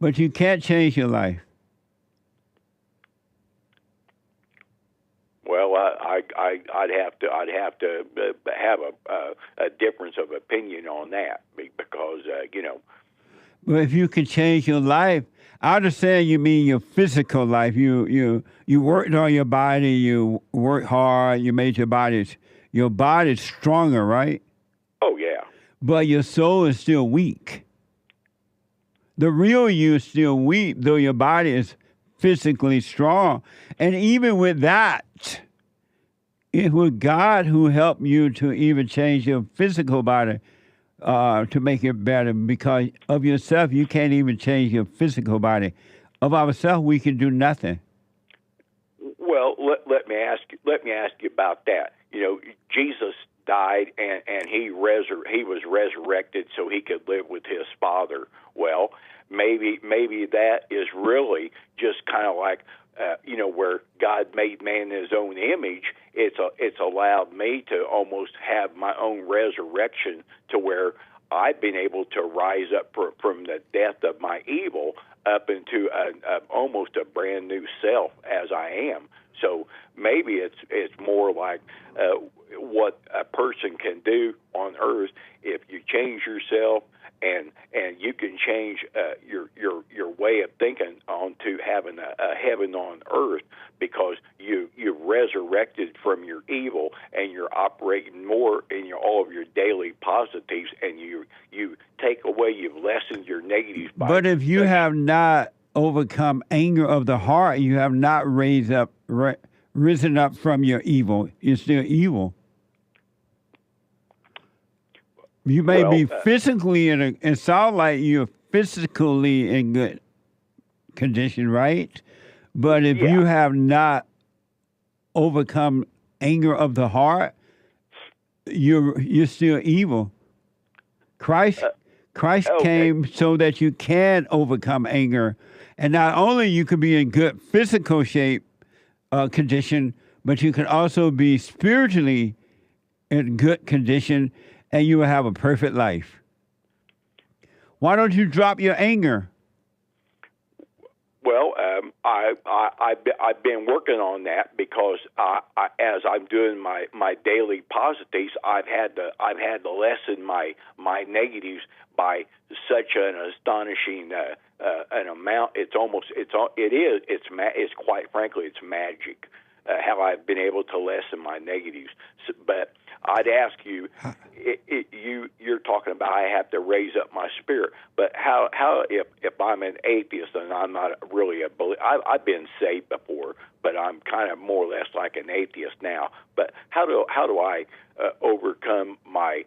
But you can't change your life. Well, I'd have to have a difference of opinion on that because Well, if you could change your life, I understand you mean your physical life. You worked on your body. You worked hard. You made your body stronger, right? Oh yeah. But your soul is still weak. The real you is still weak, though your body is physically strong. And even with that, it was God who helped you to even change your physical body to make it better. Because of yourself, you can't even change your physical body. Of ourselves, we can do nothing. Well, let me ask you about that. Jesus died and he was resurrected so he could live with his Father. Well, maybe that is really just kind of like where God made man in his own image. It's allowed me to almost have my own resurrection to where I've been able to rise up from the death of my evil up into almost a brand new self as I am. So maybe it's more like what a person can do on earth if you change yourself and you can change your way of thinking onto having a heaven on earth because you resurrected from your evil and you're operating more in all of your daily positives, and you take away, you've lessened your negatives. But if you have not overcome anger of the heart, you have not risen up from your evil. You're still evil. You may be physically it sounds like you're physically in good condition, right? But if you have not overcome anger of the heart, you're still evil. Christ came so that you can overcome anger, and not only you can be in good physical shape, condition, but you can also be spiritually in good condition, and you will have a perfect life. Why don't you drop your anger? Well, I've been working on that because as I'm doing my daily positives, I've had to lessen my negatives by such an astonishing an amount. It's quite frankly it's magic how I've been able to lessen my negatives. But I'd ask you you're talking about I have to raise up my spirit, but how if I'm an atheist and I'm not really a believer? I've been saved before, but I'm kind of more or less like an atheist now. But how do I overcome my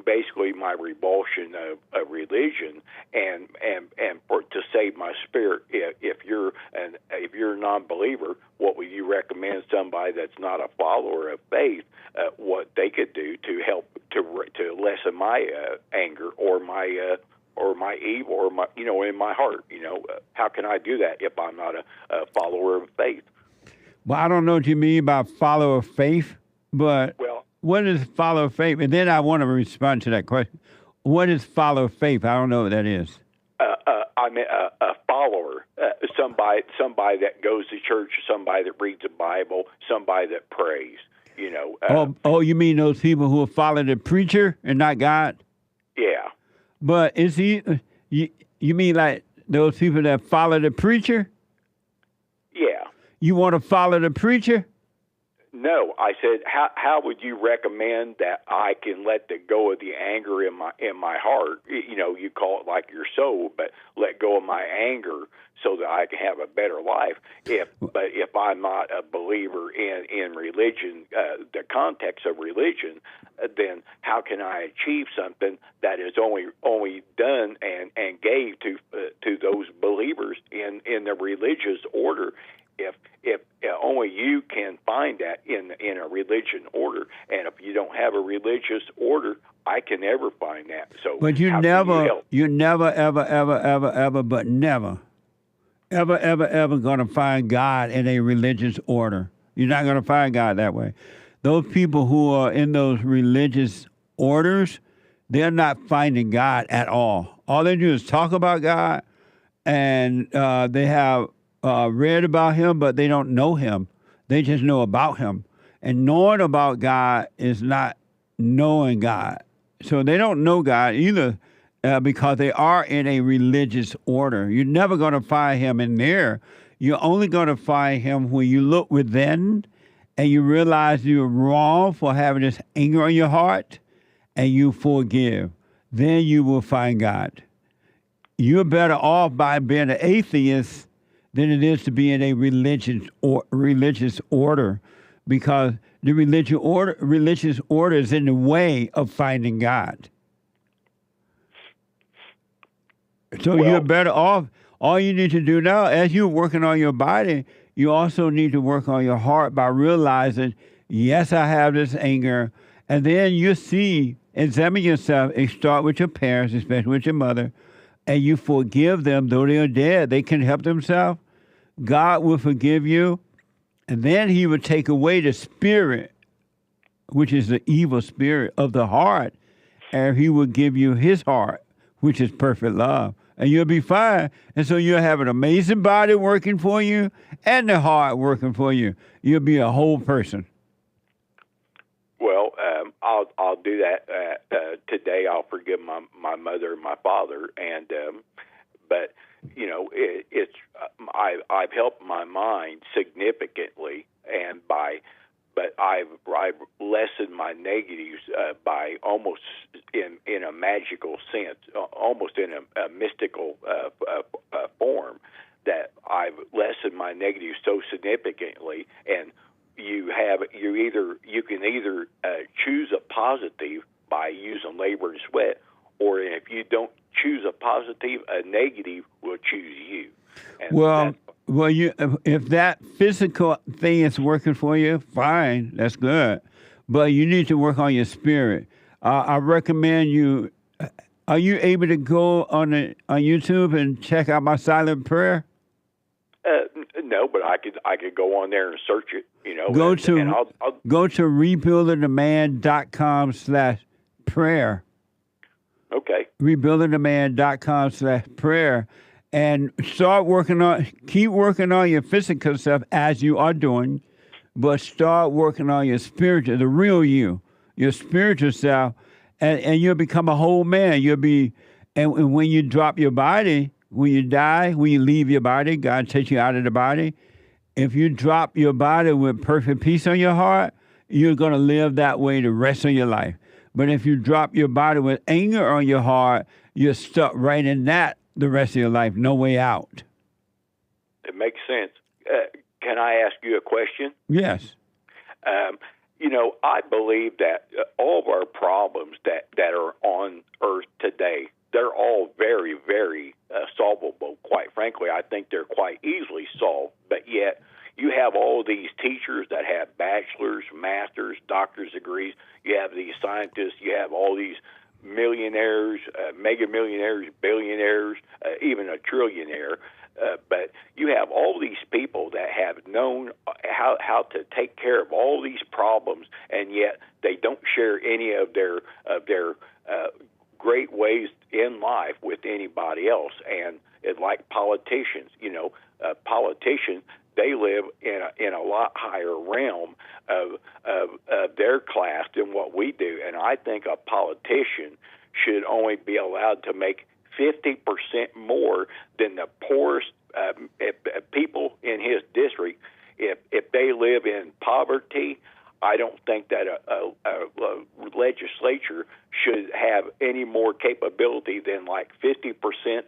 basically my revulsion of religion and for to save my spirit? If you're a non-believer, what would you recommend somebody that's not a follower of faith what they could do to help to lessen my anger or my evil or my in my heart? How can I do that if I'm not a follower of faith? Well, I don't know what you mean by follower of faith, but what is follow of faith? And then I want to respond to that question. What is follow of faith? I don't know what that is. I'm a follower, somebody that goes to church, somebody that reads the Bible, somebody that prays. You mean those people who follow the preacher and not God? Yeah. But is he? You mean like those people that follow the preacher? Yeah. You want to follow the preacher? No, I said, how would you recommend that I can let go of the anger in my heart? You call it like your soul, but let go of my anger so that I can have a better life. But if I'm not a believer in religion, the context of religion, then how can I achieve something that is only done and gave to those believers in the religious order? If only you can find that in a religion order, and if you don't have a religious order, I can never find that. So, but you never, ever going to find God in a religious order. You're not going to find God that way. Those people who are in those religious orders, they're not finding God at all. All they do is talk about God, and they have read about him, but they don't know him. They just know about him. And knowing about God is not knowing God. So they don't know God either because they are in a religious order. You're never going to find him in there. You're only going to find him when you look within and you realize you're wrong for having this anger on your heart and you forgive. Then you will find God. You're better off by being an atheist than it is to be in a religious order, because the religious order is in the way of finding God. So you're better off. All you need to do now, as you're working on your body, you also need to work on your heart by realizing, yes, I have this anger. And then you examine yourself, and start with your parents, especially with your mother, and you forgive them, though they are dead. They can help themselves. God will forgive you, and then he will take away the spirit, which is the evil spirit of the heart, and he will give you his heart, which is perfect love, and you'll be fine. And so you'll have an amazing body working for you and the heart working for you. You'll be a whole person. Well, I'll do that today. I'll forgive my mother and my father, and but I've helped my mind significantly, but I've lessened my negatives by almost in a magical sense, almost in a mystical form, that I've lessened my negatives so significantly. And you can either choose a positive by using labor and sweat, or if you don't choose a positive, a negative will choose you. And if that physical thing is working for you, fine, that's good. But you need to work on your spirit. I recommend you. Are you able to go on YouTube and check out my silent prayer? No, but I could go on there and search it. Go to rebuildingtheman.com/prayer. Okay. Rebuildingtheman.com/prayer, and keep working on your physical stuff as you are doing, but start working on your spiritual, the real you, your spiritual self, and you'll become a whole man. And when you drop your body, when you die, when you leave your body, God takes you out of the body. If you drop your body with perfect peace on your heart, you're going to live that way the rest of your life. But if you drop your body with anger on your heart, you're stuck right in that the rest of your life, no way out. It makes sense. Can I ask you a question? Yes. I believe that all of our problems that are on Earth today, they're all very, very solvable. Quite frankly, I think they're quite easily solved. But yet, you have all these teachers that have bachelor's, master's, doctor's degrees. You have these scientists. You have all these millionaires, mega millionaires, billionaires, even a trillionaire. But you have all these people that have known how to take care of all these problems, and yet they don't share any of their great ways in life with anybody else. And it's like politicians. Politicians, they live in a lot higher realm of their class than what we do. And I think a politician should only be allowed to make 50% more than the poorest people in his district. If they live in poverty, I don't think that a legislature should have any more capability than like 50%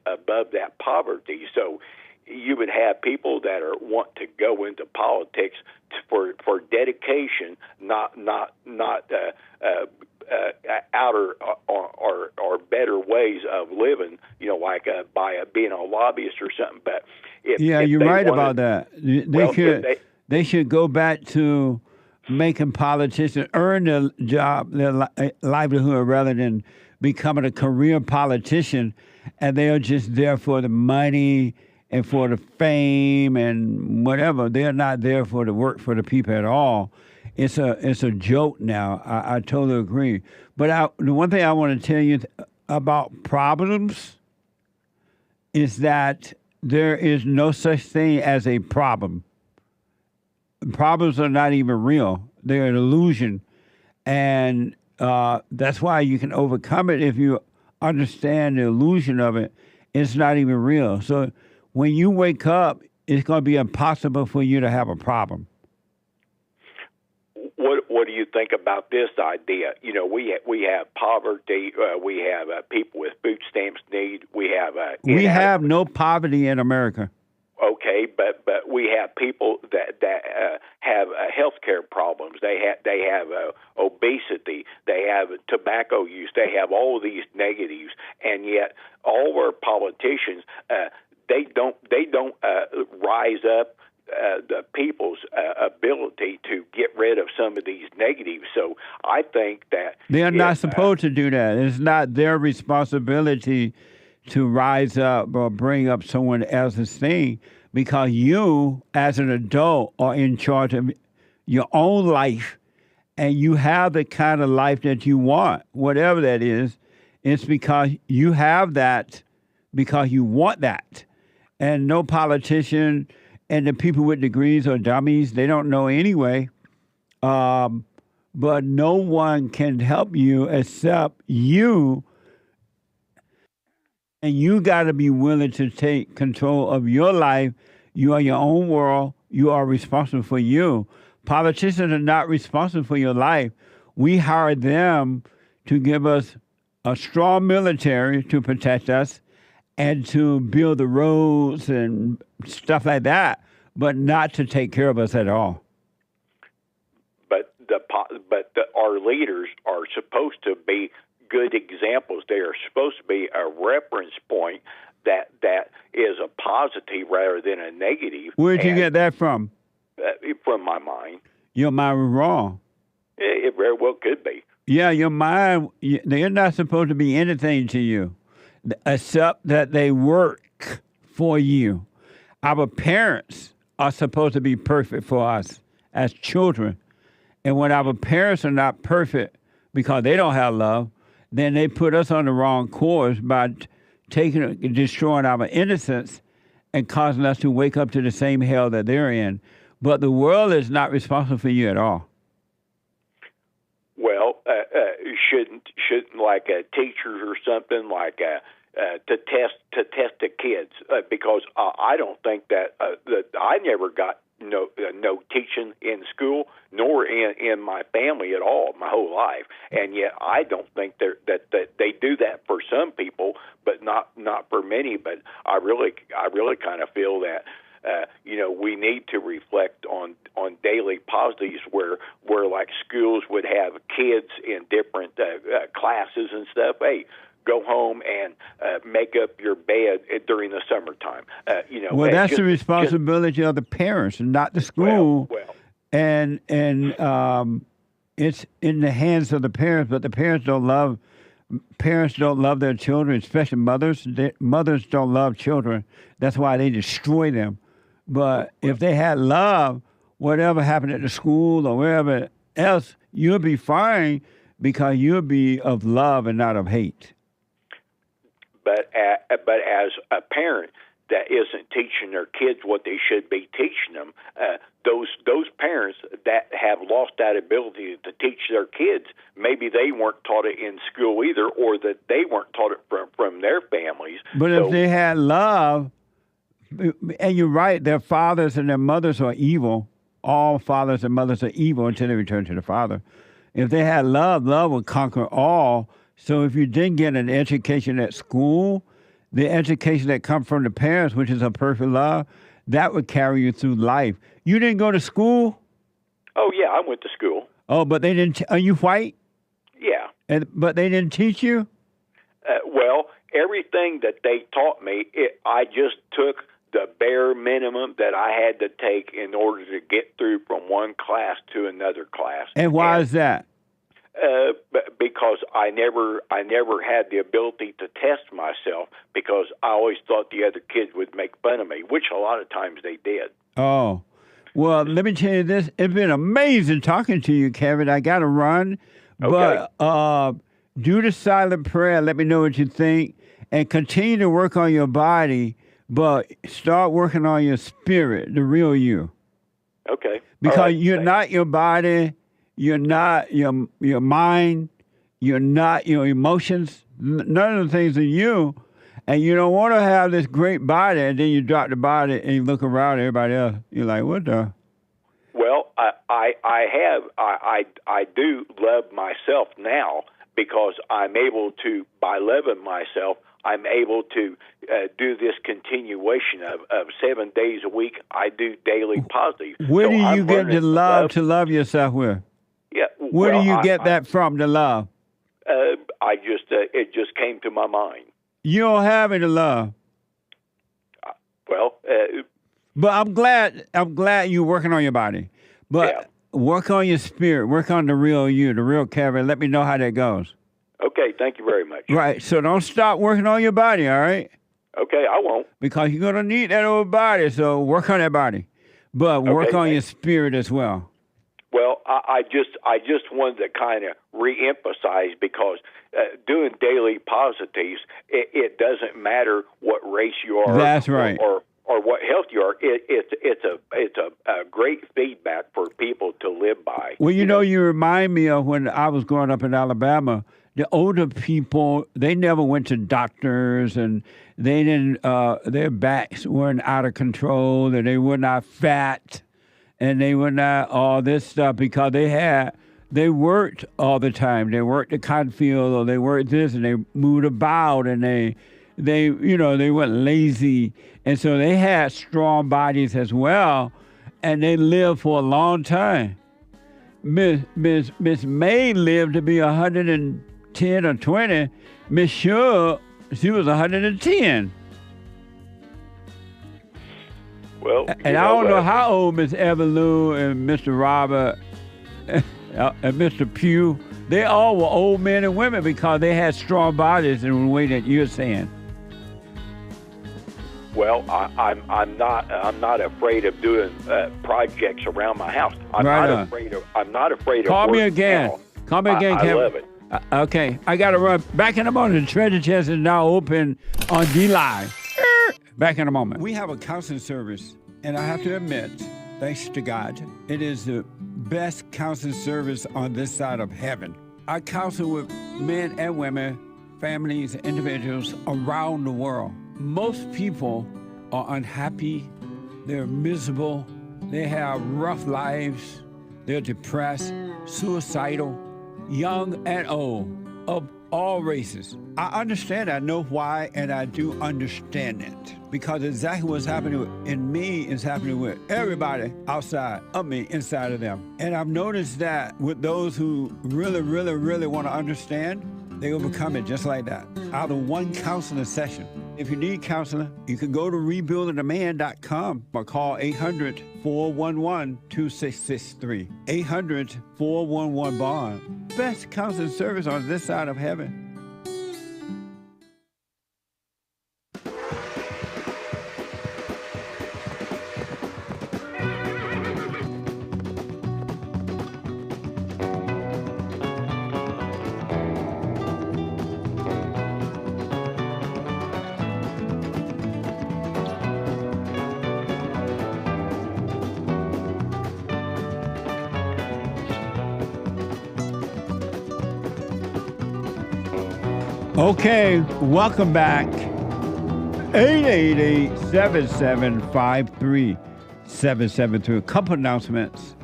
above that poverty. So you would have people that want to go into politics for dedication, not outer or better ways of living, like by being a lobbyist or something. But if you're right about that. They should go back to making politicians earn their job, their livelihood, rather than becoming a career politician, and they're just there for the money and for the fame and whatever. They're not there for the work for the people at all. It's a joke now. I totally agree. But the one thing I want to tell you about problems is that there is no such thing as a problem. Problems are not even real. They're an illusion. And that's why you can overcome it if you understand the illusion of it. It's not even real. So when you wake up, it's going to be impossible for you to have a problem. What do you think about this idea? We have poverty. We have people with food stamps need. We have no poverty in America. Okay, but we have people that have health care problems. They have obesity. They have tobacco use. They have all of these negatives, and yet all of our politicians they don't rise up the people's ability to get rid of some of these negatives. So I think that they're not supposed to do that. It's not their responsibility to rise up or bring up someone else's thing, because you, as an adult, are in charge of your own life, and you have the kind of life that you want, whatever that is. It's because you have that, because you want that. And no politician and the people with degrees are dummies. They don't know anyway. But no one can help you except you. And you got to be willing to take control of your life. You are your own world. You are responsible for you. Politicians are not responsible for your life. We hire them to give us a strong military to protect us and to build the roads and stuff like that, but not to take care of us at all. But our leaders are supposed to be good examples. They are supposed to be a reference point that is a positive rather than a negative. Where'd you get that from? From my mind. Your mind was wrong. It very well could be. Yeah, your mind, they're not supposed to be anything to you except that they work for you. Our parents are supposed to be perfect for us as children. And when our parents are not perfect because they don't have love, then they put us on the wrong course by destroying our innocence and causing us to wake up to the same hell that they're in. But the world is not responsible for you at all. Well, shouldn't like teachers or something like to test the kids because I don't think that I never got no teaching in school, nor in my family at all, my whole life. And yet I don't think that they do that for some people, but not for many. But I really kind of feel that we need to reflect on daily positives where like schools would have kids in different classes and stuff. Hey, go home and make up your bed during the summertime. Well, that's the responsibility of the parents and not the school. Well. And it's in the hands of the parents, but the parents don't love their children, especially mothers. Mothers don't love children. That's why they destroy them. But if they had love, whatever happened at the school or wherever else, you'll be fine because you'll be of love and not of hate. But as a parent that isn't teaching their kids what they should be teaching them, those parents that have lost that ability to teach their kids, maybe they weren't taught it in school either, or that they weren't taught it from their families. But if they had love, and you're right, their fathers and their mothers are evil. All fathers and mothers are evil until they return to the Father. If they had love, love would conquer all. So if you didn't get an education at school, the education that comes from the parents, which is a perfect love, that would carry you through life. You didn't go to school? Oh, yeah, I went to school. Oh, but they didn't. Are you white? Yeah. But they didn't teach you? Well, everything that they taught me, I just took the bare minimum that I had to take in order to get through from one class to another class. And why is that? Because I never had the ability to test myself because I always thought the other kids would make fun of me, which a lot of times they did. Oh, well, let me tell you this. It's been amazing talking to you, Kevin. I got to run. Okay. But do the silent prayer. Let me know what you think. And continue to work on your body, but start working on your spirit, the real you. Okay. Because you're not your body. You're not your mind. You're not your emotions. None of the things are you. And you don't want to have this great body, and then you drop the body and you look around at everybody else. You're like, what the? Well, I do love myself now because I'm able to, by loving myself, I'm able to do this continuation of 7 days a week. I do daily positive. Where do you get the love to love yourself with? Yeah. Where do you get that from, the love? It just came to my mind. You don't have any love. Well, but I'm glad you're working on your body. But work on your spirit. Work on the real you, the real Kevin. Let me know how that goes. Okay, thank you very much. Right, so don't stop working on your body, all right? Okay, I won't. Because you're going to need that old body, so work on that body. But work on your spirit as well. Well, I just wanted to kind of reemphasize because doing daily positives, it doesn't matter what race you are. That's right. Or what health you are. It's a great feedback for people to live by. Well, you remind me of when I was growing up in Alabama. The older people, they never went to doctors, and they didn't. Their backs weren't out of control, and they were not fat, and they were not all this stuff because they worked all the time. They worked the cotton field, or they worked this, and they moved about, and they weren't lazy, and so they had strong bodies as well, and they lived for a long time. Miss May lived to be 110 or 20. Miss Sure, she was 110. Well, and I don't know how old Miss Everlou and Mr. Robert and Mr. Pugh, they all were old men and women because they had strong bodies in the way that you're saying. Well, I'm not afraid of doing projects around my house. I'm not afraid of. Call me again. Call me again, Kevin. I love it. Okay, I got to run. Back in a moment. The treasure chest is now open on D-Live. Back in a moment. We have a counseling service, and I have to admit, thanks to God, it is the best counseling service on this side of heaven. I counsel with men and women, families, individuals around the world. Most people are unhappy. They're miserable. They have rough lives. They're depressed, suicidal, young and old, of all races. I understand, I know why, and I do understand it. Because exactly what's happening in me is happening with everybody outside of me, inside of them. And I've noticed that with those who really, really, really want to understand, they will become it just like that, out of one counseling session. If you need counseling, you can go to rebuildingtheman.com or call 800-411-2663. 800-411-BOND. Best counseling service on this side of heaven. Okay, welcome back. 888-7753-773. A couple announcements.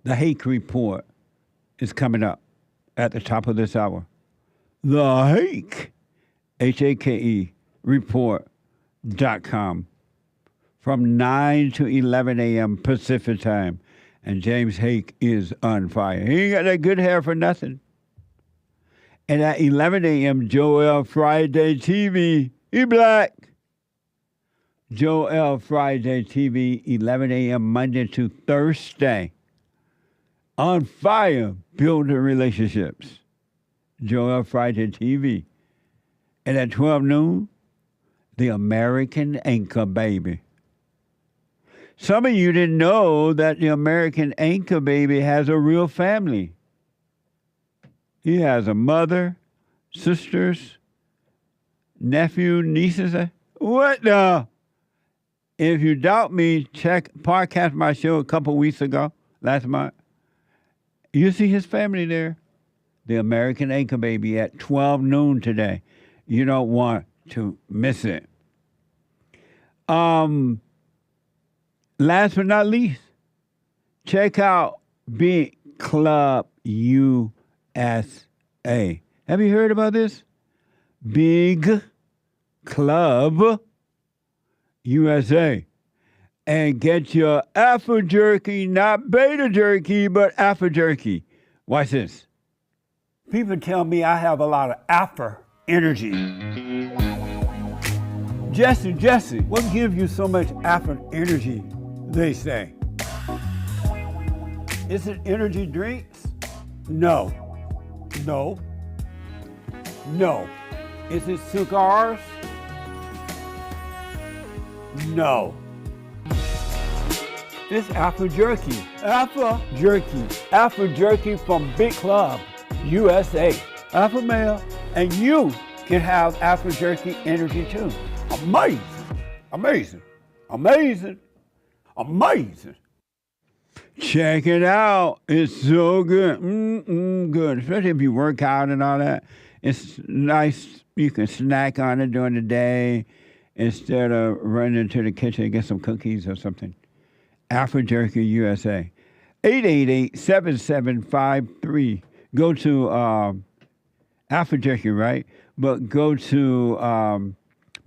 The Hake Report is coming up at the top of this hour. The Hake, Hake, report.com from 9 to 11 a.m. Pacific time. And James Hake is on fire. He ain't got that good hair for nothing. And at 11 a.m., Joel Friday TV, he black. Joel Friday TV, 11 a.m. Monday to Thursday. On fire, building relationships. Joel Friday TV. And at 12 noon, the American Anchor Baby. Some of you didn't know that the American Anchor Baby has a real family. He has a mother, sisters, nephew, nieces. What the? If you doubt me, podcast my show a couple weeks ago, last month. You see his family there. The American Anchor Baby at 12 noon today. You don't want to miss it. Last but not least, check out Big Club USA. Have you heard about this? Big Club USA. And get your Afro jerky, not beta jerky, but Afro jerky. Watch this. People tell me I have a lot of Afro energy. Jesse, what gives you so much Afro energy, they say? Is it energy drinks? No. Is it cigars? No. It's Afro jerky. Afro jerky from Big Club USA. Afro male, and you can have Afro jerky energy too. Amazing. Check it out. It's so good. Good. Especially if you work out and all that. It's nice. You can snack on it during the day instead of running into the kitchen and get some cookies or something. Afro Jerky USA. 888-7753. Go to Afro Jerky, right? But go to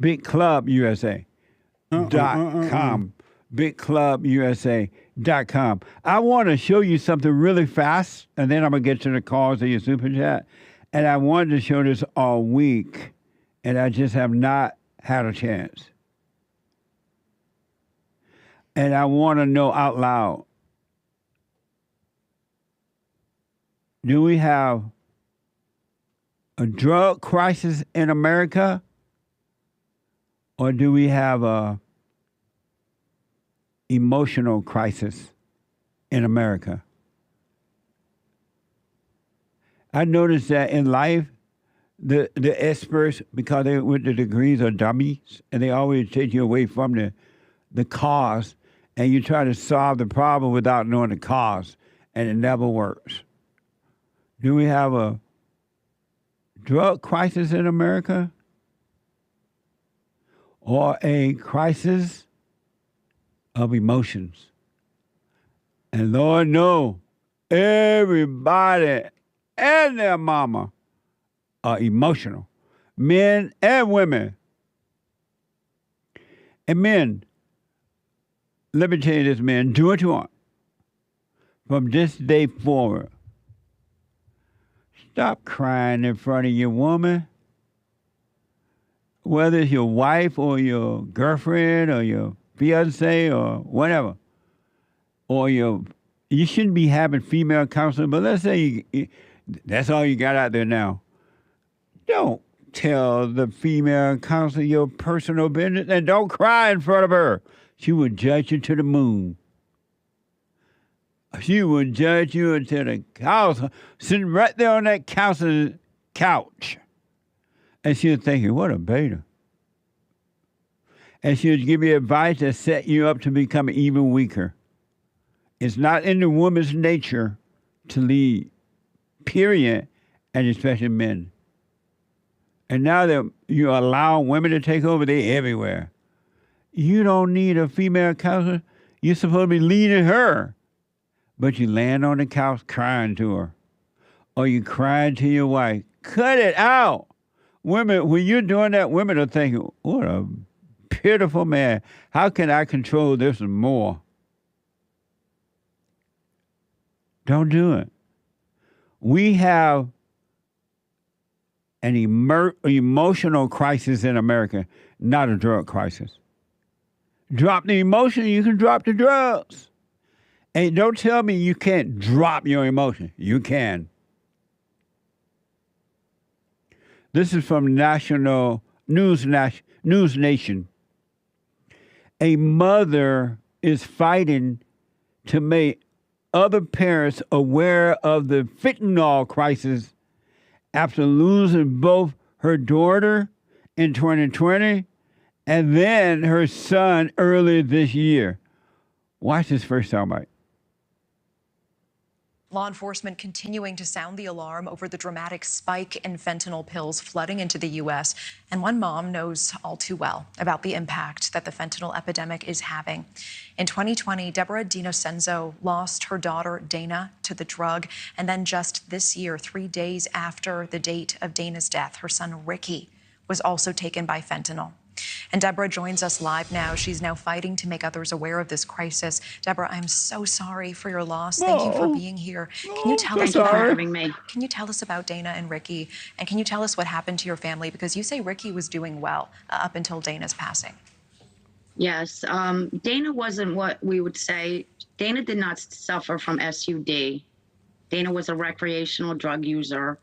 BigClubUSA.com. BigClubUSA.com. I want to show you something really fast, and then I'm going to get to the calls of your super chat. And I wanted to show this all week, and I just have not had a chance. And I want to know out loud, do we have a drug crisis in America, or do we have a emotional crisis in America? I noticed that in life, the experts, because they with the degrees, are dummies, and they always take you away from the cause, and you try to solve the problem without knowing the cause, and it never works. Do we have a drug crisis in America, or a crisis of emotions? And Lord knows, everybody and their mama are emotional, men and women. And men, let me tell you this, men, do what you want. From this day forward, stop crying in front of your woman, whether it's your wife or your girlfriend or your fiance or whatever, or you shouldn't be having female counseling, but let's say that's all you got out there now. Don't tell the female counselor your personal business and don't cry in front of her. She will judge you to the moon. She will judge you until the counselor, sitting right there on that counselor's couch. And she'll think, what a beta. And she'll give you advice that set you up to become even weaker. It's not in the woman's nature to lead, period, and especially men. And now that you allow women to take over, they're everywhere. You don't need a female counselor. You're supposed to be leading her. But you land on the couch crying to her. Or you crying to your wife. Cut it out. Women, when you're doing that, women are thinking, what a pitiful man. How can I control this more? Don't do it. We have an emotional crisis in America, not a drug crisis. Drop the emotion, you can drop the drugs. And don't tell me you can't drop your emotion. You can. This is from National News Nation. A mother is fighting to make other parents aware of the fentanyl crisis after losing both her daughter in 2020 and then her son earlier this year. Watch this first soundbite. Law enforcement continuing to sound the alarm over the dramatic spike in fentanyl pills flooding into the U.S. And one mom knows all too well about the impact that the fentanyl epidemic is having. In 2020, Deborah DiNocenzo lost her daughter, Dana, to the drug. And then just this year, 3 days after the date of Dana's death, her son, Ricky, was also taken by fentanyl. And Deborah joins us live now. She's now fighting to make others aware of this crisis. Deborah, I'm so sorry for your loss. Thank you for being here. Can you tell us about having me? Can you tell us about Dana and Ricky? And can you tell us what happened to your family? Because you say Ricky was doing well up until Dana's passing. Yes. Dana wasn't what we would say. Dana did not suffer from SUD. Dana was a recreational drug user.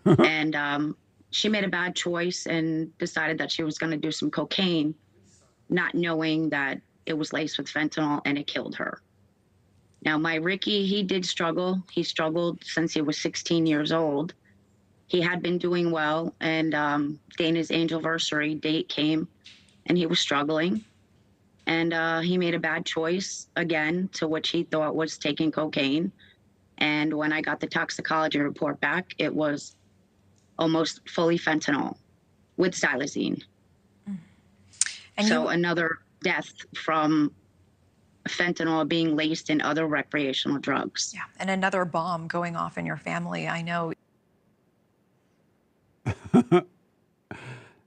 And she made a bad choice and decided that she was going to do some cocaine, not knowing that it was laced with fentanyl and it killed her. Now, my Ricky, he did struggle. He struggled since he was 16 years old. He had been doing well, and Dana's anniversary date came, and he was struggling. And he made a bad choice, again, to which he thought was taking cocaine. And when I got the toxicology report back, it was almost fully fentanyl with xylazine. And so another death from fentanyl being laced in other recreational drugs. Yeah, and another bomb going off in your family, I know.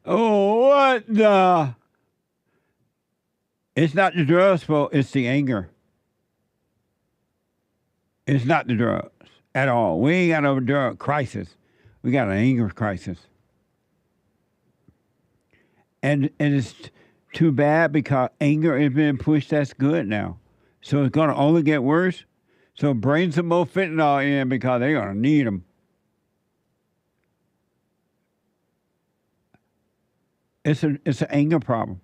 Oh, what the? It's not the drugs, folks. It's the anger. It's not the drugs at all. We ain't got no drug crisis. We got an anger crisis. And it's too bad because anger is being pushed. That's good now. So it's going to only get worse. So bring some more fentanyl in because they're going to need them. It's an anger problem.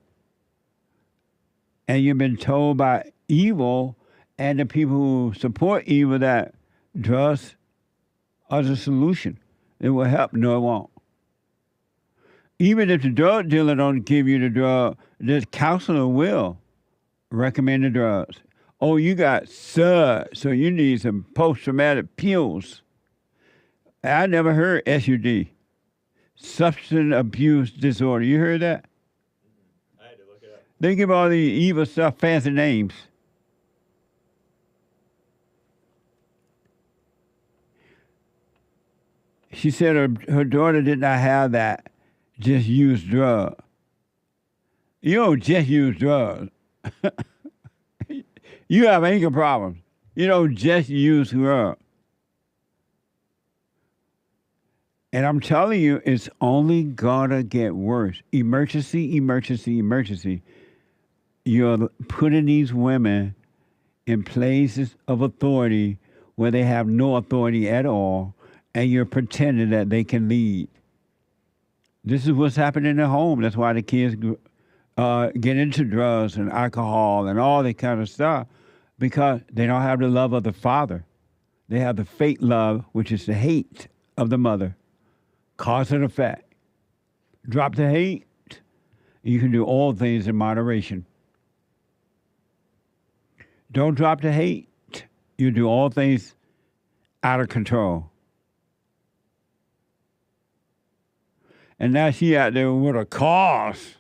And you've been told by evil and the people who support evil that drugs are the solution. It will help. No, it won't. Even if the drug dealer don't give you the drug, the counselor will recommend the drugs. Oh, you got SUD, so you need some post-traumatic pills. I never heard SUD, substance abuse disorder. You heard that? I had to look it up. They give all the evil stuff fancy names. She said her daughter did not have that, just use drugs. You don't just use drugs. You have anger problems. You don't just use drugs. And I'm telling you, it's only gonna get worse. Emergency, emergency, emergency. You're putting these women in places of authority where they have no authority at all, and you're pretending that they can lead. This is what's happening at home. That's why the kids get into drugs and alcohol and all that kind of stuff, because they don't have the love of the father. They have the fake love, which is the hate of the mother. Cause and effect. Drop the hate, you can do all things in moderation. Don't drop the hate, you do all things out of control. And now she out there with a cause.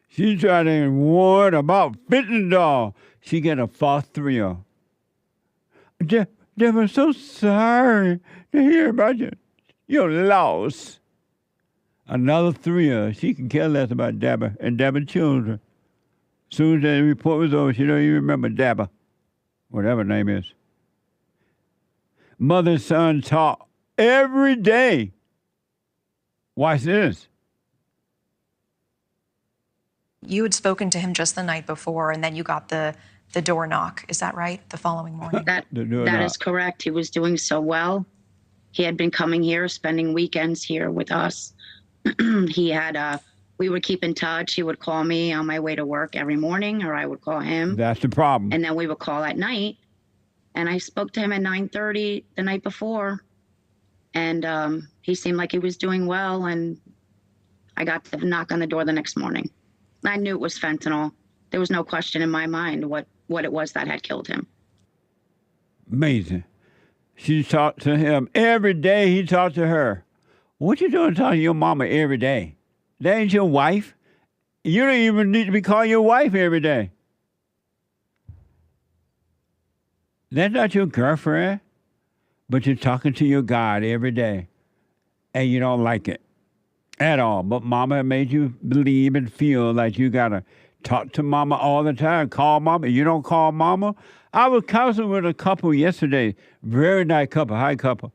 She's trying to warn about fentanyl. She get a false thrill. I'm so sorry to hear about you. Your loss. Another thrill. She can care less about Deborah and Deborah's children. As soon as the report was over, she don't even remember Deborah, whatever her name is. Mother and son talk every day. Watch this. You had spoken to him just the night before, and then you got the door knock. Is that right? The following morning? That is correct. He was doing so well. He had been coming here, spending weekends here with us. He had, we would keep in touch. He would call me on my way to work every morning, or I would call him. That's the problem. And then we would call at night. And I spoke to him at 9:30 the night before. And he seemed like he was doing well. And I got the knock on the door the next morning. I knew it was fentanyl. There was no question in my mind what it was that had killed him. Amazing. She talked to him every day. He talked to her. What you doing talking to your mama every day? That ain't your wife. You don't even need to be calling your wife every day. That's not your girlfriend. But you're talking to your God every day. And you don't like it at all. But mama made you believe and feel like you got to talk to mama all the time. Call mama. You don't call mama. I was counseling with a couple yesterday. Very nice couple, high couple.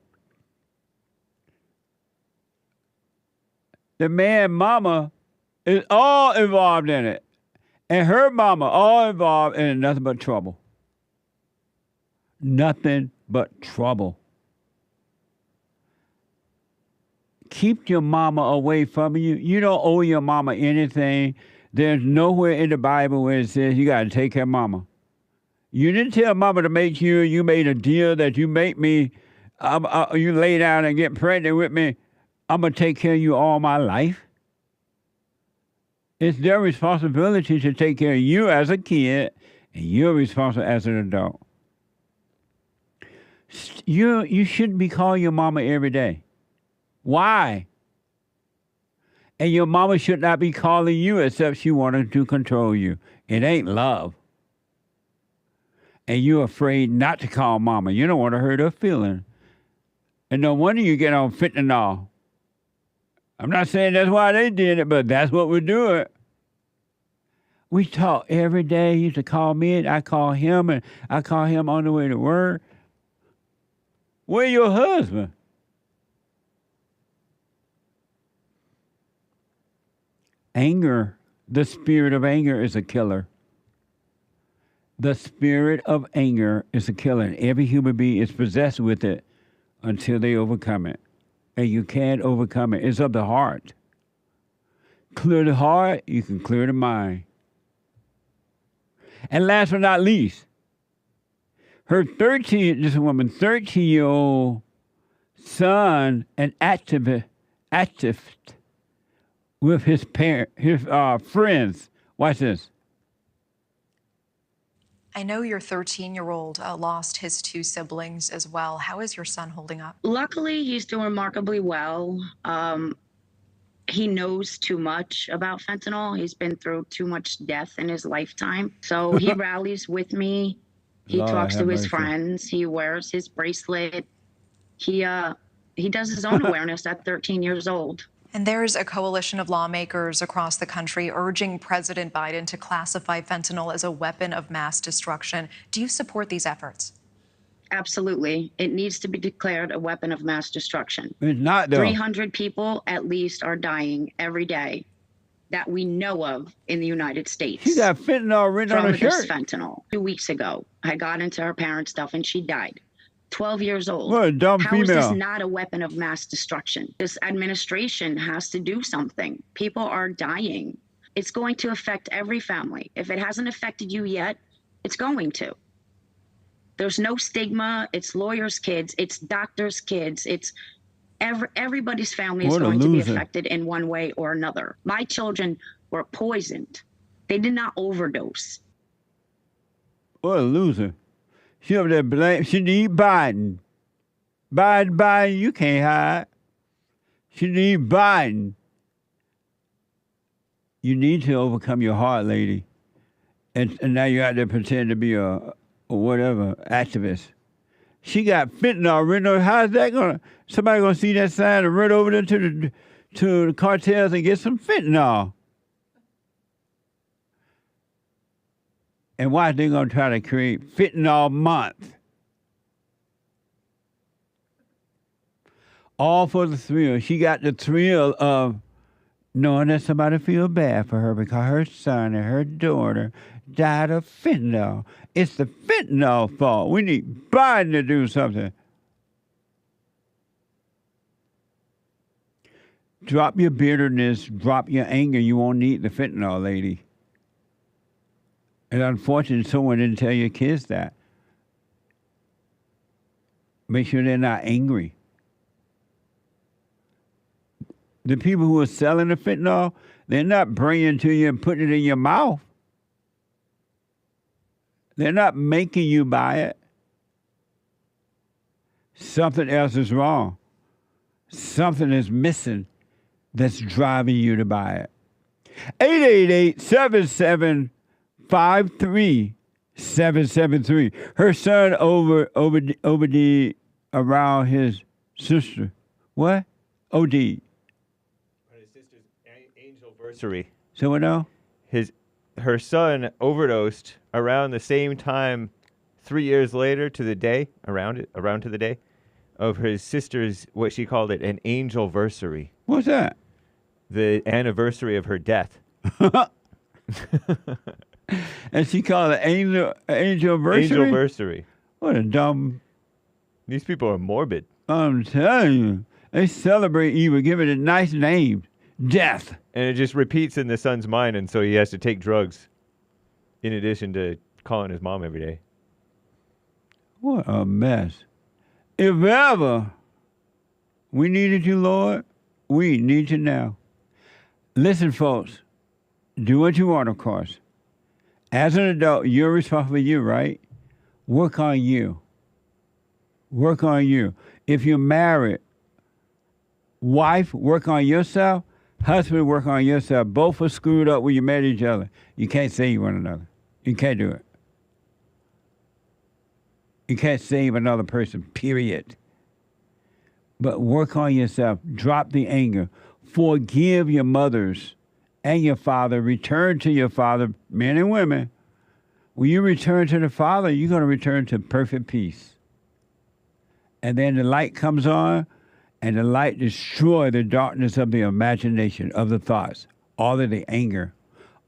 The man mama is all involved in it. And her mama all involved in nothing but trouble. Nothing but trouble. Keep your mama away from you. You don't owe your mama anything. There's nowhere in the Bible where it says you got to take care of mama. You didn't tell mama to make sure you made a deal that you make me, you lay down and get pregnant with me. I'm going to take care of you all my life. It's their responsibility to take care of you as a kid, and you're responsible as an adult. You shouldn't be calling your mama every day. Why? And your mama should not be calling you except she wanted to control you. It ain't love. And you're afraid not to call mama. You don't want to hurt her feeling. And no wonder you get on fentanyl. I'm not saying that's why they did it, but that's what we do it. We talk every day. He used to call me, and I call him, and I call him on the way to work. Where's your husband? Anger, the spirit of anger is a killer. The spirit of anger is a killer. And every human being is possessed with it until they overcome it. And you can't overcome it. It's of the heart. Clear the heart, you can clear the mind. And last but not least, her 13-year-old son, an activist with his friends. Watch this. I know your 13-year-old lost his 2 siblings as well. How is your son holding up? Luckily, he's doing remarkably well. He knows too much about fentanyl. He's been through too much death in his lifetime. So he rallies with me. He talks to his friends. He wears his bracelet. He He does his own awareness at 13 years old. And there's a coalition of lawmakers across the country urging President Biden to classify fentanyl as a weapon of mass destruction. Do you support these efforts? Absolutely. It needs to be declared a weapon of mass destruction. It's not, though. 300 people at least are dying every day that we know of in the United States. She got fentanyl written on her From shirt. this fentanyl. 2 weeks ago, I got into her parents' stuff and she died. 12 years old. What a dumb How is female. this not a weapon of mass destruction? This administration has to do something. People are dying. It's going to affect every family. If it hasn't affected you yet, it's going to. There's no stigma. It's lawyers' kids. It's doctors' kids. It's everybody's family is What a going to be loser. affected in one way or another. My children were poisoned. They did not overdose. What a loser. She over there blame. She need Biden. Biden, you can't hide. She need Biden. You need to overcome your heart, lady. And now you're out there pretending to be a whatever, activist. She got fentanyl written on. How's that gonna? Somebody gonna see that sign and run over there to the cartels and get some fentanyl? And why they gonna try to create fentanyl month? All for the thrill. She got the thrill of knowing that somebody feel bad for her because her son and her daughter died of fentanyl. It's the fentanyl fault. We need Biden to do something. Drop your bitterness, drop your anger. You won't need the fentanyl, lady. And unfortunately, someone didn't tell your kids that. Make sure they're not angry. The people who are selling the fentanyl, they're not bringing it to you and putting it in your mouth. They're not making you buy it. Something else is wrong. Something is missing that's driving you to buy it. 888-7753-773. Her son OD around his sister. What? OD. His sister's anniversary. So what now? Her son overdosed around the same time, 3 years later to the day, around to the day, of his sister's, what she called it, an angelversary. What's that? The anniversary of her death. And she called it angelversary? Angelversary. What a dumb... These people are morbid. I'm telling you. They celebrate evil, give it a nice name. Death. And it just repeats in the son's mind, and so he has to take drugs in addition to calling his mom every day. What a mess. If ever we needed you, Lord, we need you now. Listen, folks, do what you want, of course. As an adult, you're responsible for you, right? Work on you. Work on you. If you're married, wife, work on yourself. Husband, work on yourself. Both are screwed up when you met each other. You can't save one another. You can't do it. You can't save another person, period. But work on yourself. Drop the anger. Forgive your mothers and your father. Return to your father, men and women. When you return to the Father, you're going to return to perfect peace. And then the light comes on, and the light destroys the darkness of the imagination, of the thoughts, all of the anger.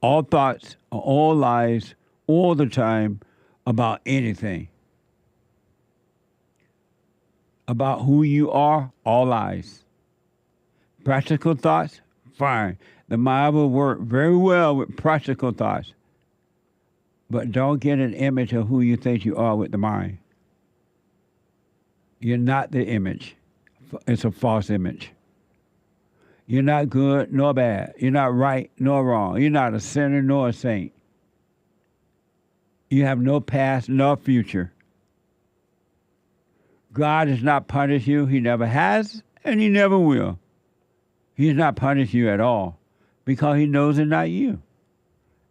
All thoughts are all lies, all the time, about anything. About who you are, all lies. Practical thoughts, fine. The mind will work very well with practical thoughts. But don't get an image of who you think you are with the mind. You're not the image. It's a false image. You're not good nor bad. You're not right nor wrong. You're not a sinner nor a saint. You have no past nor future. God has not punished you. He never has, and he never will. He has not punished you at all because he knows it's not you.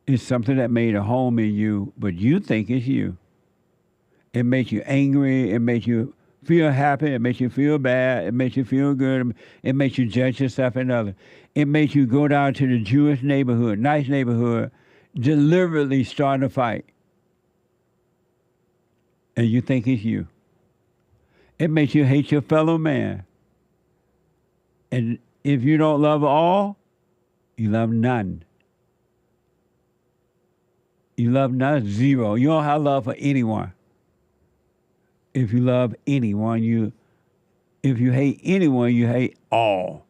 It's something that made a home in you, but you think it's you. It makes you angry. It makes you feel happy. It makes you feel bad. It makes you feel good. It makes you judge yourself and others. It makes you go down to the Jewish neighborhood, nice neighborhood, deliberately start a fight. And you think it's you. It makes you hate your fellow man. And if you don't love all, you love none. You love none, zero. You don't have love for anyone. If you love anyone, if you hate anyone, you hate all.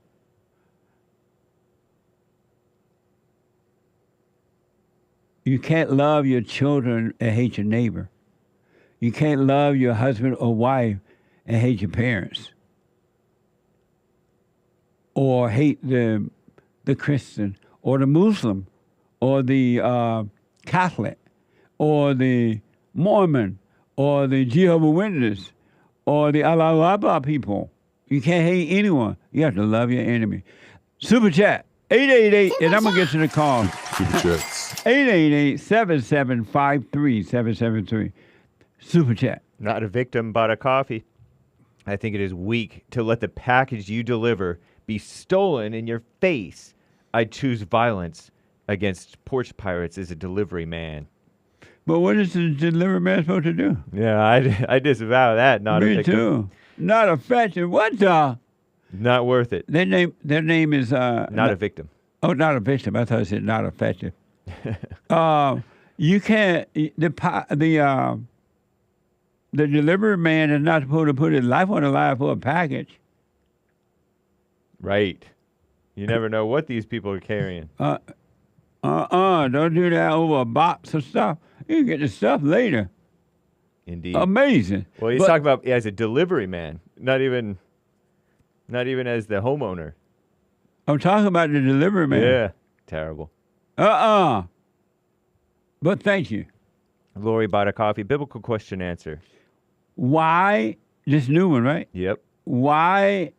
You can't love your children and hate your neighbor. You can't love your husband or wife and hate your parents. Or hate the Christian or the Muslim or the Catholic or the Mormon or the Jehovah's Witness or the Allah people. You can't hate anyone. You have to love your enemy. Super chat, 888, and I'm going to get to the call. Super chats. 888-7753-773. Super chat. Not a victim, but a coffee. I think it is weak to let the package you deliver be stolen in your face. I choose violence against porch pirates as a delivery man. But what is the delivery man supposed to do? Yeah, I disavow that. Not a victim. Me too. Not affected. What the? Not worth it. Their name is... not a victim. Oh, not a victim. I thought it said not effective. You can't... The delivery man is not supposed to put his life on the line for a package. Right. You never know what these people are carrying. Don't do that over a box of stuff. You can get the stuff later. Indeed. Amazing. Well, he's talking about as a delivery man, not even as the homeowner. I'm talking about the delivery man. Yeah. Terrible. But thank you. Lori bought a coffee. Biblical question answer. Why, this new one, right? Yep. Why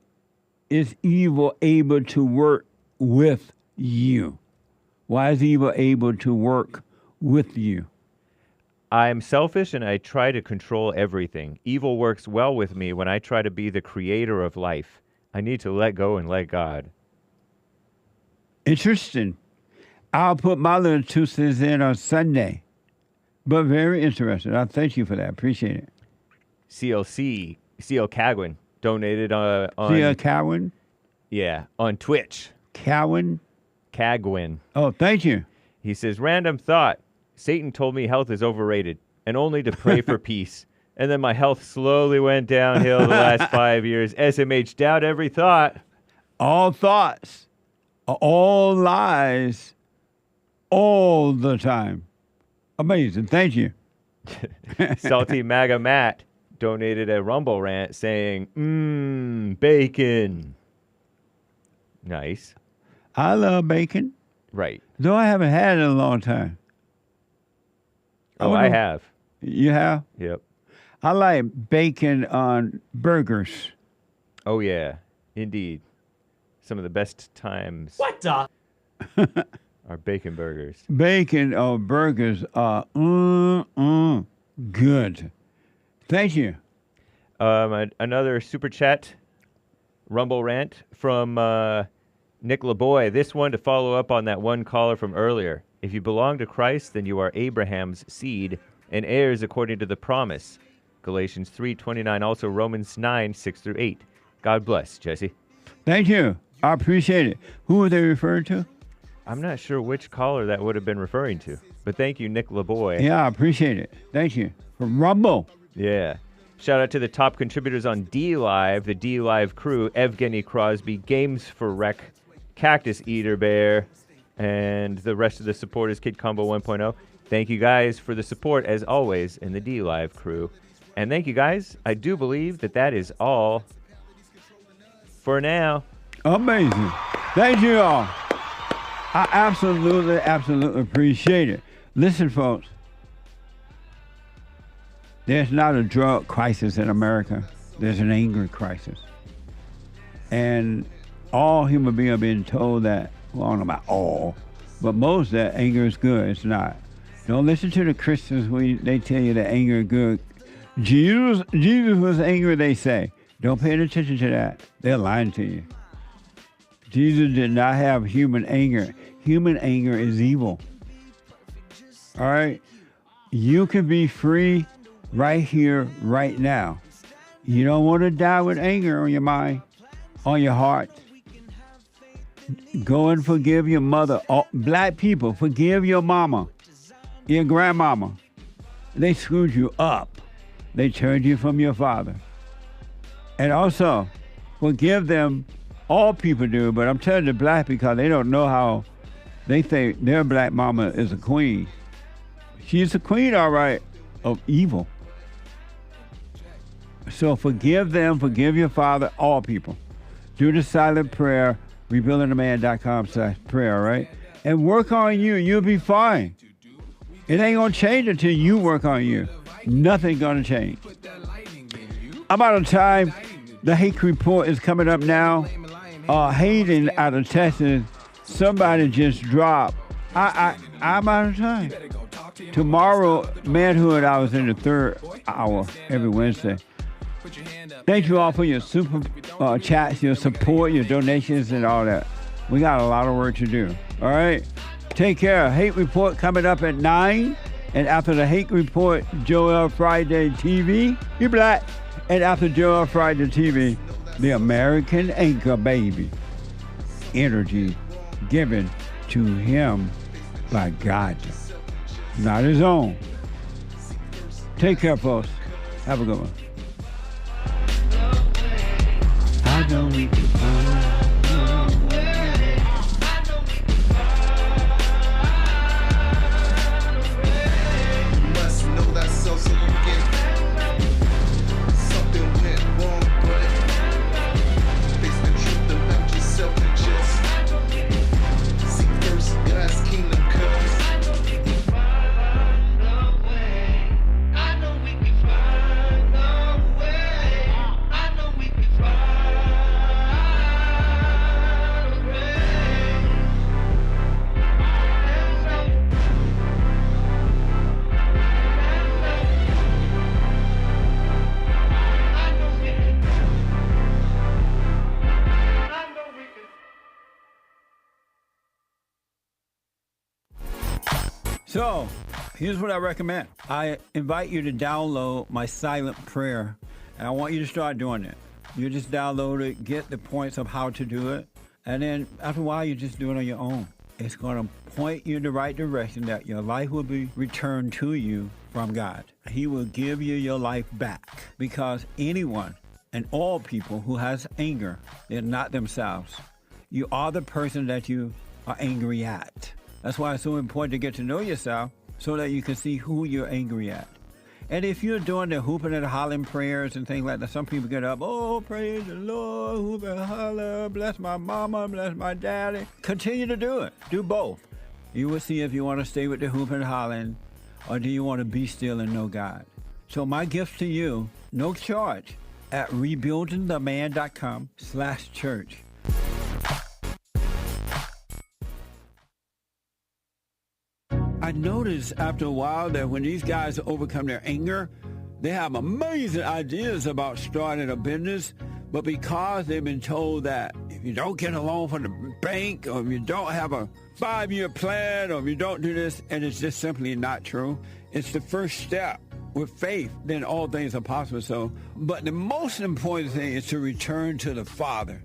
is evil able to work with you? Why is evil able to work with you? I'm selfish and I try to control everything. Evil works well with me when I try to be the creator of life. I need to let go and let God. Interesting. I'll put my little 2 cents in on Sunday. But very interesting. I thank you for that. Appreciate it. CL Cagwin donated on... CL Cagwin? Yeah, on Twitch. Cagwin? Cagwin. Oh, thank you. He says, random thought. Satan told me health is overrated and only to pray for peace. And then my health slowly went downhill the last 5 years. SMH, doubt every thought. All thoughts are all lies all the time. Amazing. Thank you. Salty MAGA Matt donated a Rumble rant saying, bacon. Nice. I love bacon. Right. Though I haven't had it in a long time. Oh, I have. You have? Yep. I like bacon on burgers. Oh, yeah. Indeed. Some of the best times. What the? Are bacon burgers. Bacon on burgers are good. Thank you. Another super chat Rumble rant from Nick LeBoy. This one to follow up on that one caller from earlier. If you belong to Christ, then you are Abraham's seed and heirs according to the promise. Galatians 3:29, also Romans 9:6-8. God bless, Jesse. Thank you. I appreciate it. Who are they referring to? I'm not sure which caller that would have been referring to, but thank you, Nick LeBoy. Yeah, I appreciate it. Thank you. From Rumble. Yeah. Shout out to the top contributors on D-Live, the D-Live crew, Evgeny Crosby, Games for Rec, Cactus Eater Bear, and the rest of the supporters, Kid Combo 1.0. Thank you guys for the support, as always, in the D-Live crew. And thank you guys. I do believe that is all for now. Amazing. Thank you all. I absolutely appreciate it. Listen, folks. There's not a drug crisis in America. There's an anger crisis. And all human beings are being told that, well, I don't know about all, but most that anger is good. It's not. Don't listen to the Christians when they tell you that anger is good. Jesus was angry, they say. Don't pay attention to that. They're lying to you. Jesus did not have human anger. Human anger is evil. All right? You can be free right here, right now. You don't want to die with anger on your mind, on your heart. Go and forgive your mother. Black people, forgive your mama, your grandmama. They screwed you up. They turned you from your father. And also, forgive them. All people do, but I'm telling the black because they don't know how they think their black mama is a queen. She's a queen, all right, of evil. So forgive them, forgive your father, all people. Do the silent prayer, rebuildingtheman.com/prayer, right? And work on you. You'll be fine. It ain't going to change until you work on you. Nothing's going to change. I'm out of time. The Hake Report is coming up now. Hayden out of Texas, somebody just dropped. I'm out of time. Tomorrow, Manhood, I was in the third hour every Wednesday. Thank you all for your super chats, your support, your donations, and all that. We got a lot of work to do. All right? Take care. Hake Report coming up at 9. And after the Hake Report, Joel Friday TV. You black. And after Joel Friday TV, the American Anchor Baby. Energy given to him by God. Not his own. Take care, folks. Have a good one. I know we can find you must know that so you can. Something went wrong, but face the truth about yourself and just seek first God's kingdom comes. I know we can find a way. I know we can find a way. So, here's what I recommend. I invite you to download my silent prayer, and I want you to start doing it. You just download it, get the points of how to do it, and then after a while, you just do it on your own. It's going to point you in the right direction that your life will be returned to you from God. He will give you your life back because anyone and all people who has anger, they're not themselves. You are the person that you are angry at. That's why it's so important to get to know yourself so that you can see who you're angry at. And if you're doing the hooping and hollering prayers and things like that, some people get up, oh, praise the Lord, hoop and holler, bless my mama, bless my daddy. Continue to do it. Do both. You will see if you want to stay with the hooping and hollering or do you want to be still and know God. So my gift to you, no charge, at rebuildingtheman.com/church. I noticed after a while that when these guys overcome their anger, they have amazing ideas about starting a business, but because they've been told that if you don't get a loan from the bank, or if you don't have a 5-year plan, or if you don't do this, and it's just simply not true, it's the first step. With faith, then all things are possible. So, but the most important thing is to return to the Father.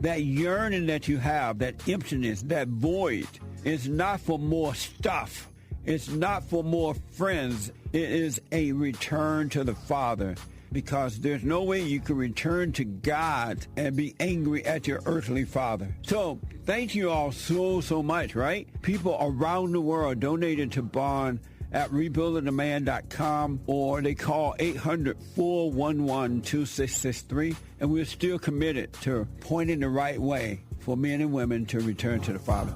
That yearning that you have, that emptiness, that void, is not for more stuff. It's not for more friends. It is a return to the Father, because there's no way you can return to God and be angry at your earthly father. So thank you all so much, right? People around the world donated to Bond at rebuildingtheman.com, or they call 800-411-2663, and we're still committed to pointing the right way for men and women to return to the Father.